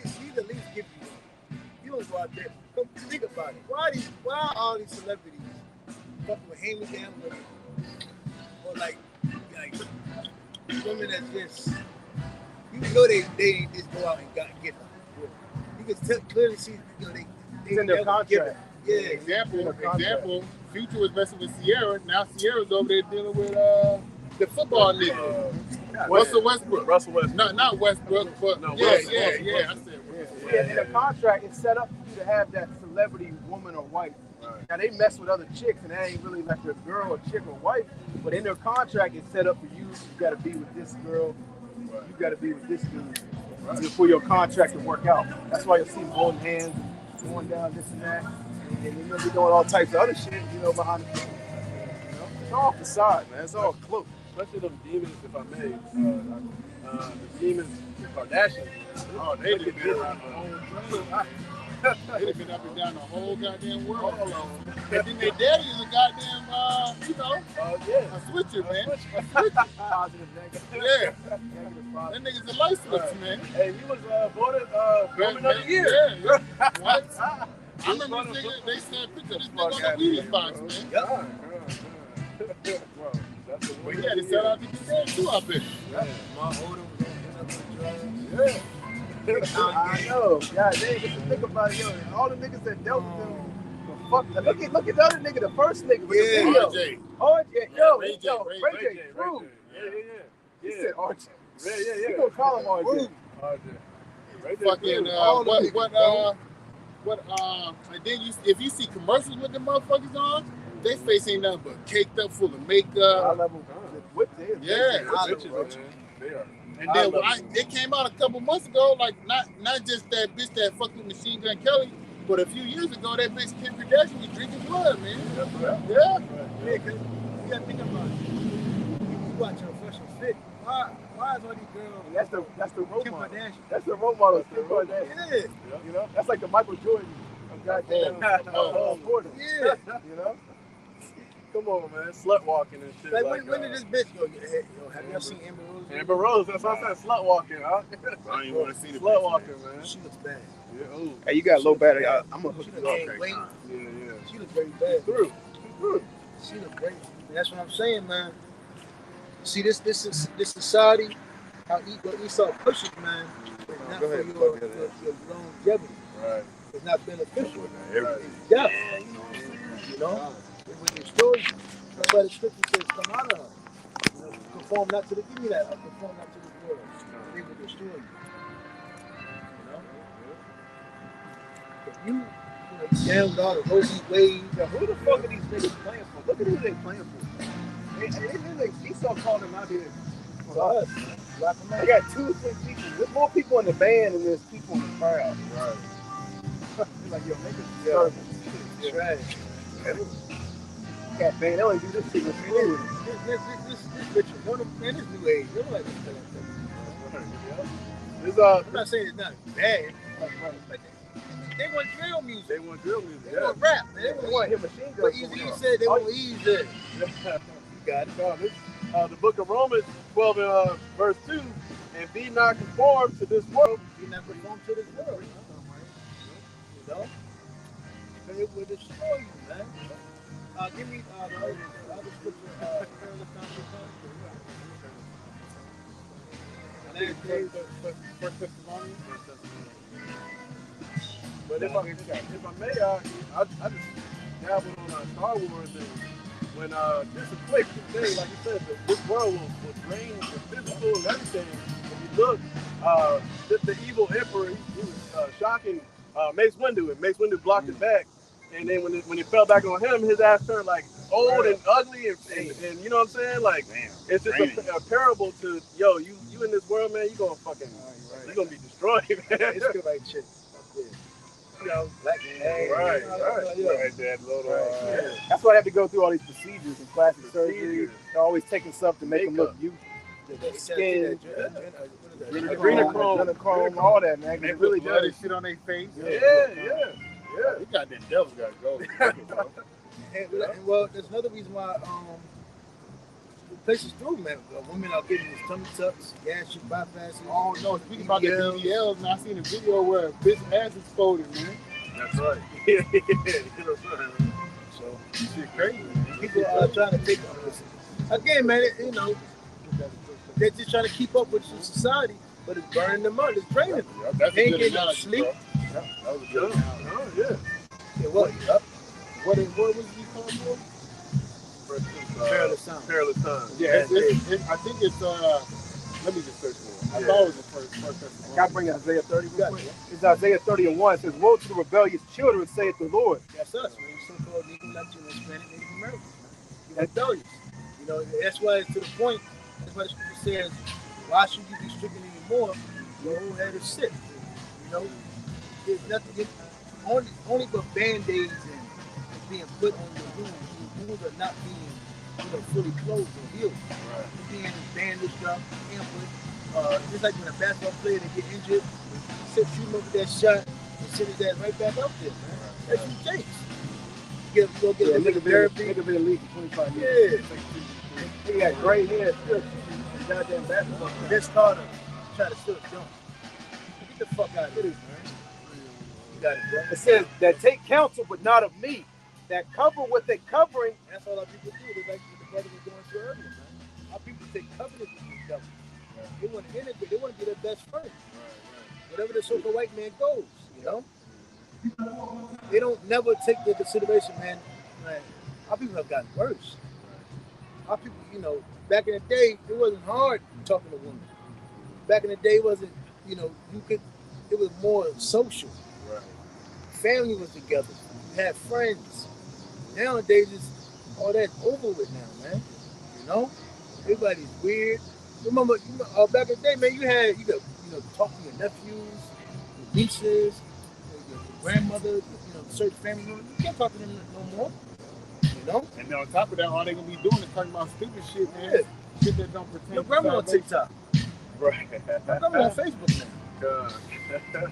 These at least give you don't go out there. Come think about it. Why are all these celebrities fucking with hand-me-down women? Or like women that just, you know they just go out and get them. You can clearly see, you know, they It's in their contract. Yeah. Example, Future was messing with Sierra. Now Sierra's over there dealing with the football nigga. Russell Westbrook. Not Westbrook, but No, yeah. Russell. I said Russell. Yeah, in the contract, it's set up for you to have that celebrity woman or wife. Right. Now, they mess with other chicks, and that ain't really like their girl or chick or wife. But in their contract, it's set up for you. You got to be with this girl. You got to be with this dude for your contract to work out. That's why you'll see them holding hands, going down this and that. And they're going to be doing all types of other shit, you know, behind the scenes. You know? It's all facade, man. It's all cloak. Especially them demons, if I may. The demons, the Kardashians. Oh, they've been around the whole they've been up and down the whole goddamn world. And then their daddy is a goddamn, a switcher, man. Positive, negative. Yeah. Negative, That positive. nigga's a light switcher, man. Hey, he was voted Woman of the Year. Yeah. What? I remember this nigga, they sent a picture of this nigga on the Wheaties box, man. But he had to sell out to get that too, I bet. My older was on Yeah. I know. God dang, just to think about it, yo, all the niggas that dealt with them were fucked. Look at the other nigga, the first nigga with the video. RJ. RJ, yo, Ray J, Ray J, true. He said RJ. Yeah. We gonna call him RJ. Fucking, and then if you see commercials with them motherfuckers on, they face ain't nothing but caked up full of High makeup. level whip there. Yeah. They are. And then it came out a couple months ago, like not just that bitch that fucked with Machine Gun Kelly, but a few years ago that bitch Kim Kardashian was drinking blood, man. Yeah. Yeah, because you gotta think about it. You watch a Fresh and Fit. Why is all these girls? That's the role Kim model. Kardashian. That's the role model. Kim Kardashian. Yeah. You know, that's like the Michael Jordan of goddamn Porter. Yeah. You know. Come on, man. Slut walking and shit. Like when did this bitch go? Have you ever seen Amber Rose? Amber Rose, that's what I said. Slut walking, huh? I don't even want to see the Slut walking, man. She looks bad. Yeah, ooh. Hey, you got low battery. I'm gonna hook She you looks up. gained weight. Yeah. She looks very bad. Through. She looks great. And that's what I'm saying, man. See this society, how Esau pushes, man. It's not for your longevity. Right. It's not beneficial. Right. Yeah. You know, it will destroy you. That's why the scripture says, "Come out of her." You know, conform not to the. Give me that. Conform not to the world. And they will destroy you. You know, you down with all the rosy ways. Yo, who the fuck are these niggas playing for? Look at who they playing for. They Esau called them out here for us. Black They got 2 or 3 people. There's more people in the band than there's people in the crowd. Right. They're like, yo, make a disturbance. Trash. Cat band, they only do this shit with food. This Richard, man, this new age. They don't like this There's I'm not saying it's not bad, but they want drill music. They want drill music. They want rap, man. They want to hear machine But guns. Easy said they want ease there. You got it. This, the book of Romans 12 and verse 2, and be not conformed to this world. Be not conform to this world. You know? Because it will destroy you, man. Give me the other scripture, perilous consequences. First Thessalonians. But if I may, I just dabbled on Star Wars, and when just a quick thing, like you said, this world will drain the physical and everything. If you look, the evil emperor, he was shocking Mace Windu, and Mace Windu blocked it back. And then when it fell back on him, his ass turned like old and ugly, and you know what I'm saying? Like, it's just a parable to, yo, you in this world, man, you gonna fucking, you gonna be destroyed, man. It's good like shit. You know, like, Right. That's why I have to go through all these procedures and plastic surgery. They're always taking stuff to make them look youthful. The skin, adrenochrome, all that, man. They really put bloody does. shit on their face. Yeah. You got them devils gotta go. And well, there's another reason why places through, man. Women are getting these tummy tucks, gastric bypasses. Oh no, speaking about the BBLs, man, I seen a video where a bitch ass is folded, man. That's right. So Shit crazy, man. people are trying to take again, man. You know, they're just trying to keep up with society, but it's burning them out. It's draining them. That's They a ain't good getting no analogy, sleep. bro. That was a good analogy. Oh, yeah. Yeah, what? What was he called for? Perilous time. Perilous time. Yeah, I think it's let me just search for it. I thought it was the first. Got to bring Isaiah 30 real quick. It's Isaiah 30:1. It says, "Woe to the rebellious children, saith the Lord." That's us, man. So-called Negro, Latino, Hispanic, Native Americans, man. You're rebellious. You know, that's why it's to the point. That's why the scripture says, "Why should you be stricken anymore? Your whole head is sick." You know, there's nothing. Only but band-aids and being put on your wounds. Your wounds are not being, fully closed or healed. Right. You're being bandaged up, ampered. Just like when a basketball player they get injured, shoot him over that shot and send his ass right back out there, man. That's what it takes. Go get a nigga therapy. Nigga been in the league for 25 years. Yeah. He got gray hair, still shooting goddamn basketball. This Carter try to still jump. Get the fuck out of here, man. You got it, bro. It says that take counsel, but not of me. That cover what they're covering. That's all our people do. It's like what the brother was going through earlier, man. Our people take covenant with these devils. They want to integrate. They want to be their best friend. Whatever the so-called white man goes, you know. They don't never take into consideration, man. Like, our people have gotten worse. Our people, back in the day, it wasn't hard talking to women. Back in the day, it wasn't, it was more social. Right. Family was together. You had friends. Nowadays, it's all that's over with now, man. You know, everybody's weird. Remember, back in the day, man, you could talk to your nephews, your nieces, your grandmother, certain family members. You can't talk to them no more. You know? And then on top of that, all they gonna be doing is talking about stupid shit, man. Yeah. Shit that don't pertain. Your grandma on TikTok. Right. My grandma on Facebook now.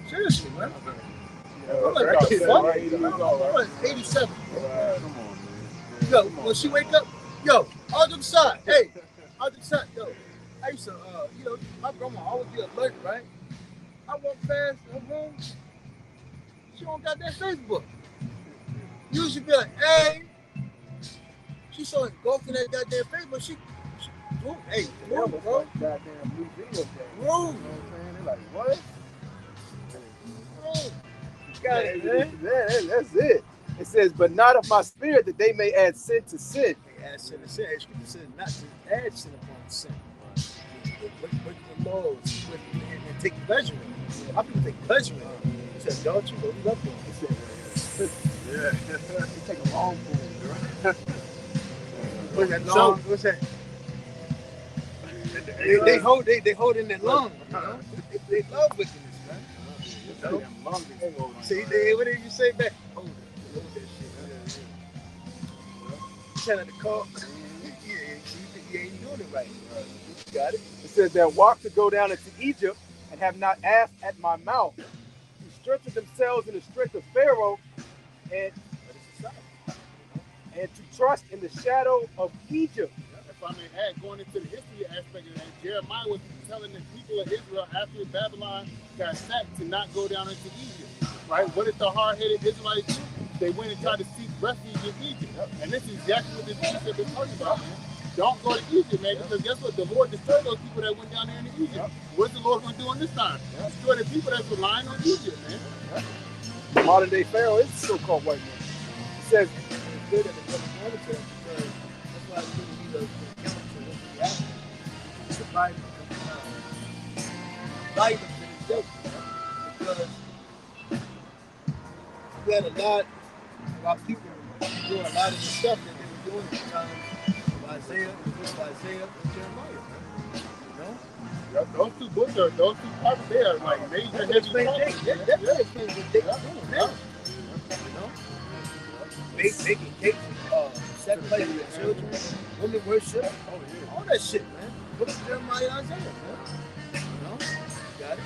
Seriously, man. I'm like, Right. what the fuck? I'm like 87. Come on, man. Yo, when she wake up, yo, all to the side. Hey, all to the side, yo. I used to, my grandma always be alert, right? I walk past her room. She don't got that Facebook. You should be like, hey. She so engulfed in that goddamn Facebook. She hey, move, bro. Goddamn blue video game. Move. You know what I'm saying? They're like, what? Move. Got it, man. Yeah, that's it. It says, but not of my spirit, that they may add sin to sin. They add sin to sin. Scripture says not to add sin upon sin. Break the laws and take pleasure in it. How people take pleasure in it? He said, adultery, what we love doing. He said, You take a long one. what's that long? What's that? They hold in their lung. You know? They love wickedness, man. You know? See, what did you say back? Hold that shit. Trying to call. You ain't doing it right. You got it. It says that walk to go down into Egypt and have not asked at my mouth. To strengthen themselves in the strength of Pharaoh and to trust in the shadow of Egypt. If I may add, going into the history aspect of that, Jeremiah was telling the people of Israel after Babylon got sacked to not go down into Egypt. Right? What did the hard-headed Israelites do? They went and tried to seek refuge in Egypt. And this is exactly what this precept is talking about, man. Don't go to Egypt, man, because guess what? The Lord destroyed those people that went down there into Egypt. What's the Lord going to do on this time? Destroy the people that's relying on Egypt, man. The modern day Pharaoh is the so-called white man. It says, It's good that the brother pointed to that because that's why it's good to be the account to what we have. The Bible to this day. Because we had a lot of our people doing a lot of the stuff that they were doing at the time of Isaiah, the book of Isaiah and Jeremiah. You know? Yeah, those two books are, those two prophets, they are like major heavy prophets. That's what they are doing now. You know? Making cakes, sacrificing their children, women worship, all that shit, man. Look at Jeremiah and Isaiah, man. You know? Got it?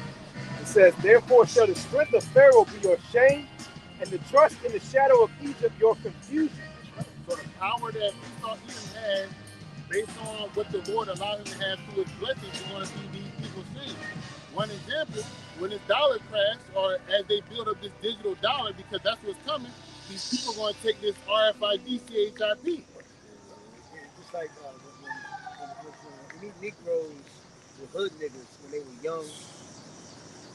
it says, therefore shall the strength of Pharaoh be your shame, and the trust in the shadow of Egypt your confusion. So the power that Esau even had, based on what the Lord allowed him to have through his blessings, is going to be these people's shame. One example, when this dollar crashed, or as they build up this digital dollar, because that's what's coming, these people are going to take this RFID CHIP. Just like when we meet Negroes with hood niggas when they were young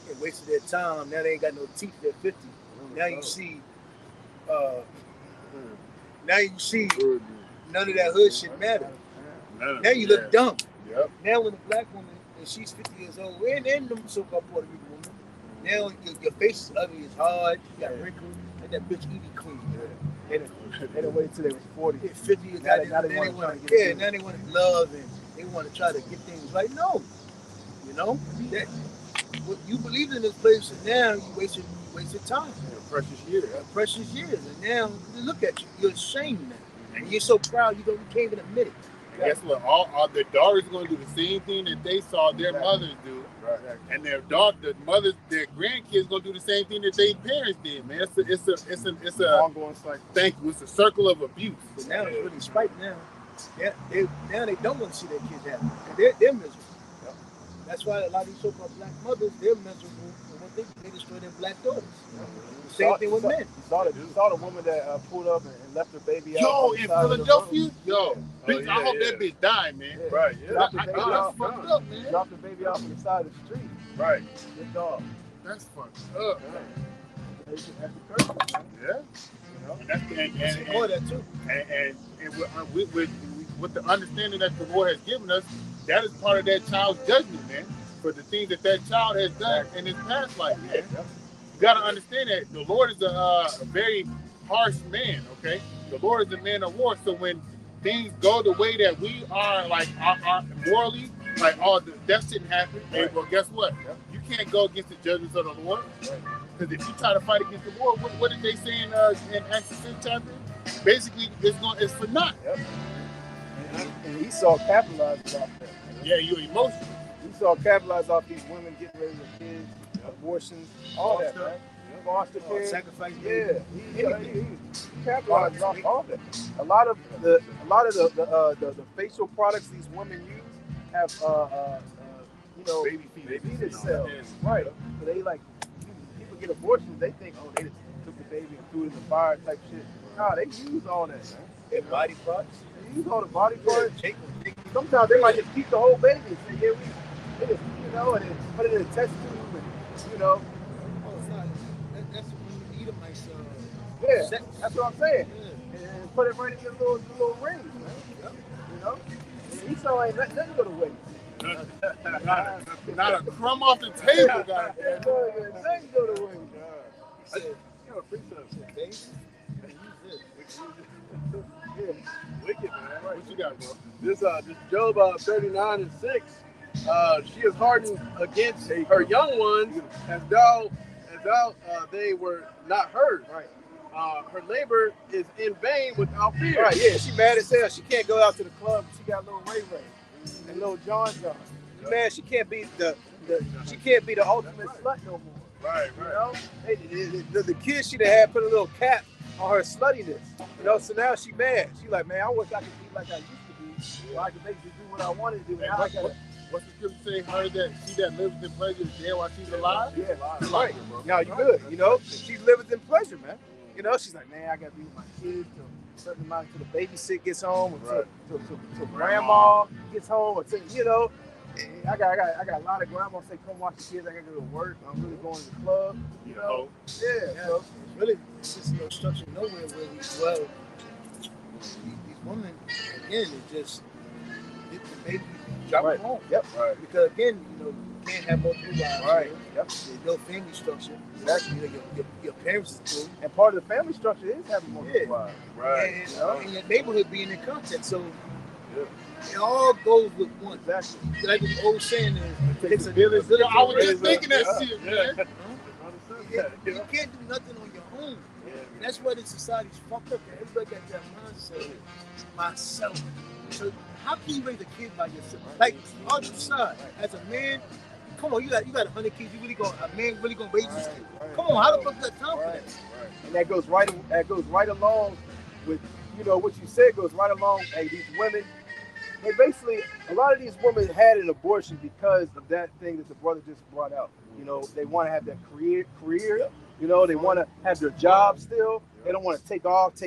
and wasted their time, now they ain't got no teeth, they're 50. Now you see, none of that hood shit matter. Now you look dumb. Yep. Now when a black woman, and she's 50 years old, and them so-called Puerto Rican woman, now your face is ugly, it's hard, you got wrinkles, and that bitch Evie clean. They didn't wait until they was 40. 50 years Now now they they want want love and they want to try to get things right. No, you know that what you believed in this place, and now you wasted time, precious years, and now look at you, you're ashamed now, and you're so proud you can't even admit it. And guess what? All the daughters are going to do the same thing that they saw their mothers do, and their grandkids going to do the same thing that their parents did. Man, it's a ongoing cycle. Thank you. It's a circle of abuse. So now it's really spite now. Yeah, now they don't want to see their kids happy. They're miserable. Yep. That's why a lot of these so-called black mothers, they're miserable for what they destroy their black daughters. Same thing with men. You saw the woman that pulled up and left her baby out. Yo, in Philadelphia? Yo, bitch, I hope that bitch died, man. Yeah. Right, yeah. Dropped the baby That's fucked up, man. Dropped the baby off on the side of the street. Right. Good dog. That's fucked up. That's the curse, man. Yeah. You know? And with the understanding that the Lord has given us, that is part of that child's judgment, man, for the things that child has done in his past life, man. You got to understand that the Lord is a very harsh man, okay? The Lord is a man of war, so when things go the way that we are, like, are morally, like, that shouldn't happen. Right. Hey, well, guess what? You can't go against the judgments of the Lord. Because if you try to fight against the Lord, what did they say in Acts 6 chapter? Basically, it's for naught. Yep. And Esau capitalized off that. Yeah, you're emotional. Esau capitalized off these women getting rid of their kids, abortions, all that, man. Foster care, sacrifice. Yeah, he capitalized off all that. A lot of the facial products these women use have baby fetus cells, right? So they people get abortions, they think, oh, they just took the baby and threw it in the fire type shit. Nah, they use all that, man. Their body parts. They use all the body parts. Sometimes they might just keep the whole baby and say, yeah, they just, and then put it in a test tube and, Oh, it's not. That's when you eat them like that's what I'm saying. Yeah. And put it right in your little ring, man. Yep. You know? And Esau ain't nothing go to waste. Not a crumb off the table, guys. Nothing go to waste. I appreciate it. Yeah. Wicked, man. What you got, bro? This Job 39:6. She is hardened against her young ones, as though they were not hers. Right. Her labor is in vain without fear. Right. Yeah. She mad as hell. She can't go out to the club. She got little Ray and little John. She mad. She can't be the ultimate slut no more. Right. You know, the kid she had put a little cap on her sluttiness. You know, so now she mad. She like, man, I wish I could be like I used to be, where I could basically do what I wanted to do. Now I gotta. What's the scripture say? Her that she that lives in pleasure is dead while she's alive. Yeah, right. Now you good. You know, she lives in pleasure, man. You know, she's like, man, I gotta be with my kids till a certain amount until the babysit gets home, or till grandma gets home, or till, you know. I got a lot of grandmas say, come watch the kids. I gotta go to work. I'm really going to the club. You know? Yeah. So It's just no structure nowhere where we dwell. These women, again, it just get the baby, drop them home. Yep. Right. Because again, you can't have multiple wives. Right. Yep. There's no family structure. Exactly. Your parents is cool. And part of the family structure is having multiple wives. Right. And your neighborhood being in contact. So it all goes with one. Exactly. Like the old saying is, takes a village. I was just thinking that shit, man. You can't do nothing on your own. And that's why this society's fucked up. Everybody got that mindset of myself. So how can you raise a kid by yourself? Like on the side, as a man, come on, you got 100 kids. A man really gonna raise this kid? Come on, how the fuck you got time for that? And that goes right along with what you said. Goes right along. Hey, these women. They basically, a lot of these women had an abortion because of that thing that the brother just brought out. They want to have that career. They want to have their job still. They don't want to take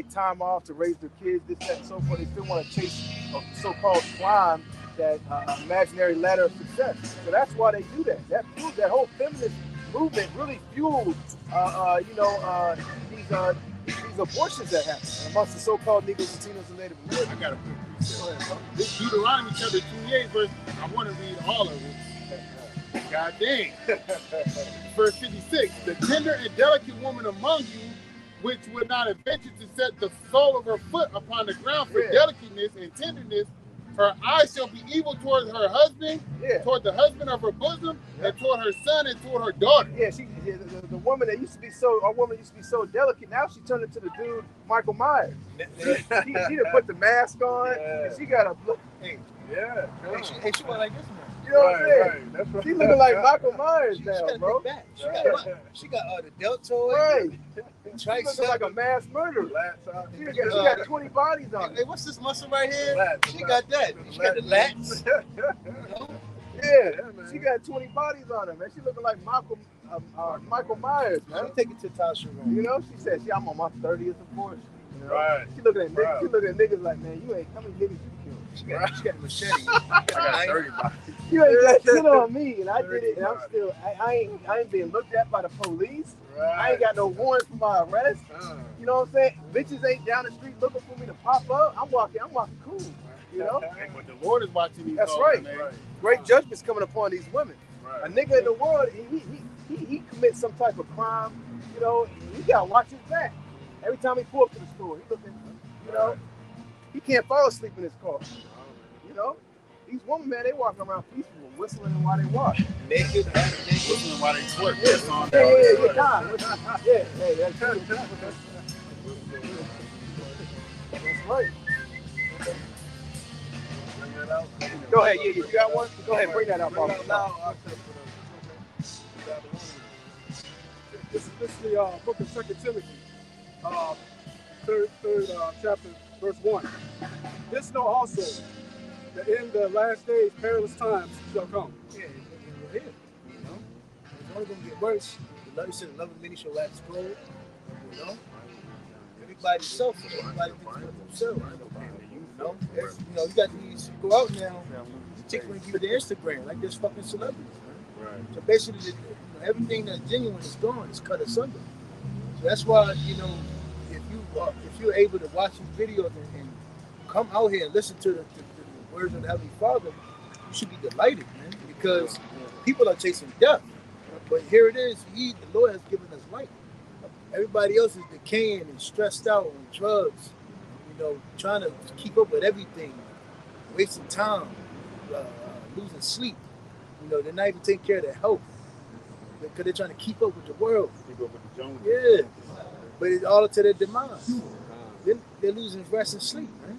time off to raise their kids, this, that, and so forth. They still want to chase a so-called climb, that imaginary ladder of success. So that's why they do that. That whole feminist movement really fueled, these abortions that happen amongst the so-called Negroes, Latinos, and Native Americans. I got a quick reset. This Deuteronomy chapter 28 verse, I want to read all of it. God dang. Verse 56, the tender and delicate woman among you, which would not venture to set the sole of her foot upon the ground for delicateness and tenderness, her eyes shall be evil toward her husband, toward the husband of her bosom, and toward her son and toward her daughter. Yeah, the woman that used to be so delicate, now she turned into the dude Michael Myers. she done put the mask on, and she got a look. Hey, she went like this, man. You know what I'm saying? That's right. She looking like Michael Myers now, bro. She got the deltoid. Right. She looking like a mass murderer. She got 20 bodies on. Hey, what's this muscle right here? She got that. She got the lats. She got 20 bodies on her, man. She looking like Michael Myers, man. Take it to Tasha room. She said, I'm on my 30th abortion. Right. She looking at niggas. She looking at niggas like, man, you ain't how many niggas you killed? She got a machete. I got 30 bodies. You ain't got shit on me, and I did it, and I'm still. I ain't being looked at by the police. Right. I ain't got no warrant for my arrest. You know what I'm saying? Bitches ain't down the street looking for me to pop up. I'm walking cool. You know? But the Lord is watching these. That's right. Great judgment's coming upon these women. Right. A nigga in the world, he commits some type of crime. He gotta watch his back. Every time he pull up to the store, he looking. He can't fall asleep in his car. These women, man, they walking around peaceful, whistling while they walk. Naked, Whistling while they twerk. That's right. Go ahead, you got one? Go ahead, bring that up. This is the book of 2 Timothy, third chapter, verse 1. This know also, that in the last days perilous times shall come. Yeah, we're here. It's only going to get worse. The love said, "Love of many shall wax cold." Everybody's selfish. Everybody thinks about themselves. You got these. You go out now. The chicks want to give you the Instagram like there's fucking celebrities. Right? So basically, everything that's genuine is gone. It's cut asunder. So that's why if you're able to watch these videos and come out here and listen to the words of the Heavenly Father, you should be delighted, man, because people are chasing death. But here it is, the Lord has given us life. Everybody else is decaying and stressed out on drugs, trying to keep up with everything, wasting time, losing sleep. They're not even taking care of their health because they're trying to keep up with the world. Keep up with the Joneses. Yeah, but it's all to their demise. They're losing rest and sleep, man.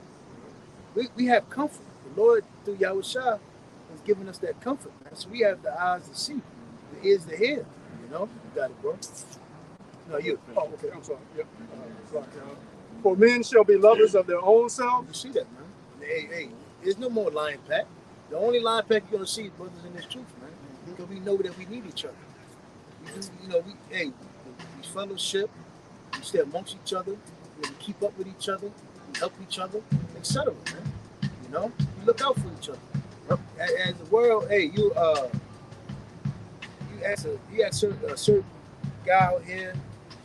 We have comfort. The Lord, through Yahweh Shah, has given us that comfort, man. So we have the eyes to see, the ears to hear. You got it, bro. No, you. Oh, okay, I'm sorry. Yep. For men shall be lovers of their own selves. You see that, man. Hey, there's no more lying pack. The only lying pack you're going to see is brothers in this truth, man. Because we know that we need each other. We fellowship, we stay amongst each other, we keep up with each other, we help each other, etc., man. We look out for each other. As the world, hey, you ask a certain guy out here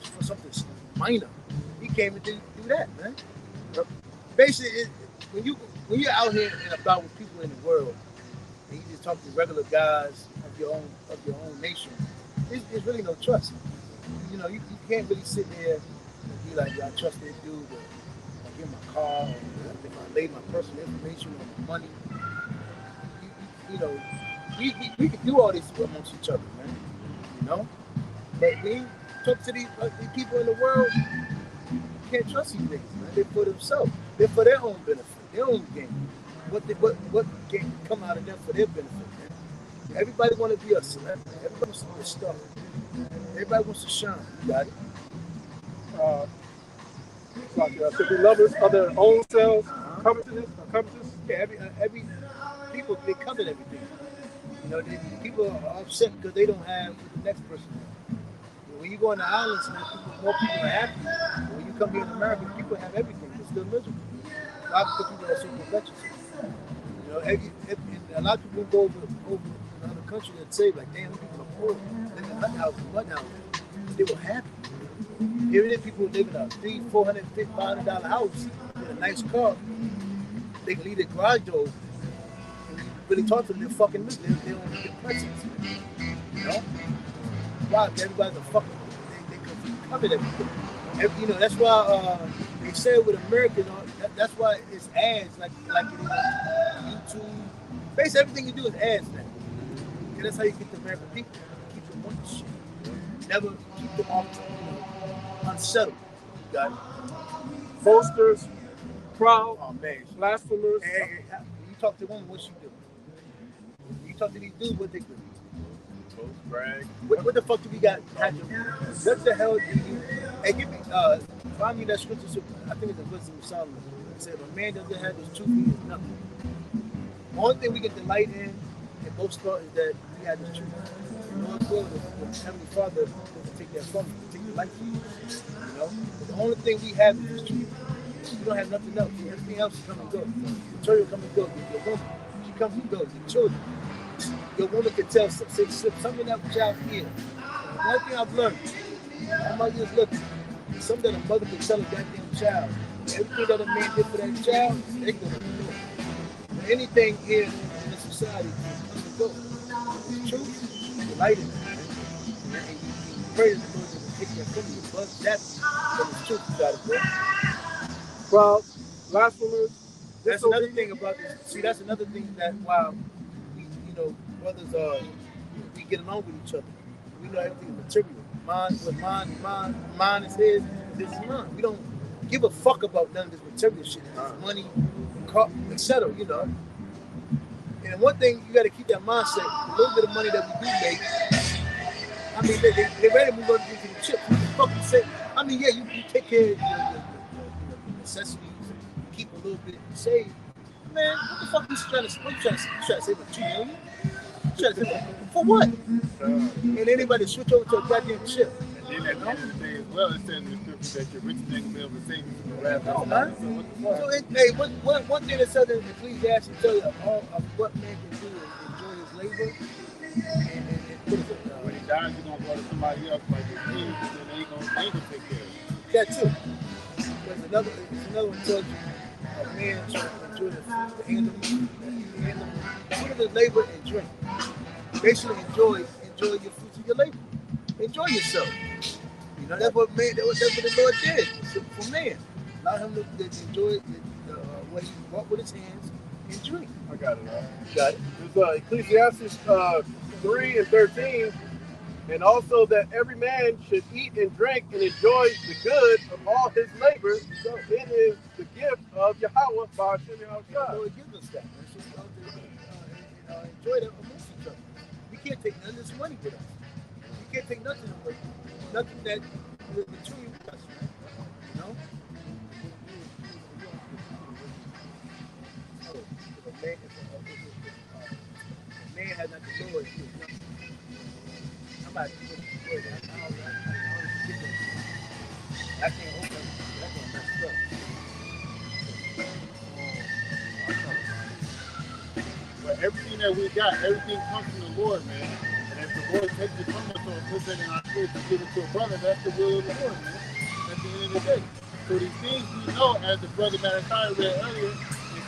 for something minor. He came and do that, man. Basically, when you're out here and about with people in the world, and you just talk to regular guys of your own nation, there's really no trust. You know, you can't really sit there and be like, I trust this dude. Or give my car, or if I lay my personal information or my money, you know, we can do all this amongst each other, man. You know, but when you talk to these people in the world, you can't trust these niggas, man. They're for themselves. They're for their own benefit, their own gain. What can come out of them for their benefit, man? Everybody want to be a celebrity. Everybody wants to be a star. Everybody wants to shine. You got it. Uh, to be lovers of their own selves, covetous. Yeah, every people they covet everything. You know, people are upset because they don't have what the next person has. When you go in the islands, man, more people are happy. When you come here in America, people have everything. They're still miserable. Why? Because people are so covetous. You know, and a lot of people go over another country and say, like, damn, people are poor, living in hut houses, mud houses. But they were happy. Even if people live in a $300, $400, $500 house with a nice car, they can leave their garage door. And you really talk to them, they're fucking miserable. They don't need their presence. You know? Why? Everybody's a fucking, they covet everything. You know, that's why they say with Americans, that's why it's ads like it is on YouTube. Basically, everything you do is ads now. And that's how you get the American people. Keep them on the shit. Never keep them off, unsettled. You got it? Boasters, proud, Oh, man. blasphemers. Hey, you talk to women, what she do? You talk to these dudes, what they do? Brag. What the fuck do we got? What the hell do you? Hey, give me. Find me that scripture. I think it's the wisdom of Solomon. It said, "If a man doesn't have his truth, he is nothing." The only thing we get delight in both part is that he had his truth. Lord will, the Heavenly Father doesn't take that from you. He take the light from you. You know, but the only thing we have is his truth. You don't have nothing else. Everything else is come and go. The children come and go. Your woman, she comes and goes. Your children. Your woman can tell something that child here. One thing I've learned, all my years looking, something that a mother can tell a goddamn child. Everything that a man did for that child, they go to do. Anything here in this society comes and goes. It's true. You light it. And you pray that the Lord doesn't take that from you. But that's it's true. You got to go. Proud, blasphemers. That's another thing about this. See, that's another thing that while we, brothers we get along with each other. We know everything is material. Mine is his, this is mine. We don't give a fuck about none of this material shit. It's money, car, etc. You know. And one thing you got to keep that mindset. A little bit of money that we do make. I mean, they ready to move on to the chip. What the fuck you say? I mean, yeah, you take care of your necessities, keep a little bit saved. Man, what the fuck you trying to say? You trying to save for $2 million? You trying to save for what? And anybody switch over to a goddamn chip. And then at the end of the day as well, it says in the scripture that your rich nigga live with savings in the last hour. So one thing that says in Ecclesiastes tell you of what man can do is enjoy his labor and put it When he dies, he's gonna go to somebody else like his kids, and then they ain't gonna take care of it. that too. There's another one tells you a man should enjoy the animal, put it in labor and drink. Basically enjoy your fruits of your labor. Enjoy yourself. You know, that's what the Lord did for man. Allow him to enjoy what he brought with his hands and drink. I got it. You got it? There's Ecclesiastes 3:13, and also that every man should eat and drink and enjoy the good of all his labor. So it is the gift of Yahweh by Hashem The Yahushua. Lord gives us that. Man. So enjoy that amongst each other. We can't take none of this money with us. We can't take nothing away. Nothing that is material with us. You know? So, if a man has not the Lord, he is nothing. I'm about to put the word out. I don't get that. I can't open it. That's going to mess it up. But everything that we got, everything comes from the Lord, man. And if the Lord takes it from us or puts it in our spirit to give it to a brother, that's the will of the Lord, man. At the end of the day. So these things we know, as the brother Malachi read earlier in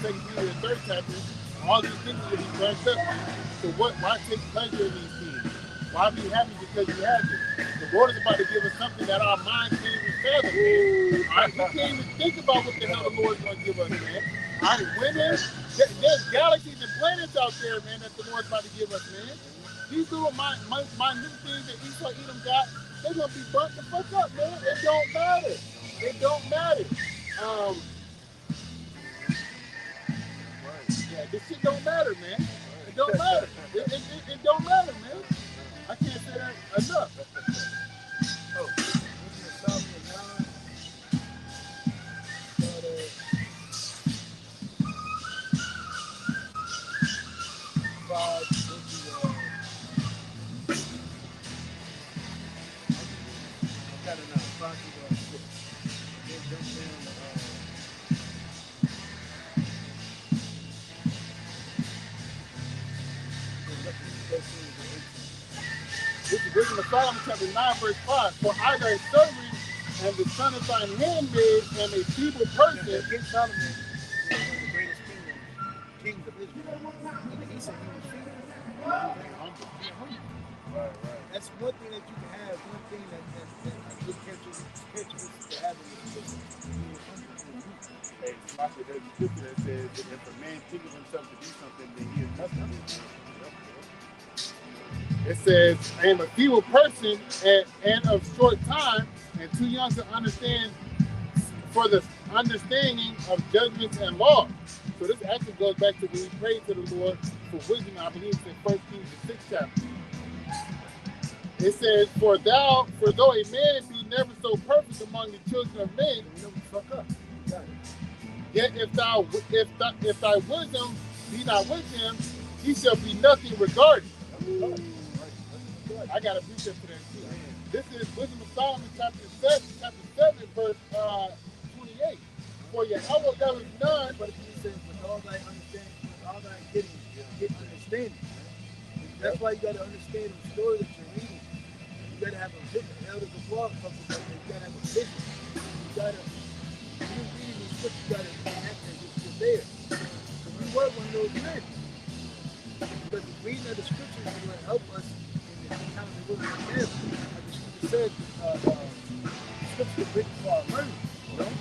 2 Peter the 3rd chapter, all these things will be burnt up, man. So why take pleasure in these things? Why be happy because you have it? The Lord is about to give us something that our mind can't even fathom, man. All right, we can't even think about what the hell the Lord's going to give us, man. All right, women, there's galaxies and planets out there, man, that the Lord's about to give us, man. These little minute things that Esau Edom got, they're going to be burnt the fuck up, man. It don't matter. It don't matter. Yeah, this shit don't matter, man. It don't matter. It don't matter, man. I can't say that enough. Oh, listen to Psalm 9. This is Wisdom of Solomon chapter 9, verse 5. For I thy servant and the son of thine handmaid am a feeble person. King Solomon was one of the greatest kings of Israel. He said he was feeble. He was humble. Right. That's one thing that you can have, one thing that's a good characteristic to have in this business. He was humble. Hey, Sasha, there's a scripture that says that if a man thinketh himself to do something, then he is nothing. It says, I am a feeble person and of short time and too young to understand for the understanding of judgments and laws. So this actually goes back to when we prayed to the Lord for wisdom. I believe it's in 1 Kings the 6th chapter. It says, for though a man be never so perfect among the children of men, Fuck up. yet if thy wisdom be not with him, he shall be nothing regarded. I got a precept for that too. This is Wisdom of Solomon chapter 7, verse 28. For Yahweh there is none. But he says, with all thy understanding, with all thy getting understanding. That's why you got to understand the story that you're reading. You got to have a vision. Elders of law talks about that. You got to have a vision. You got to, when you're reading these scriptures, you got to act as if you're there. So we were one of those men. Because the reading of the scriptures is going to help us in the time that we're going to live. Like the scripture said, scripture is written for our learning. You know?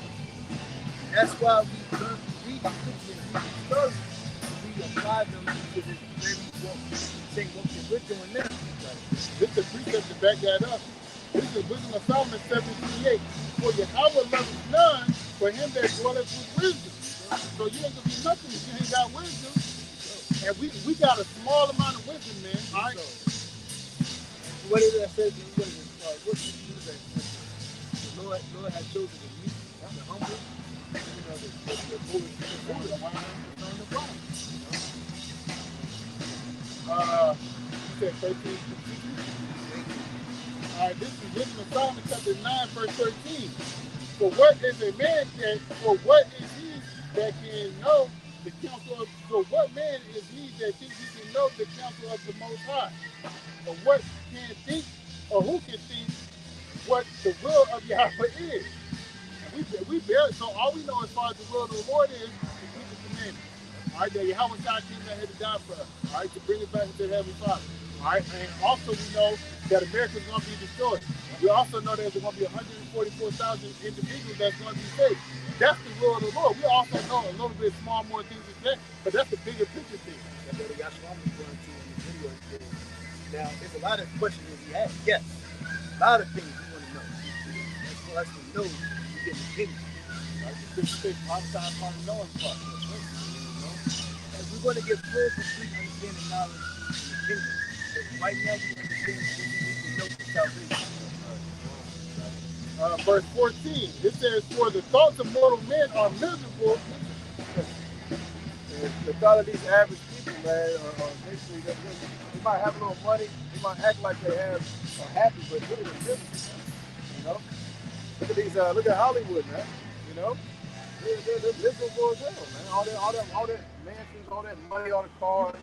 That's why we learn to read the scripture and read the stories. We apply them to the very what we're doing now. This is a precept to back that up. This is Wisdom of Solomon 7:28. For Yahweh loveth none, for him that dwelleth with wisdom. So you ain't gonna be nothing if you ain't got wisdom. And we got a small amount of wisdom, man. All right. What is that says? What is that? The Lord has chosen the meek, the humble, the foolish on the bottom. You said 13. All right, this is Wisdom of Solomon chapter 9, verse 13. For what is a man that, or what is he that can know the counsel of, so what man is he that thinks he can know the counsel of the Most High? Or what can think, or who can think what the will of Yahweh is? And we bear it, so all we know as far as the will of the Lord is to keep the commandments. All right, that Yahweh God came down here to die for us. All right, to bring us back into the Heavenly Father. All right, and also we know that America is going to be destroyed. We also know that there's going to be 144,000 individuals that's going to be saved. That's the will of the Lord. We also know a little bit small more things than that, but that's the bigger picture thing. That's what I'm referring to in the video. Now, there's a lot of questions that we have. Yes, a lot of things we want to know. That's for us to know we get the kingdom. Right? The scripture outside part of knowing part. And we're going to get full, complete understanding knowledge in the kingdom. But right now, we understand what we need to know for salvation. Verse 14, it says, for the thoughts of mortal men are miserable. The thought of these average people, man, are basically, they might have a little money, they might act like they are happy, but look at the difference, you know? Look at these, look at Hollywood, man, you know? They're miserable as hell, man. All that mansions, all that money, all the cars,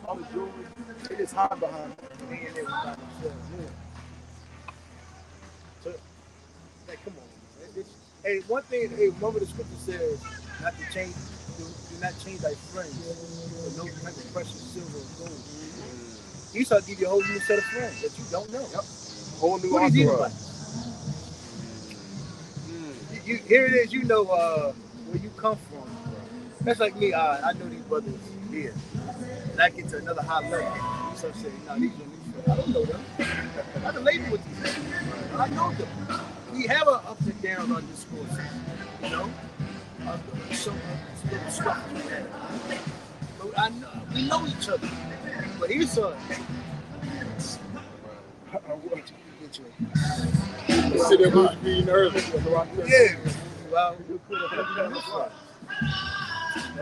all the jewelry. They just hide behind it. They ain't there without themselves. Yeah. So, like, come on, man. Hey, one thing, hey, remember the scripture says not to change, do not change thy friends for no type of precious silver or gold. He started to give you a whole new set of friends that you don't know. Yep. Whole new Who is he entourage. like? Here it is, you know where you come from. That's like me, I know these brothers here. And I get to another high level. You start saying, nah, these are new friends. I don't know them. I relate with these people. I know them. We have our ups and downs on discourses, you know? Some little stuff we have. But we know each other. But here's get you. Shit that we was reading earlier. Yeah. Well,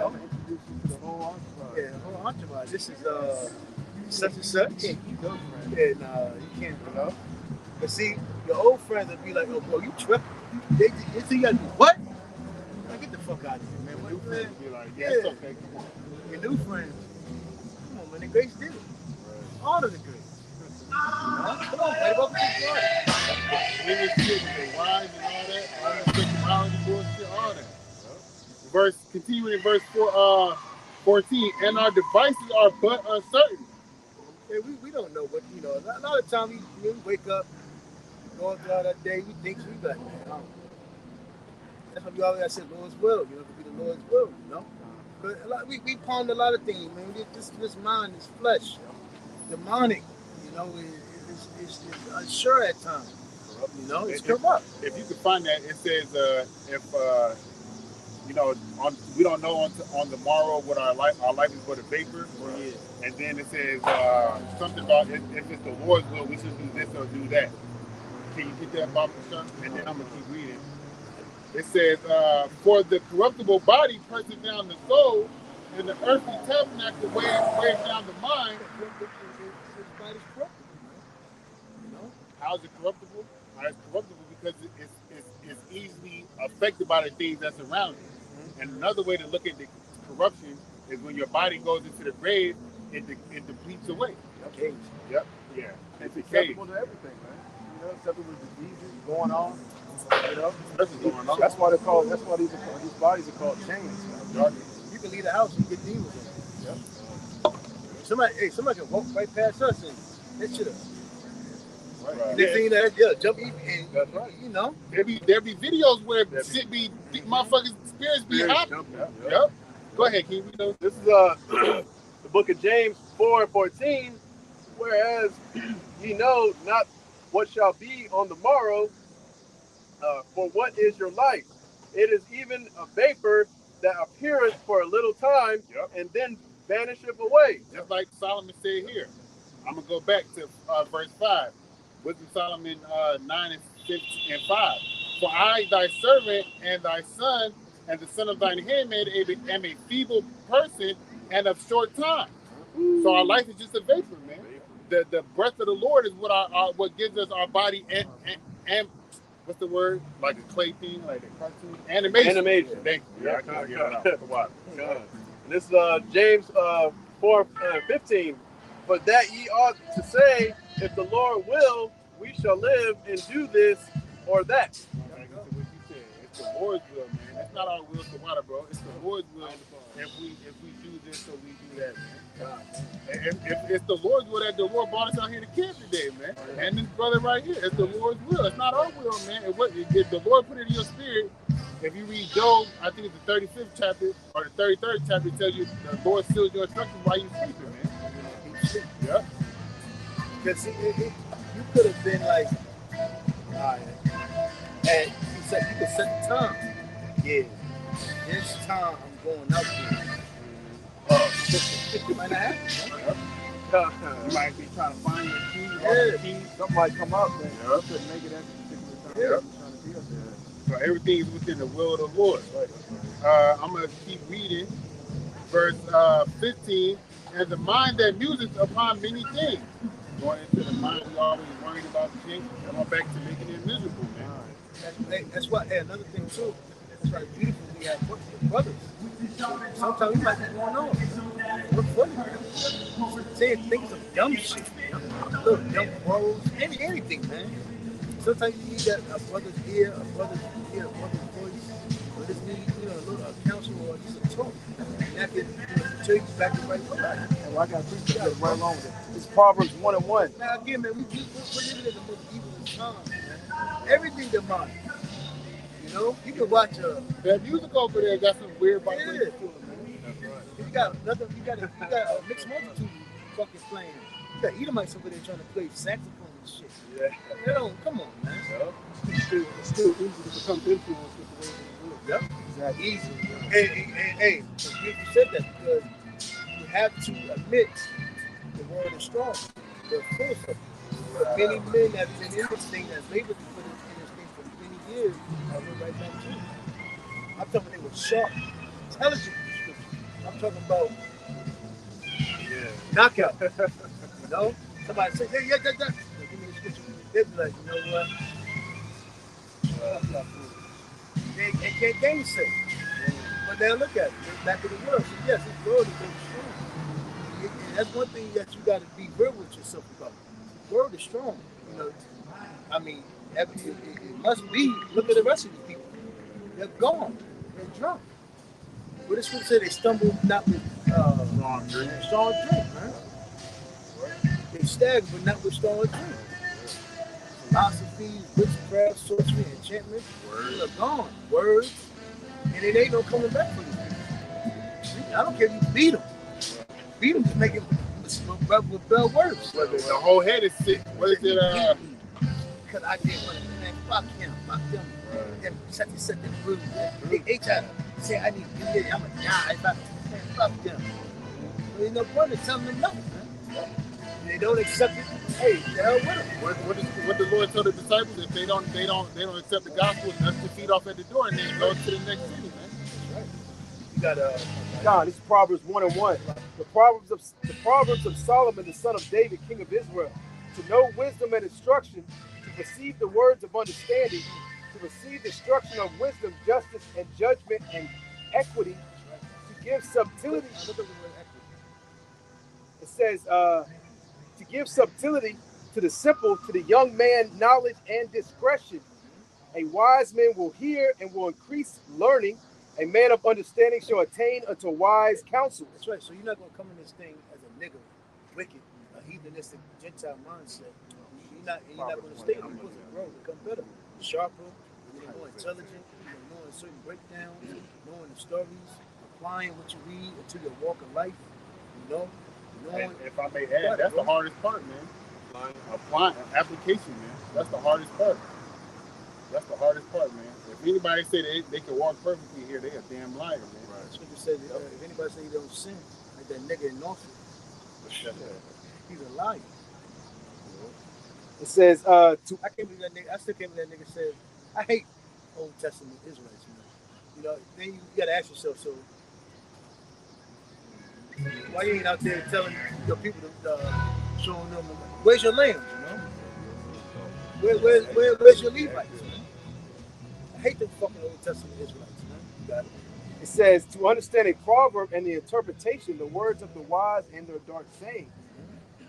The whole entourage. yeah, whole entourage. This is such and such. And you can't, you know. But see, your old friends will be like, oh, bro, you tripping. They think you gotta do what? Like, get the fuck out of here, man. New What, friends man? be like, yeah, it's okay, come on. Your new friends. Come on, man. The grace did it. Honor the grace. Come on, man. Welcome to the party. Even shit with the wives and all that, all the sexuality bullshit, all that. Continuing in verse 14, and our devices are but uncertain. Yeah, we don't know what, you know. A lot of times we wake up, going throughout that day, we think we got, man, I don't know. That's why we always say Lord's will, you know, it could be the Lord's will, you know. But we ponder a lot of things, man. This mind, this flesh, demonic, you know, is unsure at times. You know, it's corrupt. If you can find that, it says you know, we don't know on the morrow what our life is but a vapor. Yeah. And then it says something about if it's the Lord's will, we should do this or do that. Can you get that, Bob? And then I'm gonna keep reading. It says, for the corruptible body presses down the soul, and the earthly tabernacle weighs down the mind. This body's corruptible, man. You know? How is it corruptible? It's corruptible because it's easily affected by the things that's around it. And another way to look at the corruption is when your body goes into the grave, it depletes away. Okay. Yep. Yeah. It's decays. acceptable to everything, man. You know, acceptable to diseases going on. You know, That's what's going on. that's why they're called. That's why these bodies are called chains. You can leave the house and get demons in. Yep. Somebody can walk right past us and that shit up. Right. Next thing you know, jump in. That's right. You know. There be videos where shit be motherfuckers spirits be happening. Yep. Go ahead, King. You know. This is the book of James 4:14. Whereas ye know not what shall be on the morrow, for what is your life? It is even a vapor that appeareth for a little time, and then vanisheth away. Just like Solomon said here. I'm gonna go back to verse 5. Wisdom Solomon 9 and 5. For I, thy servant, and thy son, and the son of thine handmaid, am a feeble person and of short time. So our life is just a vapor, man. The breath of the Lord is what gives us our body and what's the word? Like a clay thing, like a cartoon? Animation. Thank you. Yeah, I can't get it out. And this is James 4:15. But that ye ought to say, if the Lord will, we shall live and do this or that. Like what you said, it's the Lord's will, man. It's not our will to water, bro. It's the Lord's will. If we do this or we do that, man. If it's the Lord's will that the Lord brought us out here to camp today, man. And this brother right here, it's the Lord's will. It's not our will, man. If the Lord put it in your spirit, if you read Job, I think it's the 35th chapter or the 33rd chapter, it tells you the Lord seals your instructions while you sleeping, man. Yeah. Because you could have been like, all right. And you could set the time. Yeah. This time I'm going out there. It might not happen. You might be trying to find your key. Yeah. Something might come up, man. You couldn't make it at this particular time. Yeah. You're trying to be up there. So everything is within the will of the Lord. I'm going to keep reading verse 15. And the mind that museth upon many things. Going into the mind, we always worried about things. Going back to making it miserable, man. That's why, hey, another thing too, that's why beautiful we have brothers. Sometimes we might be going on. Look funny. Saying things of dumb shit. Little dumb quarrels. Anything, man. Sometimes you need that a brother's ear, a brother's voice, or just need, a little counsel or just a talk. And that can take you back to the right way. And I got to preach right along with it. It's Proverbs 1:1. Now again, man, we're living in the most evil times, man. Everything demonic. You can watch that music over there got some weird vibrations to it, man. That's right. You got nothing. You got a mixed multitude fucking playing. You got Edomites over there trying to play saxophone and shit. Yeah. Come on, man. It's still easy to become influenced with the way they do it. Yep. Exactly. Easy. Hey. You said that because you have to admit the word is strong. They're full of it. But many men have been in this thing, that's labored in this thing for many years. I went right back to it. I'm talking they were sharp, intelligent description. I'm talking about knockout. Somebody say, yeah. Give me the scripture. They'll be like, you know what? They can't gainsay. But now look at it. They're back in the world. So yes, this world is very strong. And that's one thing that you got to be real with yourself about. The world is strong. I mean, it must be. Look at the rest of these people. They're gone. They're drunk. But it's going to say they stumble not with strong drink, man. They stagger, but not with strong drink. Philosophy, witchcraft, sorcery, enchantment. Words are gone. Words. And it ain't no coming back for these people. I don't care if you beat them. Beat them to make it with bell words. The whole head is sick. What is it? Because I did one of them, man. Fuck him. Fuck them. Them set them rules. They try to say, I need to do this. I'm going to die. Man, fuck them. There's no point in telling them nothing, man. They don't accept it. Hey, the hell with them. What the Lord told the disciples, if they don't accept the gospel, dust the feet off at the door and then go to the next city, man. That's right. You got John, this is Proverbs 1:1. The Proverbs of Solomon, the son of David, king of Israel, to know wisdom and instruction, to perceive the words of understanding, to receive the instruction of wisdom, justice, and judgment, and equity, to give subtlety. It says, to give subtlety to the simple, to the young man, knowledge and discretion. A wise man will hear and will increase learning. A man of understanding shall attain unto wise counsel. That's right. So you're not going to come in this thing as a nigga, wicked, a heathenistic, Gentile mindset. You're not going to stay. You're supposed to grow, become better, sharper, more intelligent, knowing certain breakdowns, knowing the stories, applying what you read into your walk of life, And if I may add, that's the hardest part, man. Applying, application, man. That's the hardest part. That's the hardest part, man. If anybody say they can walk perfectly here, they a damn liar, man. Right. Scripture says if anybody say he don't sin, like that nigga in Norfolk, he's a liar. It says, I can't believe that nigga. I still can't believe that nigga said, I hate Old Testament Israelites, man. Then you gotta ask yourself, so why you ain't out there telling your people to showing them where's your lambs, Where's your Levites, man? I hate them fucking Old Testament Israelites, man. You got it. It says, to understand a proverb and the interpretation, the words of the wise and their dark saying.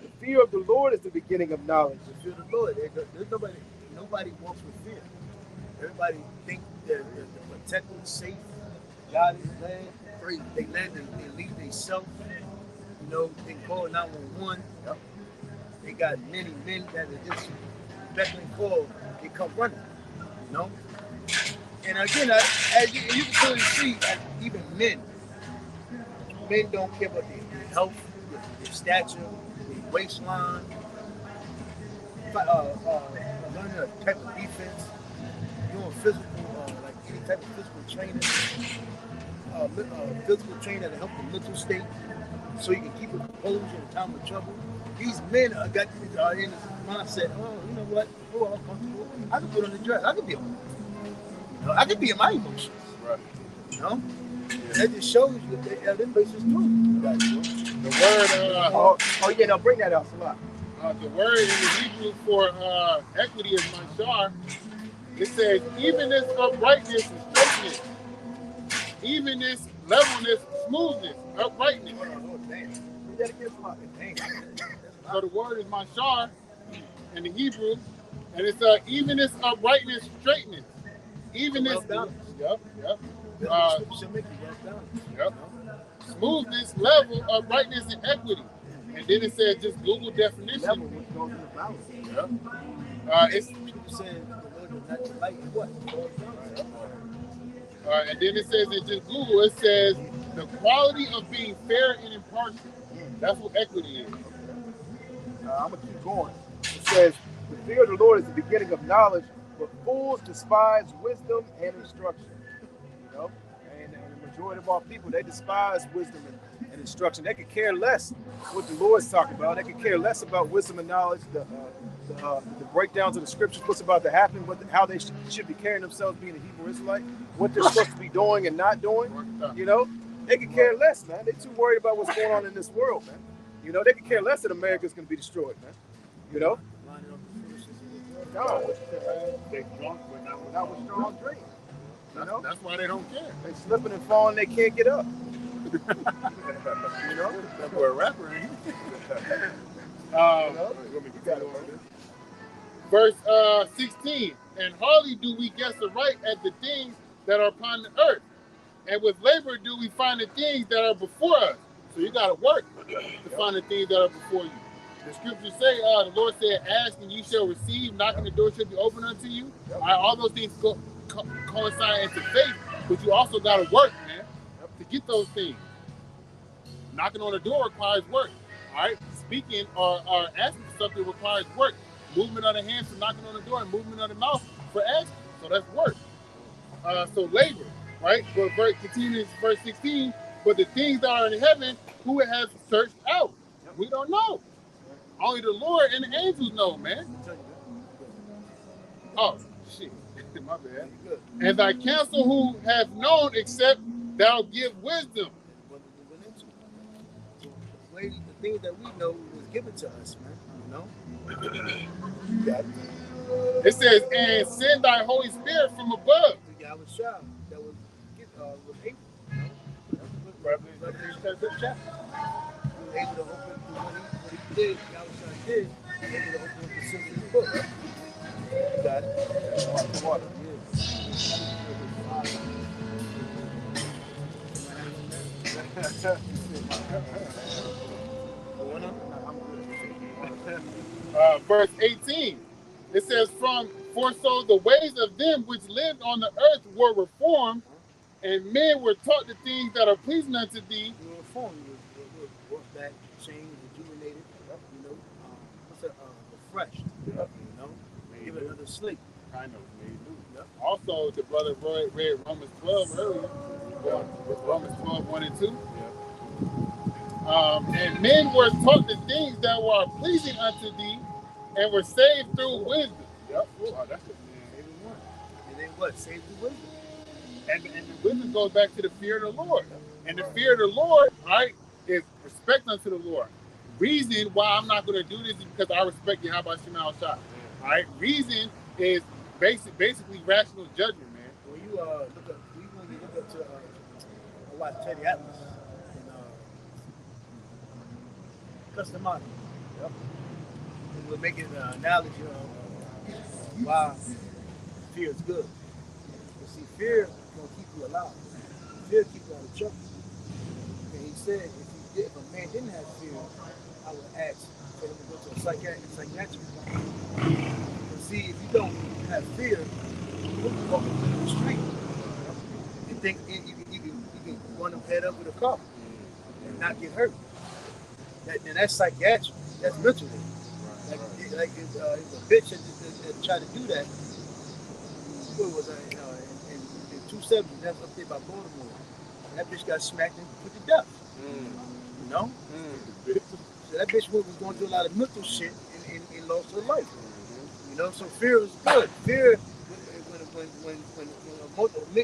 The fear of the Lord is the beginning of knowledge. The fear of the Lord. There's nobody walks with fear. Everybody think they're protected, safe. God is land. Crazy. They land and they leave themselves. They can call 911. They got many men that are just beckoning for. They come running. And again, as you can clearly see, even men don't care about their health, their stature, their waistline, learning a type of defense, doing physical, like any type of physical training, physical training to help the mental state, so you can keep a composure in time of trouble. These men are in this mindset. Oh, you know what? Oh, I'm comfortable. I can put on the dress. I can be on. I can be in my emotions. Right. Yeah. That just shows you that them bitches true. The word. No, bring that out, Salah. The word in the Hebrew for equity is mashar. It says evenness, uprightness, and straightness. evenness, levelness, smoothness, uprightness. Oh, damn. You gotta get fucking Damn. So the word is mashar in the Hebrew, and it's evenness, uprightness, straightness. Evenness. Well Yep. She'll make you well done. Yep. Smoothness, level, uprightness, and equity. And then it says just Google definition. level which goes in the balance. Yep. It's Scripture says the Lord is not the light and what? and then it says in just Google, it says the quality of being fair and impartial. That's what equity is. I'm gonna keep going. It says, "The fear of the Lord is the beginning of knowledge, but fools despise wisdom and instruction." You know, and the majority of our people, they despise wisdom and instruction. They could care less what the Lord's talking about. They could care less about wisdom and knowledge, the breakdowns of the scriptures, what's about to happen, how they should be carrying themselves, being a Hebrew Israelite, what they're supposed to be doing and not doing. You know, they could care less, man. They're too worried about what's going on in this world, man. You know, they could care less that America's going to be destroyed, man. You know? No, They drunk, but not with strong drink. You know? That's why they don't care. They slipping and falling, they can't get up. You know? That's where a rapper ain't. You know? You got it, man. Verse 16, and hardly do we guess aright at the things that are upon the earth, and with labor do we find the things that are before us. So you got to work to find the things that are before you. The scriptures say, the Lord said, ask and you shall receive, knocking the door shall be open unto you. All those things coincide into faith, but you also got to work, man, to get those things. Knocking on the door requires work. All right, speaking or asking for something requires work. Movement of the hands for knocking on the door and movement of the mouth for asking. So that's work. So labor, right? But continues verse 16. But the things that are in heaven, who has searched out? We don't know. Only the Lord and the angels know, man. Oh, shit. My bad. And thy counsel who have known, except thou give wisdom. The things that we know was given to us, man. You know? It says, and send thy Holy Spirit from above. Yahweh Is, that was able. Revelation chapter. Able to open what he did, Yahweh did, able to open the seals of the book. You got it. Water. Verse 18, it says, for so the ways of them which lived on the earth were reformed, and men were taught the things that are pleasing unto thee. You were reformed, you were brought back, changed, rejuvenated, you know, refreshed, you know, give it another sleep. Kind of made new. Also, the brother read Romans 12 earlier, with Romans 12, 1 and 2. And men were taught the things that were pleasing unto thee, and were saved through wisdom. Yep. Oh, that's it, man. And then what? Saved through wisdom. And the wisdom goes back to the fear of the Lord. And the fear of the Lord, right, is respect unto the Lord. Reason why I'm not going to do this is because I respect Yahweh Shema Shah. All right. Reason is basically rational judgment, man. When you look up to I watched Teddy Atlas and Customati. Yep. And we're making an analogy of why fear is good. You see, fear will keep you alive. Fear keeps you out of trouble. And he said, if a man didn't have fear, I would ask for him to go to a psychiatric. But see, if you don't have fear, you can walk into the street. You think you can run them head up with a car and not get hurt. That's psychiatric. That's mentally. Like it's a bitch that tried to do that. What was that? In 270, that's up there by Baltimore. And that bitch got smacked and put to death. You know? So that bitch was going through a lot of mental shit and lost her life. You know, so fear is good. Fear, when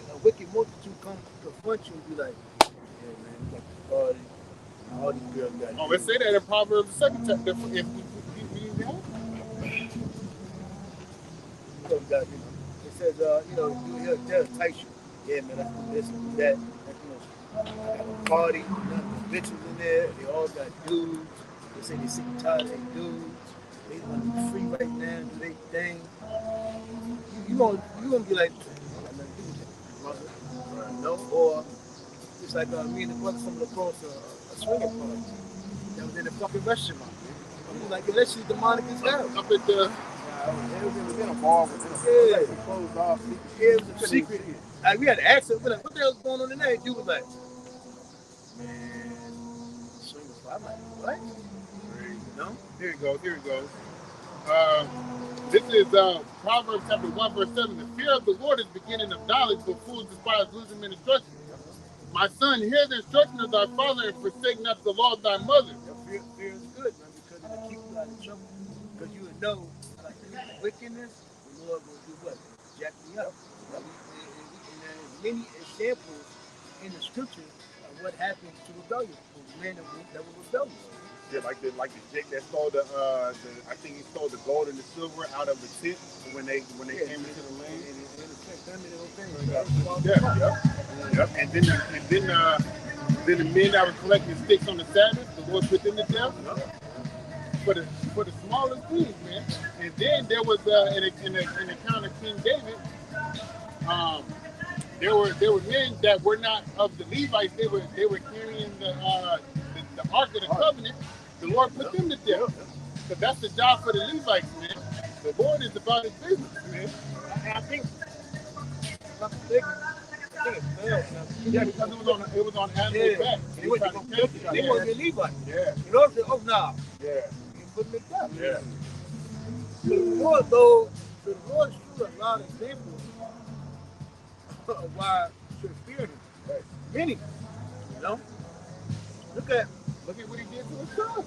a wicked multitude comes to confront you and be like, yeah, man, you got the party. All these girls got. Oh, let's say that in Proverbs, the 2nd chapter. If we read that. It says, they'll entice you. Yeah, man, that's this, that. Have a party, nothing but bitches in there. They all got dudes. They say they sick and tired of their dudes. They want to be free right now, do their thing. You gonna be like, I got nothing to do with that, mother. No, or it's like me and the brother stumbled across a swinging party that was in a fucking restaurant. I was like, yo, that shit demonic as hell. Up at the It was in a bar with a closed off. It was a secret. Like, we had to ask him, we're like, what the hell's going on tonight? Dude was like, man, swinging party. I'm like, what? You know? Here it goes. Here it goes. This is Proverbs chapter 1, verse 7. The fear of the Lord is the beginning of knowledge, but fools despise wisdom and instruction. My son, hear the instruction of thy father and forsake not the law of thy mother. Fear is good, man, because it'll keep you out of trouble. Because you would know, like, wickedness, the Lord will do what? Jack me up. And there's many examples in the scripture of what happened to rebellion, men that were rebellious. Yeah, like the Jake that stole the I think he stole the gold and the silver out of the tent when they came into the land. And then the men that were collecting sticks on the Sabbath, the Lord put them to death for the smallest things, man. And then there was in the account of King David, there were men that were not of the Levites. They were carrying the Ark of the Covenant. The Lord put them to death. Because that's the job for the Levites, man. The Lord is about his business, man. And I think it failed. Yeah, because it was on animal back. They wasn't Levite. Yeah. You know, oh, nah. Yeah. You put them in death. Yeah. So the Lord showed a lot of examples of why you should fear him. Right. Many, you know? Look at what he did to his son.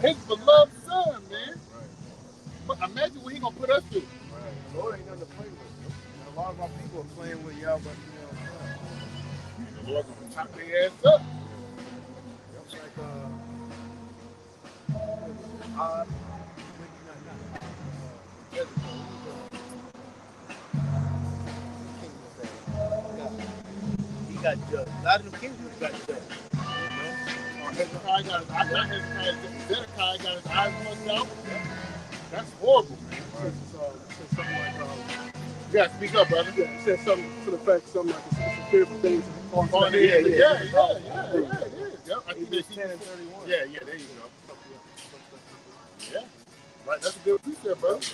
His beloved son, man. Right. But imagine what he gonna put us through. Right. Lord ain't nothing to play with. And a lot of our people are playing with Yahweh. The Lord gonna chop their ass up. it's like he got judged. A lot of them kings got judged. Zedekiah got his eyes punched out. That's horrible, man. Right. Said something like, yeah, speak up, brother. Yeah, he said something to the fact, something like it's a fearful things. Yeah. I think it's 10 and 31. Yeah, there you go. Yeah. Right, that's a good precept, brother.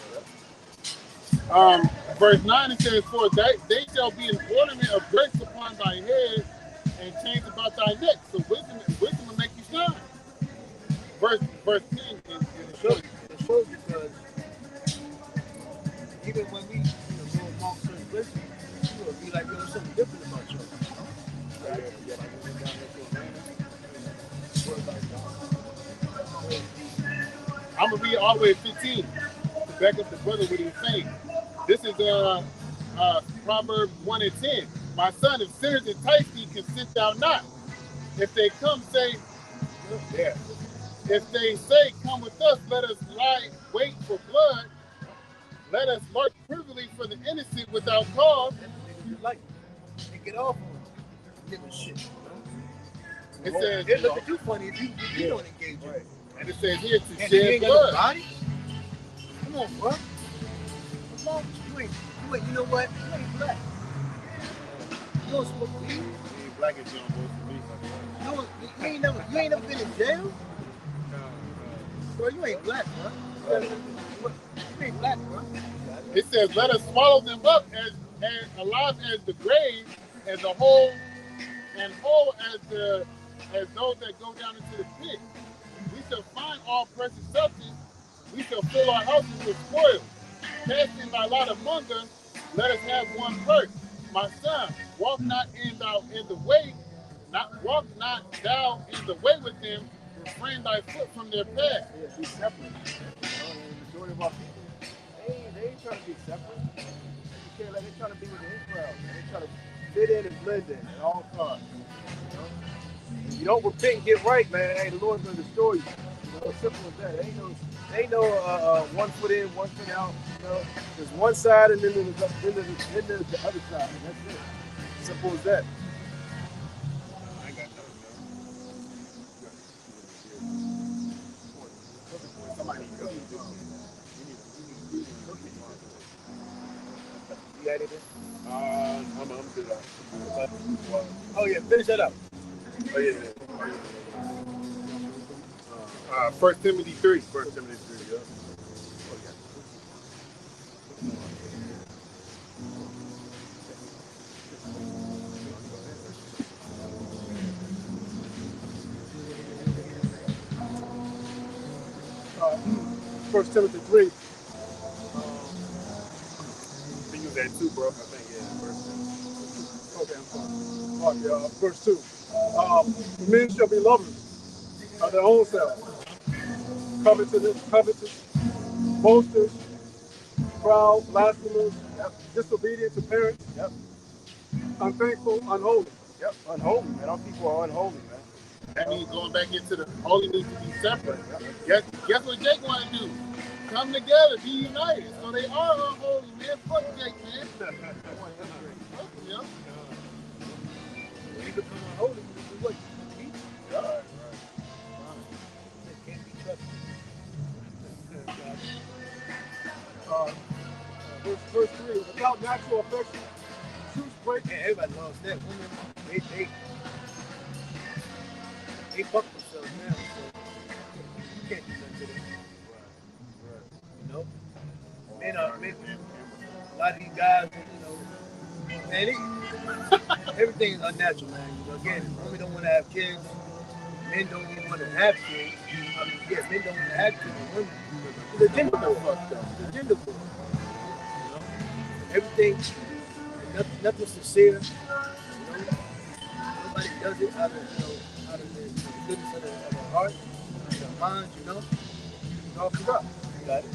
Verse 9 it says, for they shall be an ornament of grace upon thy head and chains about thy neck. So wisdom will make you shine. Verse 10 it shows because even when we go among certain wisdom, you will be like, yo, there's something different about you. I'm gonna read all the way to 15 to back up the brother what he's saying. This is Proverbs 1 and 10. My son, if sinners entice thee, consent thou not. If they come, say, yeah. If they say, come with us, let us lie wait for blood. Let us lurk privily for the innocent without cause. Like, get off on give a shit. It says, it look at you funny if you don't engage right. And it says here to shed blood. Body? Come on, bro. What's wrong with you? You know what? You ain't black. You don't smoke weed. You ain't black if you don't vote for me. You ain't never been in jail? No. Bro, you ain't black, bro. You ain't black, bro. It says, let us swallow them up as alive as the grave, as a whole, and whole as those that go down into the pit. We shall find all precious substance. We shall fill our houses with spoil. Casting thy lot among us, let us have one purse. My son, walk not thou in the way with them. Refrain thy foot from their path. Yeah, be separate. The majority of our people, they ain't trying to be separate. They trying to be with Israel. They trying to fit in and blend in at all times. You know? If you don't repent and get right, man, hey, the Lord's gonna destroy you. You know, simple as that. Ain't no 1 foot in, 1 foot out. You know, there's one side and then there's the other side. And that's it. Simple as that. added it. I'm good. Oh yeah, finish that up. Oh yeah. 1 Timothy 3. 1 Timothy 3, yeah. First Timothy 3. I think it was at 2, bro. I think, yeah. Okay, I'm sorry. Verse 2. Men shall be lovers of their own selves, covetous, boasters, proud, blasphemers, disobedient to parents, unthankful, unholy. Yep, unholy, man. Our people are unholy, man. That means going back into the holy needs to be separate. Guess what Jake want to do? Come together, be united. So they are unholy, man. Fuck Jake, man. Fuck him, You become unholy, you do what? You eat. Right. It can't be trusted. Verse 3. Without natural affection, truth break. Man, everybody loves that. Women, they fuck themselves now, so you can't do nothing to them. You know? Men, a lot of these guys, man, everything is unnatural, man. Again, women don't want to have kids. Men don't even want to have kids. I mean, yeah, men don't want to have kids with women. It's a gender war. It's a gender war. You know? Everything, nothing's sincere. You know? Nobody does it out of the goodness of their heart, out of their minds, you know? It's all corrupt. You got it.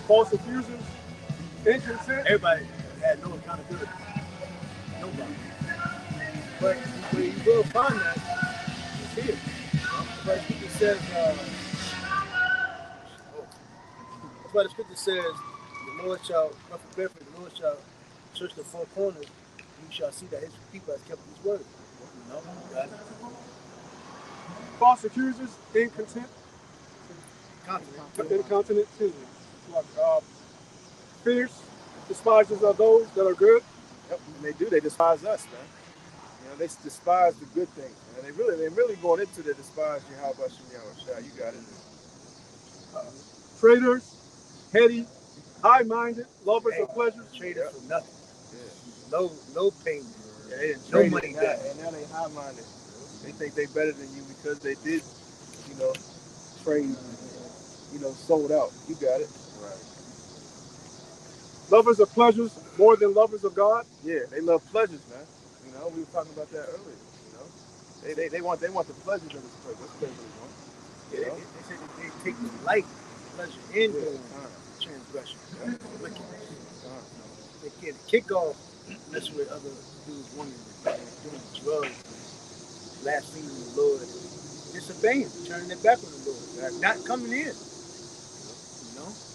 False accusers, inconsent. Everybody had no accountability. Nobody. But where you will find that is here. That's why the scripture says, that's why the scripture says, the Lord shall, the Lord shall search the four corners, and you shall see that his people has kept his word. You know? Got it? False accusers, incontinent, fierce, despisers of those that are good. Yep, and they do. They despise us, man. You know, they despise the good things, man. They're really going into the despise Yahweh Shah. You got it. Traitors, heady, high-minded, lovers of pleasures. Traders for nothing. Yeah. No payment. Yeah, no money back. And now they high-minded. They think they better than you because they did, trade, sold out. You got it. Right. Lovers of pleasures more than lovers of God. Yeah, they love pleasures, man. We were talking about that earlier. They want the pleasures of this place. That's what they really want. Yeah, they say that they take delight, pleasure in transgression, wickedness. They can't kick off messing with other dudes, women, doing drugs, blaspheming the Lord, disobeying, turning their back on the Lord, not coming in.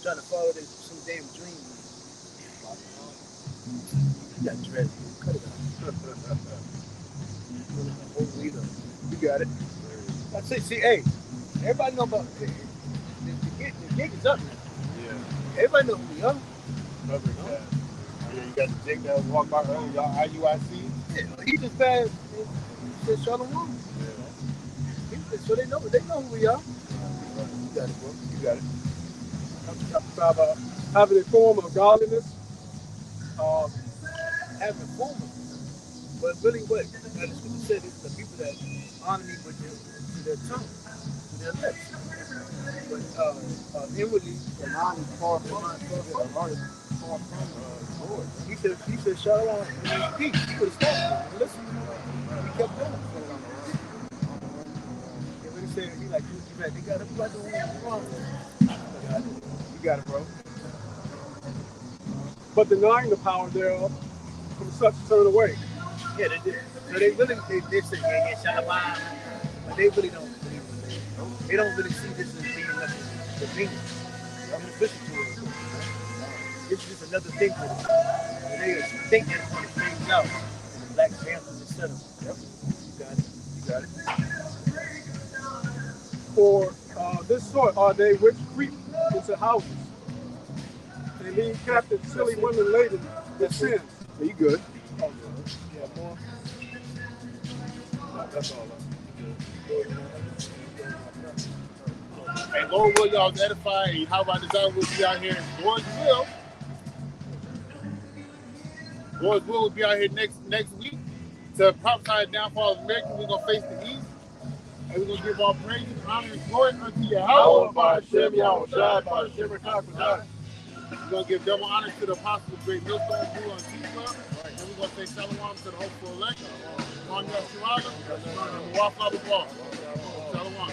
Trying to follow some damn dream. You got dread, cut it out. You got it. I say, see, hey, everybody know about the gig is up now. Yeah. Everybody know who we are. Yeah, you got the Jake that walked by earlier, y'all IUIC. Yeah, he just passed. He said Shalom. Yeah. So they know who we are. You got it, bro. You got it. Having a form of godliness. Having a form of, but really what? Now the scripture said it's the people that honor me with their tongue, with their lips. But inwardly, the mind is far from the heart is far from the Lord. He said, Shalom, peace. He could have stopped it. Listen, he kept going. And when he said, he like, they got everybody doing wrong. You got it, bro. But denying the power thereof, from such turn away. Yeah, they did. So they really, they say, yeah, Shalom. But they really don't believe it. They don't really see this as being nothing convenient. I'm official to it. This is just another thing for them. And they think that it's going to phase out. And the Black Panthers instead of them. Yep. You got it. For this sort are they which creep into houses. They lead captive silly women laden His sins. You good? Oh, yeah, more. That's all. And Lord will y'all edify, and how about desire will be out here. Lord's will. Lord's will be out here next week to prophesy the downfall of America. We're gonna face the east, and we're gonna give all praise and honor and glory unto Yahweh. By Hashem, Yahweh Shai, by Hashem, Rakakazai. We're gonna give double honor to the apostle of Great Millstone Pool on T-Club, and we're gonna say shalom to the hopeful elect. On Yahshua, and walk on the wall. Shalom.